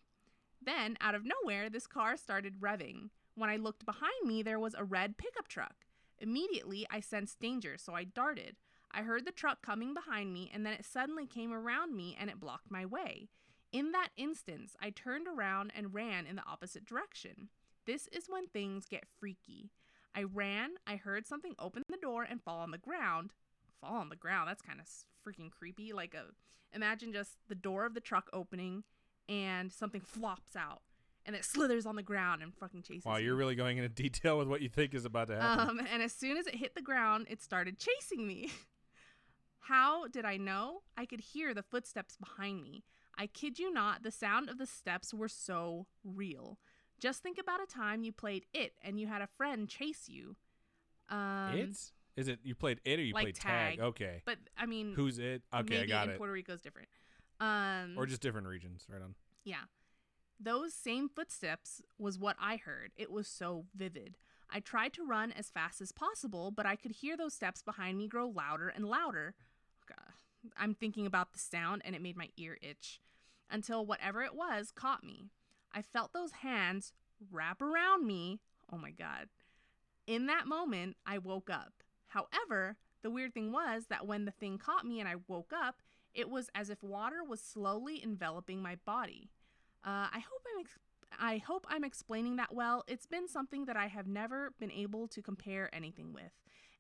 Then, out of nowhere, this car started revving. When I looked behind me, there was a red pickup truck. Immediately, I sensed danger, so I darted. I heard the truck coming behind me, and then it suddenly came around me, and it blocked my way. In that instance, I turned around and ran in the opposite direction. This is when things get freaky. I ran, I heard something open the door and fall on the ground. Fall on the ground? That's kind of freaking creepy. Imagine just the door of the truck opening and something flops out. and it slithers on the ground and fucking chases Wow, me. you're really going into detail with what you think is about to happen. And as soon as it hit the ground, it started chasing me. How did I know? I could hear the footsteps behind me. I kid you not, the sound of the steps were so real. Just think about a time you played It and you had a friend chase you. It? Is it you played It or you like played Tag? Okay. But I mean, Who's It? Okay, maybe I got in it. Puerto Rico is different. Or just different regions. Right on. Yeah. Those same footsteps was what I heard. It was so vivid. I tried to run as fast as possible, but I could hear those steps behind me grow louder and louder. God. I'm thinking about the sound and it made my ear itch until whatever it was caught me. I felt those hands wrap around me. Oh my God. In that moment, I woke up. However, the weird thing was that when the thing caught me and I woke up, it was as if water was slowly enveloping my body. I hope I'm explaining that well. It's been something that I have never been able to compare anything with.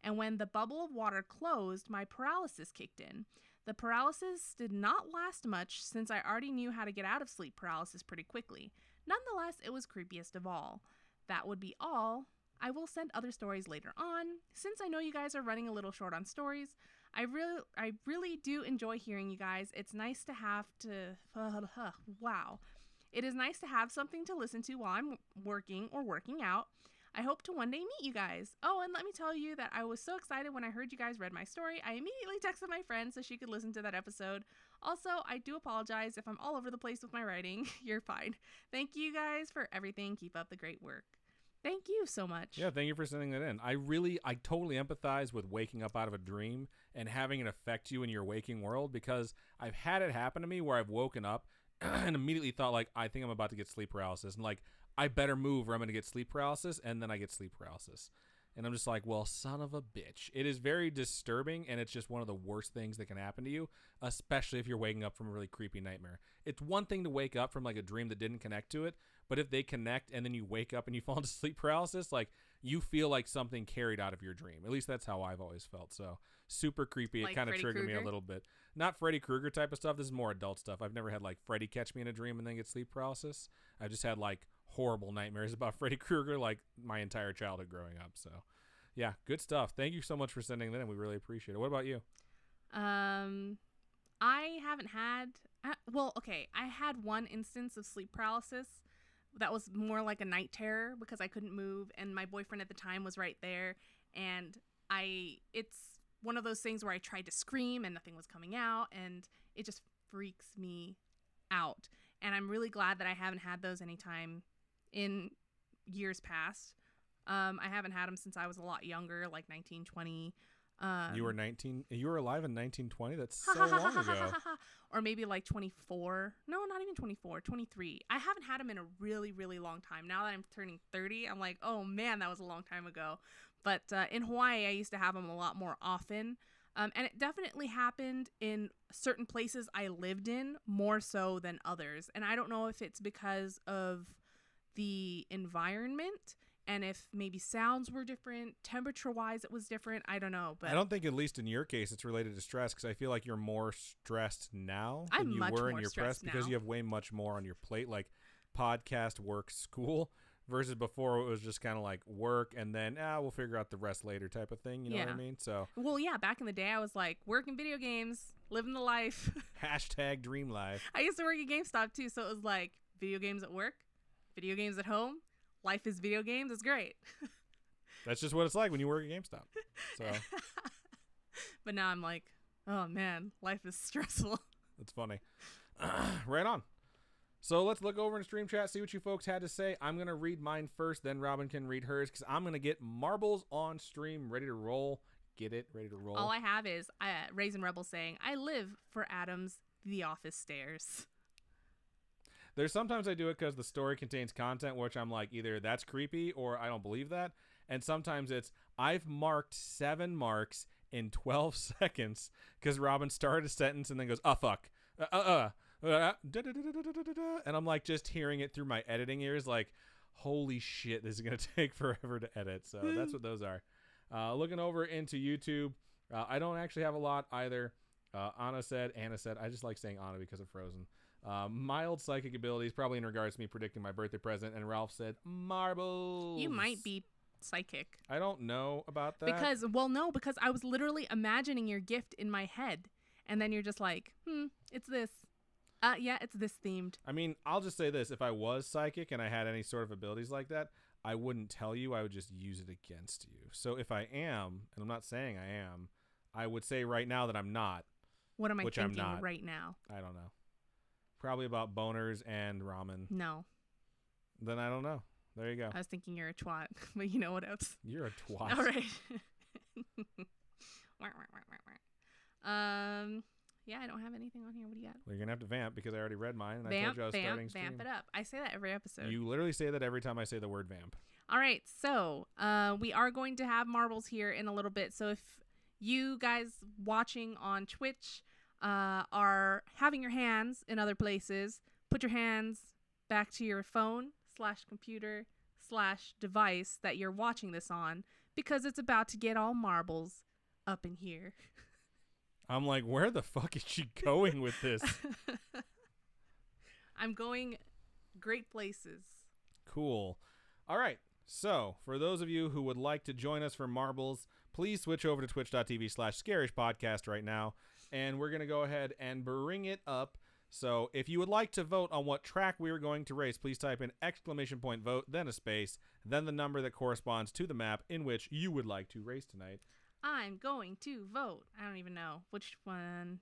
And when the bubble of water closed, my paralysis kicked in. The paralysis did not last much since I already knew how to get out of sleep paralysis pretty quickly. Nonetheless, it was creepiest of all. That would be all. I will send other stories later on. Since I know you guys are running a little short on stories, I really do enjoy hearing you guys. It's nice to have to... wow. It is nice to have something to listen to while I'm working or working out. I hope to one day meet you guys. Oh, and let me tell you that I was so excited when I heard you guys read my story. I immediately texted my friend so she could listen to that episode. Also, I do apologize if I'm all over the place with my writing. You're fine. Thank you guys for everything. Keep up the great work. Thank you so much. Yeah, thank you for sending that in. I totally empathize with waking up out of a dream and having it affect you in your waking world, because I've had it happen to me where I've woken up and immediately thought, like, I think I'm about to get sleep paralysis. And, like, I better move or I'm going to get sleep paralysis. And then I get sleep paralysis. And I'm just like, well, son of a bitch. It is very disturbing, and it's just one of the worst things that can happen to you, especially if you're waking up from a really creepy nightmare. It's one thing to wake up from, like, a dream that didn't connect to it, but if they connect and then you wake up and you fall into sleep paralysis, like, you feel like something carried out of your dream. At least that's how I've always felt. So super creepy. Like it kind of triggered me a Krueger? little bit. Not Freddy Krueger type of stuff. This is more adult stuff. I've never had, like, Freddy catch me in a dream and then get sleep paralysis. I've just had, like, horrible nightmares about Freddy Krueger, like, my entire childhood growing up. So yeah, good stuff. Thank you so much for sending that in. We really appreciate it. What about you? I haven't had... okay, I had one instance of sleep paralysis that was more like a night terror because I couldn't move, and my boyfriend at the time was right there, and it's one of those things where I tried to scream and nothing was coming out, and it just freaks me out. And I'm really glad that I haven't had those anytime in years past. I haven't had them since I was a lot younger, like 19, 20. You were 19. You were alive in 1920. That's so long ago. Or maybe like 24. No, not even 24, 23. I haven't had them in a really, really long time. Now that I'm turning 30, I'm like, oh man, that was a long time ago. But in Hawaii, I used to have them a lot more often. And it definitely happened in certain places I lived in more so than others. And I don't know if it's because of the environment and if maybe sounds were different, temperature-wise it was different. I don't know. But I don't think, at least in your case, it's related to stress, because I feel like you're more stressed now than you were in your press because you have way much more on your plate, like podcast, work, school, versus before it was just kind of like work and then we'll figure out the rest later type of thing. You know what I mean? So well, yeah, back in the day I was like working video games, living the life. Hashtag dream life. I used to work at GameStop too, so it was like video games at work, video games at home. Life is video games. It's great. That's just what it's like when you work at GameStop. So but now I'm like, oh man, life is stressful. That's funny. Right on. So let's look over in stream chat, see what you folks had to say. I'm going to read mine first, then Robin can read hers, because I'm going to get marbles on stream ready to roll. Get it? Ready to roll. All I have is Raisin Rebel saying, I live for Adam's The Office stairs. There's sometimes I do it because the story contains content which I'm like, either that's creepy or I don't believe that. And sometimes it's, I've marked 7 marks in 12 seconds because Robin started a sentence and then goes, oh, fuck. And I'm like just hearing it through my editing ears like, holy shit, this is going to take forever to edit. So that's what those are. Looking over into YouTube, I don't actually have a lot either. Anna said, I just like saying Anna because of Frozen. Mild psychic abilities, probably in regards to me predicting my birthday present. And Ralph said, marbles. You might be psychic. I don't know about that. Because I was literally imagining your gift in my head. And then you're just like, it's this. Yeah, it's this themed. I mean, I'll just say this. If I was psychic and I had any sort of abilities like that, I wouldn't tell you. I would just use it against you. So if I am, and I'm not saying I am, I would say right now that I'm not. What am I which thinking I'm not. right now? I don't know. Probably about boners and ramen. No. Then I don't know. There you go. I was thinking you're a twat, but you know what else? You're a twat. All right. Yeah, I don't have anything on here. What do you got? Well, you're going to have to vamp because I already read mine and I told you I was starting stream. Vamp it up. I say that every episode. You literally say that every time I say the word vamp. All right, so we are going to have marbles here in a little bit. So if you guys watching on Twitch are having your hands in other places, put your hands back to your phone/computer/device that you're watching this on, because it's about to get all marbles up in here. I'm like, where the fuck is she going with this? I'm going great places. Cool. All right. So, for those of you who would like to join us for marbles, please switch over to twitch.tv/scarishpodcast right now. And we're going to go ahead and bring it up. So, if you would like to vote on what track we are going to race, please type in !vote, then a space, then the number that corresponds to the map in which you would like to race tonight. I'm going to vote. I don't even know which one.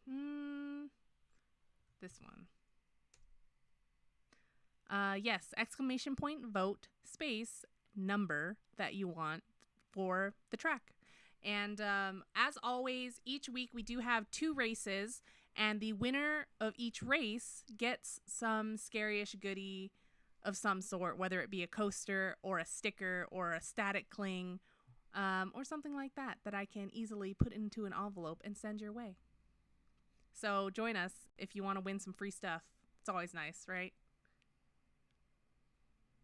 This one. Yes, !vote, space, number that you want for the track. And as always, each week we do have 2 races, and the winner of each race gets some scary-ish goodie of some sort, whether it be a coaster or a sticker or a static cling, or something like that I can easily put into an envelope and send your way. So join us if you want to win some free stuff. It's always nice, right?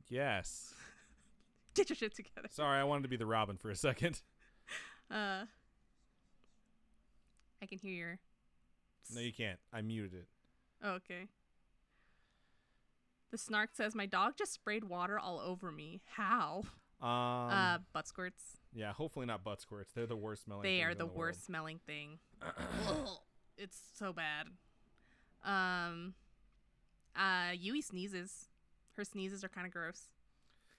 Yes. Get your shit together. Sorry, I wanted to be the Robin for a second. I can hear your... No, you can't. I muted it. Oh, okay. The Snark says, my dog just sprayed water all over me. How? Butt squirts. Yeah, hopefully not butt squirts. They're the worst smelling They things are in the world. worst smelling thing. It's so bad. Yui sneezes. Her sneezes are kind of gross.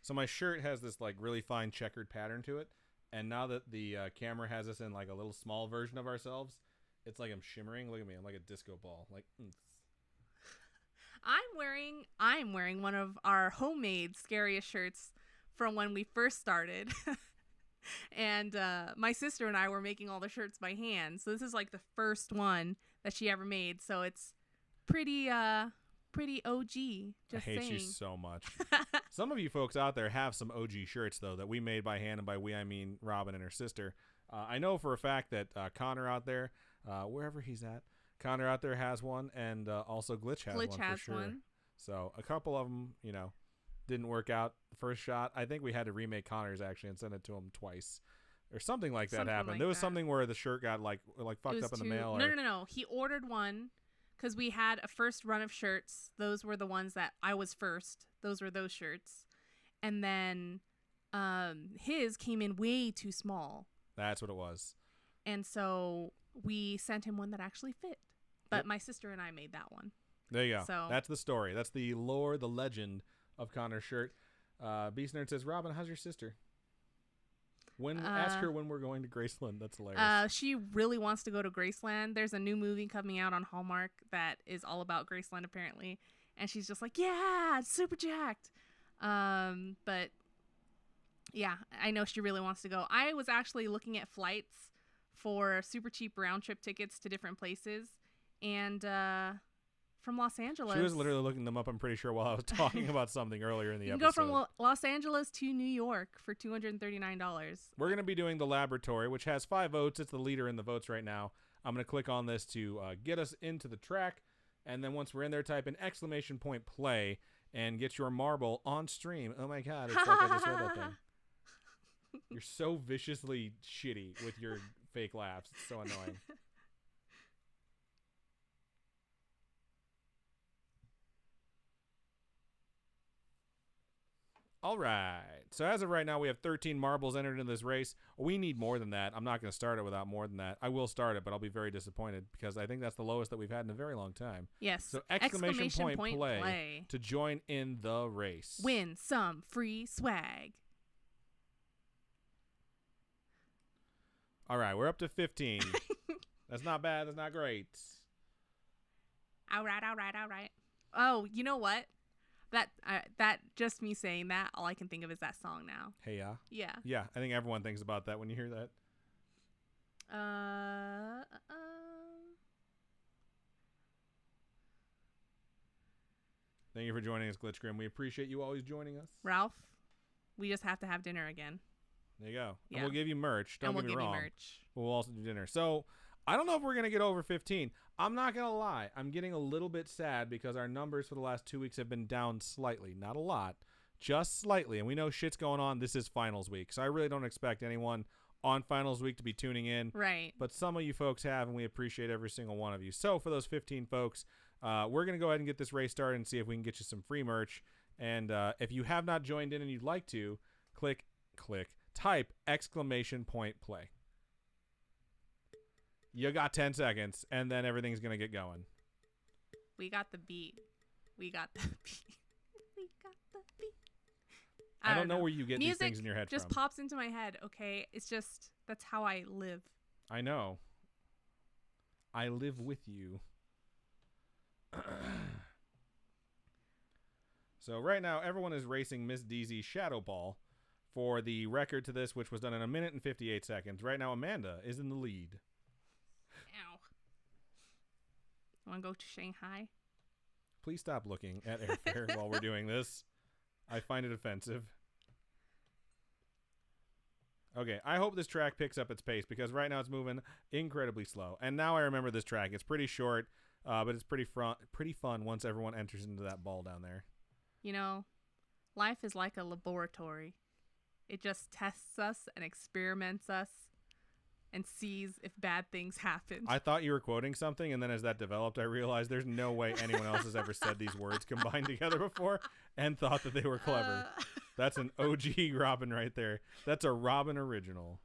So my shirt has this like really fine checkered pattern to it, and now that the camera has us in like a little small version of ourselves, it's like I'm shimmering. Look at me, I'm like a disco ball. Like, I'm wearing one of our homemade scariest shirts from when we first started. And my sister and I were making all the shirts by hand. So this is like the first one that she ever made. So it's pretty OG. Just I hate saying. you so much. Some of you folks out there have some OG shirts, though, that we made by hand. And by we, I mean Robin and her sister. I know for a fact that Connor out there, wherever he's at, Connor out there has one. And also Glitch has one for sure. One. So a couple of them, didn't work out the first shot. I think we had to remake Connor's actually and send it to him twice. Or something like that happened. Like there was that. Something where the shirt got like fucked up in the mail. No. He ordered one because we had a first run of shirts. Those were the ones that I was first. Those were those shirts. And then his came in way too small. That's what it was. And so we sent him one that actually fit. But my sister and I made that one. There you go. So that's the story. That's the lore, the legend of Connor's shirt. Beast Nerd says, Robin, how's your sister? Ask her when we're going to Graceland. That's hilarious. She really wants to go to Graceland. There's a new movie coming out on Hallmark that is all about Graceland, apparently. And she's just like, yeah, it's super jacked. But yeah, I know she really wants to go. I was actually looking at flights for super cheap round trip tickets to different places. And from Los Angeles. She was literally looking them up, I'm pretty sure, while I was talking about something earlier in the episode. You can go from Los Angeles to New York for $239. We're going to be doing the Laboratory, which has 5 votes. It's the leader in the votes right now. I'm going to click on this to get us into the track. And then once we're in there, type in !play and get your marble on stream. Oh my God, it's like I just read that thing. You're so viciously shitty with your fake laughs. It's so annoying. All right. So as of right now, we have 13 marbles entered into this race. We need more than that. I'm not going to start it without more than that. I will start it, but I'll be very disappointed because I think that's the lowest that we've had in a very long time. Yes. So exclamation point play to join in the race. Win some free swag. All right. We're up to 15. That's not bad. That's not great. All right. Oh, you know what? That just me saying that, all I can think of is that song now. Hey, yeah? Yeah. Yeah, I think everyone thinks about that when you hear that. Thank you for joining us, Glitch Grim. We appreciate you always joining us. Ralph, we just have to have dinner again. There you go. Yeah. And we'll give you merch. Don't get me wrong. We'll give you merch. We'll also do dinner. So I don't know if we're going to get over 15. I'm not going to lie. I'm getting a little bit sad because our numbers for the last 2 weeks have been down slightly. Not a lot, just slightly. And we know shit's going on. This is finals week. So I really don't expect anyone on finals week to be tuning in. Right. But some of you folks have, and we appreciate every single one of you. So for those 15 folks, we're going to go ahead and get this race started and see if we can get you some free merch. And if you have not joined in and you'd like to, type exclamation point play. You got 10 seconds, and then everything's going to get going. We got the beat. I don't know where you get Music these things in your head just from. pops into my head, okay? It's just, that's how I live. I know. I live with you. So right now, everyone is racing Miss Deezy's Shadow Ball for the record to this, which was done in 1 minute and 58 seconds. Right now, Amanda is in the lead. Ow. Want to go to Shanghai? Please stop looking at airfare while we're doing this. I find it offensive. Okay, I hope this track picks up its pace because right now it's moving incredibly slow. And now I remember this track. It's pretty short, but it's pretty fun once everyone enters into that ball down there. You know, life is like a laboratory. It just tests us and experiments us and sees if bad things happen. I thought you were quoting something, and then as that developed, I realized there's no way anyone else has ever said these words combined together before and thought that they were clever. That's an OG Robin right there. That's a Robin original.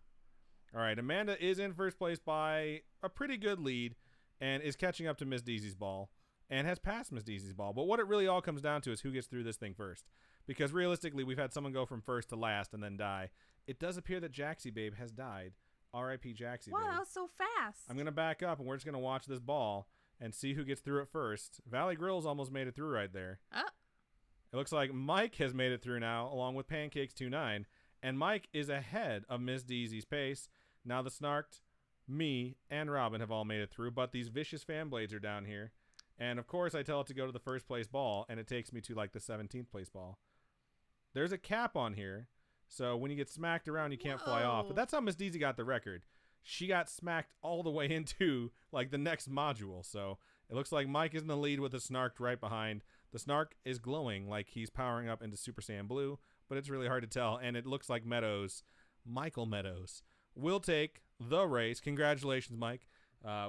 All right, Amanda is in first place by a pretty good lead and is catching up to Miss Deezy's ball and has passed Miss Deezy's ball. But what it really all comes down to is who gets through this thing first. Because realistically, we've had someone go from first to last and then die. It does appear that Jaxie Babe has died. R.I.P. Jaxie Babe. Wow, that was so fast. I'm going to back up, and we're just going to watch this ball and see who gets through it first. Valley Grills almost made it through right there. It looks like Mike has made it through now, along with Pancakes29. And Mike is ahead of Miss Deezy's pace. Now the Snarked, me, and Robin have all made it through, but these vicious fan blades are down here. And, of course, I tell it to go to the first place ball, and it takes me to, like, the 17th place ball. There's a cap on here, so when you get smacked around, you can't fly off. But that's how Miss Deezy got the record. She got smacked all the way into, like, the next module. So it looks like Mike is in the lead with the Snarked right behind. The Snark is glowing like he's powering up into Super Saiyan Blue, but it's really hard to tell. And it looks like Michael Meadows, will take the race. Congratulations, Mike.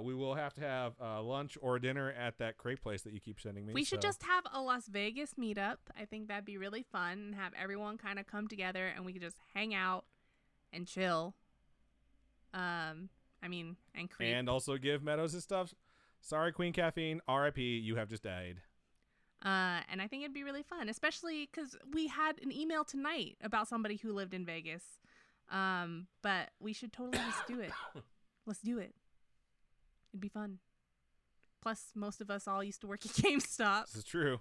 We will have to have lunch or dinner at that crepe place that you keep sending me. We should just have a Las Vegas meetup. I think that'd be really fun and have everyone kind of come together and we could just hang out and chill. And creep. And also give Meadows his stuff. Sorry, Queen Caffeine. R.I.P. You have just died. And I think it'd be really fun, especially because we had an email tonight about somebody who lived in Vegas. But we should totally just do it. Let's do it. It'd be fun. Plus, most of us all used to work at GameStop. This is true.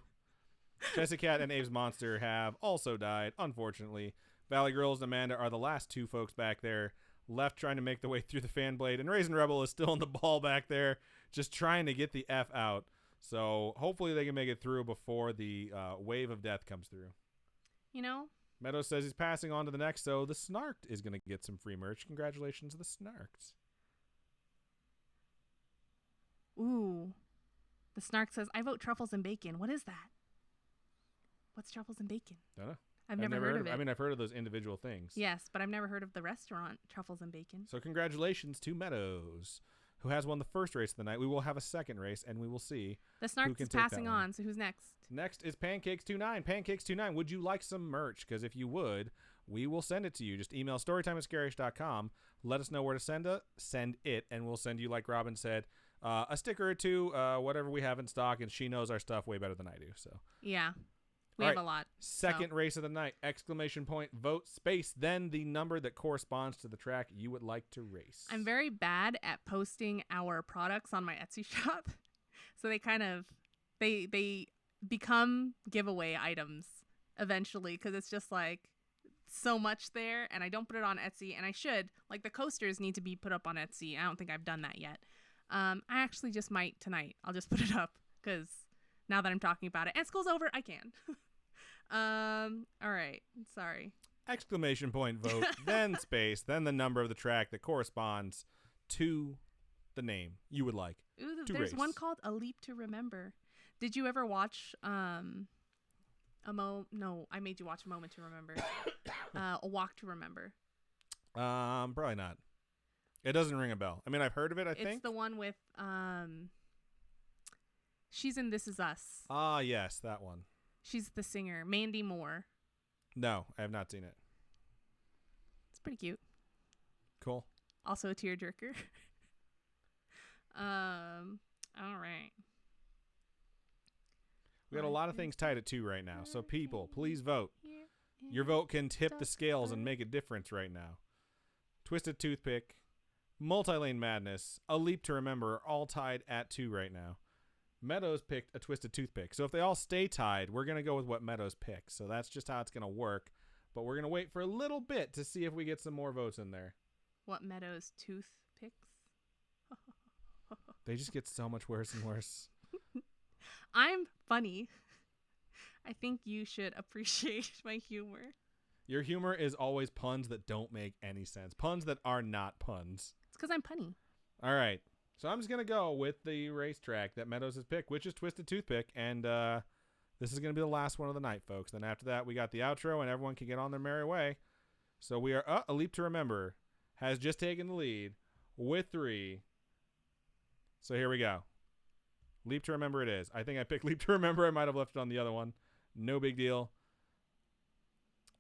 Jessica and Abe's Monster have also died, unfortunately. Valley Girls and Amanda are the last two folks back there left trying to make the way through the fan blade. And Raisin Rebel is still in the ball back there, just trying to get the F out. So hopefully they can make it through before the wave of death comes through. You know? Meadows says he's passing on to the next, so the Snarked is going to get some free merch. Congratulations to the Snarked. Ooh. The Snark says, I vote truffles and bacon. What is that? What's truffles and bacon? Don't know. I've never heard of it. I mean, I've heard of those individual things. Yes, but I've never heard of the restaurant, truffles and bacon. So congratulations to Meadows. who has won the first race of the night, we will have a second race, and we will see The Snark can is take that passing one. on, so who's next? Next is Pancakes29. Pancakes29, would you like some merch? Because if you would, we will send it to you. Just email storytime@scarish.com. Let us know where to send it, and we'll send you, like Robin said, a sticker or two, whatever we have in stock, and she knows our stuff way better than I do. So Yeah. We All have right. a lot. Second race of the night, exclamation point, vote, space, then the number that corresponds to the track you would like to race. I'm very bad at posting our products on my Etsy shop. So they kind of, they become giveaway items eventually because it's just like so much there, and I don't put it on Etsy, and I should. Like the coasters need to be put up on Etsy. I don't think I've done that yet. I actually just might tonight. I'll just put it up because now that I'm talking about it and school's over, I can. All right. Sorry. Exclamation point, vote, then space, then the number of the track that corresponds to the name you would like. Ooh, to there's race. one called A Leap to Remember. Did you ever watch No, I made you watch A Moment to Remember. A Walk to Remember. Probably not. It doesn't ring a bell. I mean, I've heard of it, I think. It's the one with she's in This Is Us. Ah, yes, that one. She's the singer, Mandy Moore. No, I have not seen it. It's pretty cute. Cool. Also a tearjerker. All right. We got a lot of things tied at 2 right now. So people, please vote. Your vote can tip the scales and make a difference right now. Twisted Toothpick, Multi-Lane Madness, A Leap to Remember are all tied at 2 right now. Meadows picked a Twisted Toothpick. So if they all stay tied, we're going to go with what Meadows picked. So that's just how it's going to work. But we're going to wait for a little bit to see if we get some more votes in there. What Meadows tooth picks? They just get so much worse and worse. I'm funny. I think you should appreciate my humor. Your humor is always puns that don't make any sense. Puns that are not puns. It's because I'm punny. All right. So I'm just going to go with the racetrack that Meadows has picked, which is Twisted Toothpick. And this is going to be the last one of the night, folks. Then after that, we got the outro, and everyone can get on their merry way. So we are A Leap to Remember has just taken the lead with 3. So here we go. Leap to Remember it is. I think I picked Leap to Remember. I might have left it on the other one. No big deal.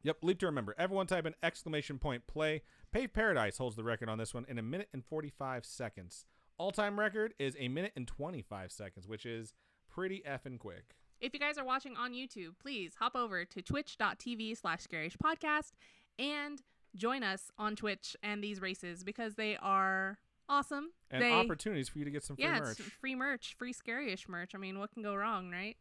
Yep, Leap to Remember. Everyone type in exclamation point play. Paved Paradise holds the record on this one in 1 minute and 45 seconds. All-time record is 1 minute and 25 seconds, which is pretty effing quick. If you guys are watching on YouTube, please hop over to twitch.tv/scarishpodcast and join us on Twitch and these races because they are awesome. And opportunities for you to get some free merch. It's free merch, free Scary-ish merch. I mean, what can go wrong, right?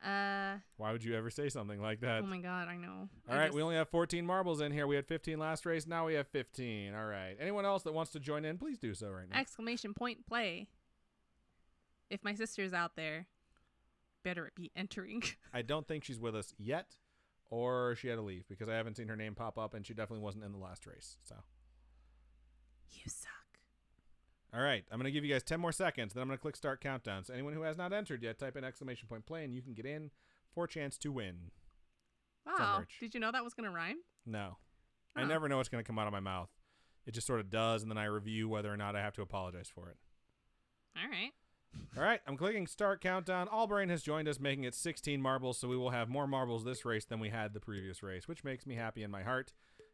Why would you ever say something like that? Oh my god, I know. All right, we only have 14 marbles in here. We had 15 last race. Now we have 15. All right. Anyone else that wants to join in, please do so right now. Exclamation point play. If my sister's out there, better be entering. I don't think she's with us yet, or she had to leave because I haven't seen her name pop up, and she definitely wasn't in the last race. So. You suck. All right, I'm going to give you guys 10 more seconds, then I'm going to click start countdown. So anyone who has not entered yet, type in exclamation point play, and you can get in for a chance to win. Wow. Did you know that was going to rhyme? No. Oh. I never know what's going to come out of my mouth. It just sort of does, and then I review whether or not I have to apologize for it. All right. All right, I'm clicking start countdown. Allbrain has joined us, making it 16 marbles, so we will have more marbles this race than we had the previous race, which makes me happy in my heart.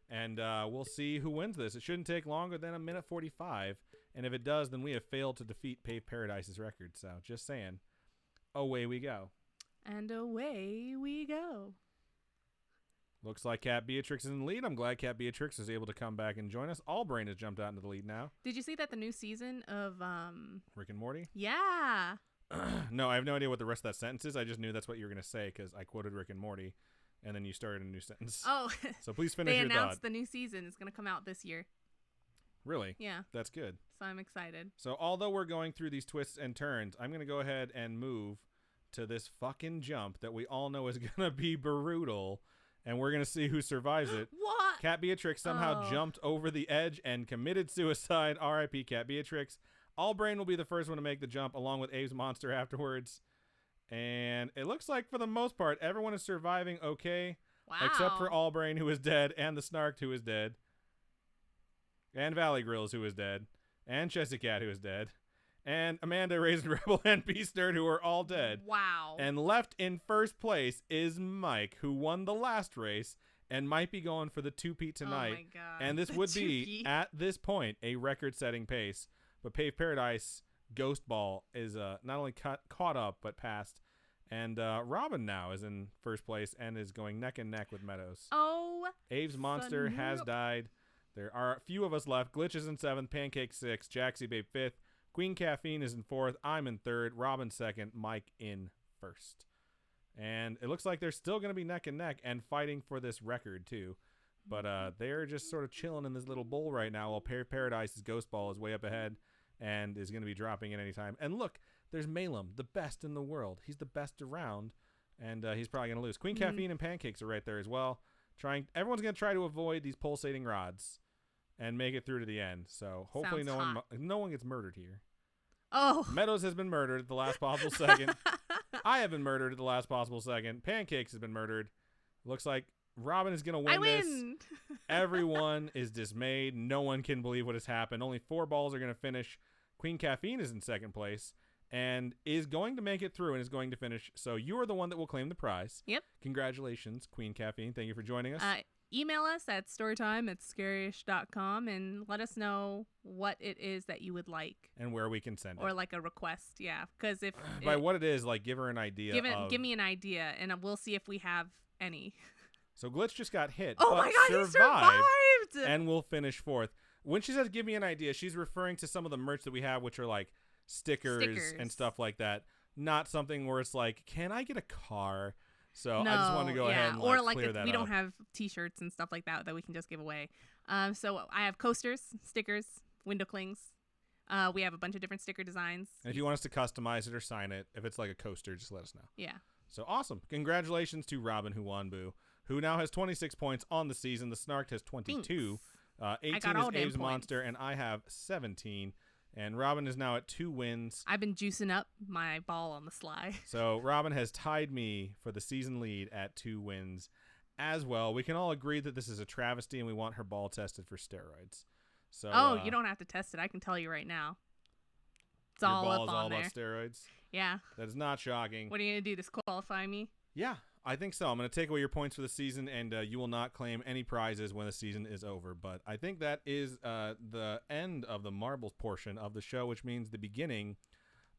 And we'll see who wins this. It shouldn't take longer than 1 minute 45. And if it does, then we have failed to defeat Paved Paradise's record. So just saying, away we go. And away we go. Looks like Cat Beatrix is in the lead. I'm glad Cat Beatrix is able to come back and join us. Allbrain has jumped out into the lead now. Did you see that the new season of Rick and Morty? Yeah. No, I have no idea what the rest of that sentence is. I just knew that's what you were going to say because I quoted Rick and Morty. And then you started a new sentence. Oh. So please finish your thought. They announced the new season is going to come out this year. Really? Yeah. That's good. So I'm excited. So although we're going through these twists and turns, I'm going to go ahead and move to this fucking jump that we all know is going to be brutal. And we're going to see who survives it. What? Cat Beatrix somehow jumped over the edge and committed suicide. R.I.P. Cat Beatrix. Allbrain will be the first one to make the jump along with Abe's Monster afterwards. And it looks like for the most part, everyone is surviving okay. Wow. Except for Allbrain, who is dead, and the Snarked, who is dead. And Valley Grills, who is dead. and Chessy Cat, who is dead, and Amanda, Raisin Rebel, and Beast Nerd, who are all dead. Wow. And left in first place is Mike, who won the last race and might be going for the 2-peat tonight. Oh my god. And this would be, at this point, a record-setting pace. But Pave Paradise Ghost Ball is not only caught up, but passed. And Robin now is in first place and is going neck and neck with Meadows. Oh. Abe's Monster has died. There are a few of us left. Glitch is in 7th, Pancake 6th, Jaxie Babe 5th, Queen Caffeine is in 4th, I'm in 3rd, Robin 2nd, Mike in 1st. And it looks like they're still going to be neck and neck and fighting for this record too. But they're just sort of chilling in this little bowl right now while Paradise's Ghost Ball is way up ahead and is going to be dropping in any time. And look, there's Malum, the best in the world. He's the best around, and he's probably going to lose. Queen Caffeine and Pancakes are right there as well. Everyone's going to try to avoid these pulsating rods and make it through to the end. So hopefully no one gets murdered here. Oh. Meadows has been murdered at the last possible second. I have been murdered at the last possible second. Pancakes has been murdered. Looks like Robin is going to win this. Everyone is dismayed. No one can believe what has happened. Only 4 balls are going to finish. Queen Caffeine is in 2nd place and is going to make it through and is going to finish. So you are the one that will claim the prize. Yep. Congratulations, Queen Caffeine. Thank you for joining us. Email us at storytime@scaryish.com and let us know what it is that you would like. And where we can send it. Or like a request, yeah. Because if... By what it is, like give her an idea. Give me an idea and we'll see if we have any. So Glitch just got hit. Oh my god, he survived! And we'll finish 4th. When she says give me an idea, she's referring to some of the merch that we have, which are like stickers and stuff like that. Not something where it's like, can I get a car? So I just want to go ahead and clear that up. We don't have t-shirts and stuff like that we can just give away. So I have coasters, stickers, window clings. We have a bunch of different sticker designs. And if you want us to customize it or sign it, if it's like a coaster, just let us know. Yeah. So awesome. Congratulations to Robin who won, Boo, who now has 26 points on the season. The Snark has 22. 18 is Abe's Monster, and I have 17. And Robin is now at 2 wins. I've been juicing up my ball on the sly. So Robin has tied me for the season lead at 2 wins as well. We can all agree that this is a travesty and we want her ball tested for steroids. So you don't have to test it. I can tell you right now. It's your all ball up is on all there. about steroids? Yeah. That is not shocking. What are you going to do? Disqualify me? Yeah, I think so. I'm going to take away your points for the season, and you will not claim any prizes when the season is over. But I think that is the end of the marbles portion of the show, which means the beginning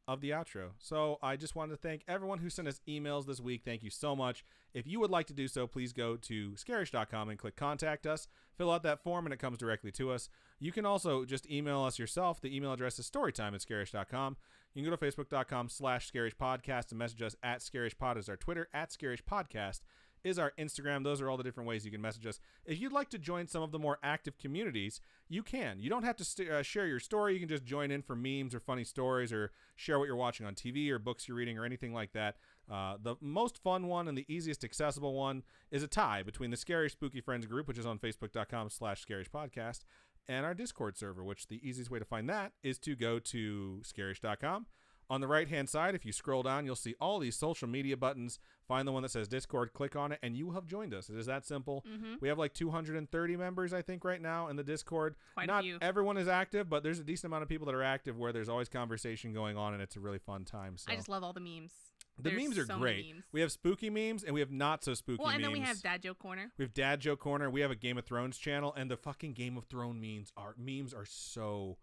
of the outro. So I just wanted to thank everyone who sent us emails this week. Thank you so much. If you would like to do so, please go to scarish.com and click contact us. Fill out that form and it comes directly to us. You can also just email us yourself. The email address is storytime@scarish.com. You can go to facebook.com/scarishpodcast and message us at scarishpod is our Twitter, at scarishpodcast is our Instagram. Those are all the different ways you can message us. If you'd like to join some of the more active communities, you can. You don't have to share your story. You can just join in for memes or funny stories or share what you're watching on TV or books you're reading or anything like that. The most fun one and the easiest accessible one is a tie between the Scary Spooky Friends group, which is on facebook.com/scarishpodcast, and our Discord server, which the easiest way to find that is to go to scarish.com. On the right-hand side, if you scroll down, you'll see all these social media buttons. Find the one that says Discord, click on it, and you will have joined us. It is that simple. Mm-hmm. We have like 230 members, I think, right now in the Discord. Quite Not a few. everyone is active, but there's a decent amount of people that are active where there's always conversation going on, and it's a really fun time. So I just love all the memes. The memes are great. Memes. We have spooky memes, and we have not so spooky memes. Well, and then we have Dad Joke Corner. We have Dad Joke Corner. We have a Game of Thrones channel, and the fucking Game of Thrones memes are so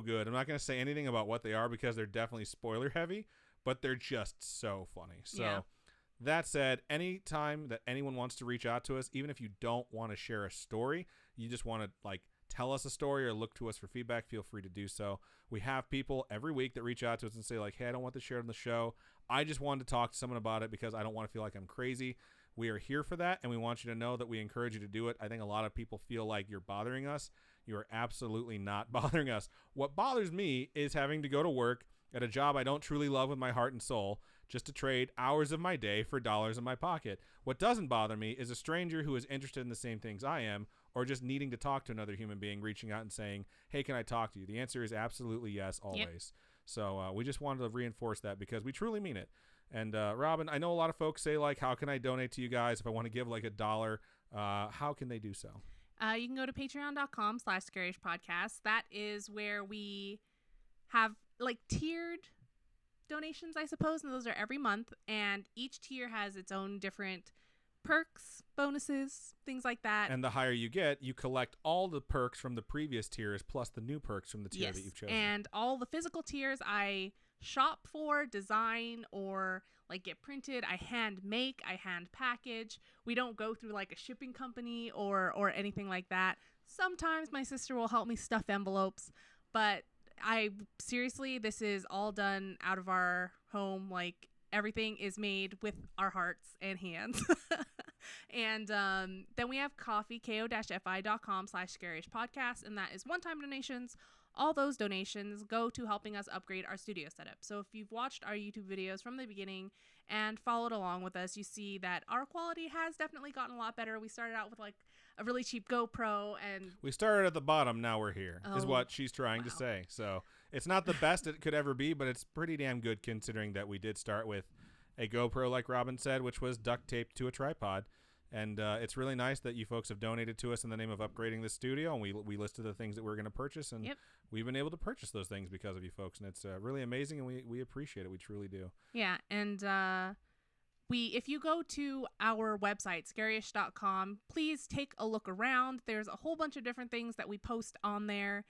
good. I'm not going to say anything about what they are because they're definitely spoiler heavy, but they're just so funny. So that said, anytime that anyone wants to reach out to us, even if you don't want to share a story, you just want to like tell us a story or look to us for feedback, feel free to do so. We have people every week that reach out to us and say like, hey, I don't want this shared on the show. I just wanted to talk to someone about it because I don't want to feel like I'm crazy. We are here for that, and we want you to know that we encourage you to do it. I think a lot of people feel like you're bothering us. You are absolutely not bothering us. What bothers me is having to go to work at a job I don't truly love with my heart and soul just to trade hours of my day for dollars in my pocket. What doesn't bother me is a stranger who is interested in the same things I am or just needing to talk to another human being, reaching out and saying, hey, can I talk to you? The answer is absolutely yes, always. Yep. So we just wanted to reinforce that because we truly mean it. And Robin, I know a lot of folks say, like, how can I donate to you guys if I want to give like $1? How can they do so? You can go to patreon.com/scaryish podcast. That is where we have like tiered donations, I suppose, and those are every month. And each tier has its own different perks, bonuses, things like that. And the higher you get, you collect all the perks from the previous tiers plus the new perks from the tier that you've chosen. And all the physical tiers I shop for, design, or like get printed. I hand make, I hand package. We don't go through like a shipping company or anything like that. Sometimes my sister will help me stuff envelopes, but seriously, this is all done out of our home. Like everything is made with our hearts and hands. And then we have coffee, ko-fi.com/scaryish podcast, and that is one-time donations. All those donations go to helping us upgrade our studio setup. So if you've watched our YouTube videos from the beginning and followed along with us, you see that our quality has definitely gotten a lot better. We started out with like a really cheap GoPro, and we started at the bottom, now we're here, is what she's trying to say. So it's not the best it could ever be, but it's pretty damn good considering that we did start with a GoPro, like Robin said, which was duct taped to a tripod. And it's really nice that you folks have donated to us in the name of upgrading the studio, and we listed the things that we're going to purchase, and we've been able to purchase those things because of you folks, and it's really amazing, and we appreciate it. We truly do. Yeah, and if you go to our website, scaryish.com, please take a look around. There's a whole bunch of different things that we post on there,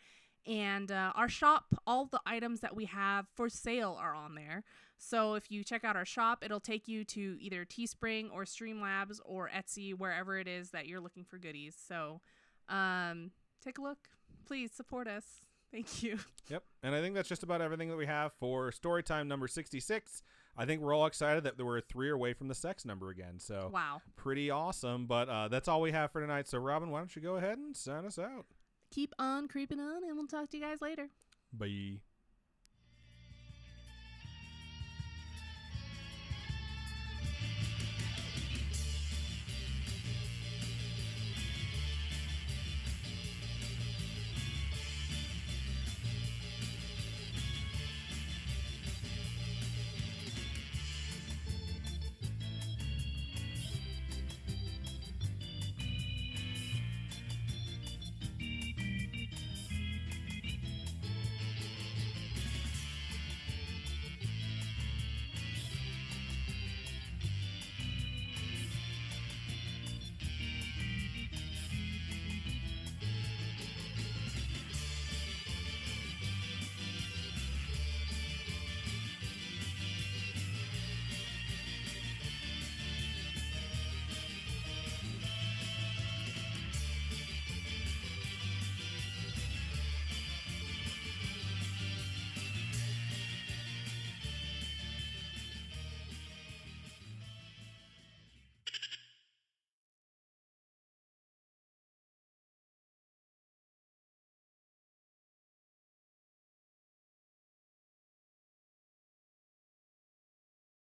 and our shop, all the items that we have for sale are on there. So if you check out our shop, it'll take you to either Teespring or Streamlabs or Etsy, wherever it is that you're looking for goodies. So take a look. Please support us. Thank you. Yep. And I think that's just about everything that we have for Storytime number 66. I think we're all excited that we're 3 away from the sex number again. So wow. Pretty awesome. But that's all we have for tonight. So Robin, why don't you go ahead and sign us out? Keep on creeping on, and we'll talk to you guys later. Bye.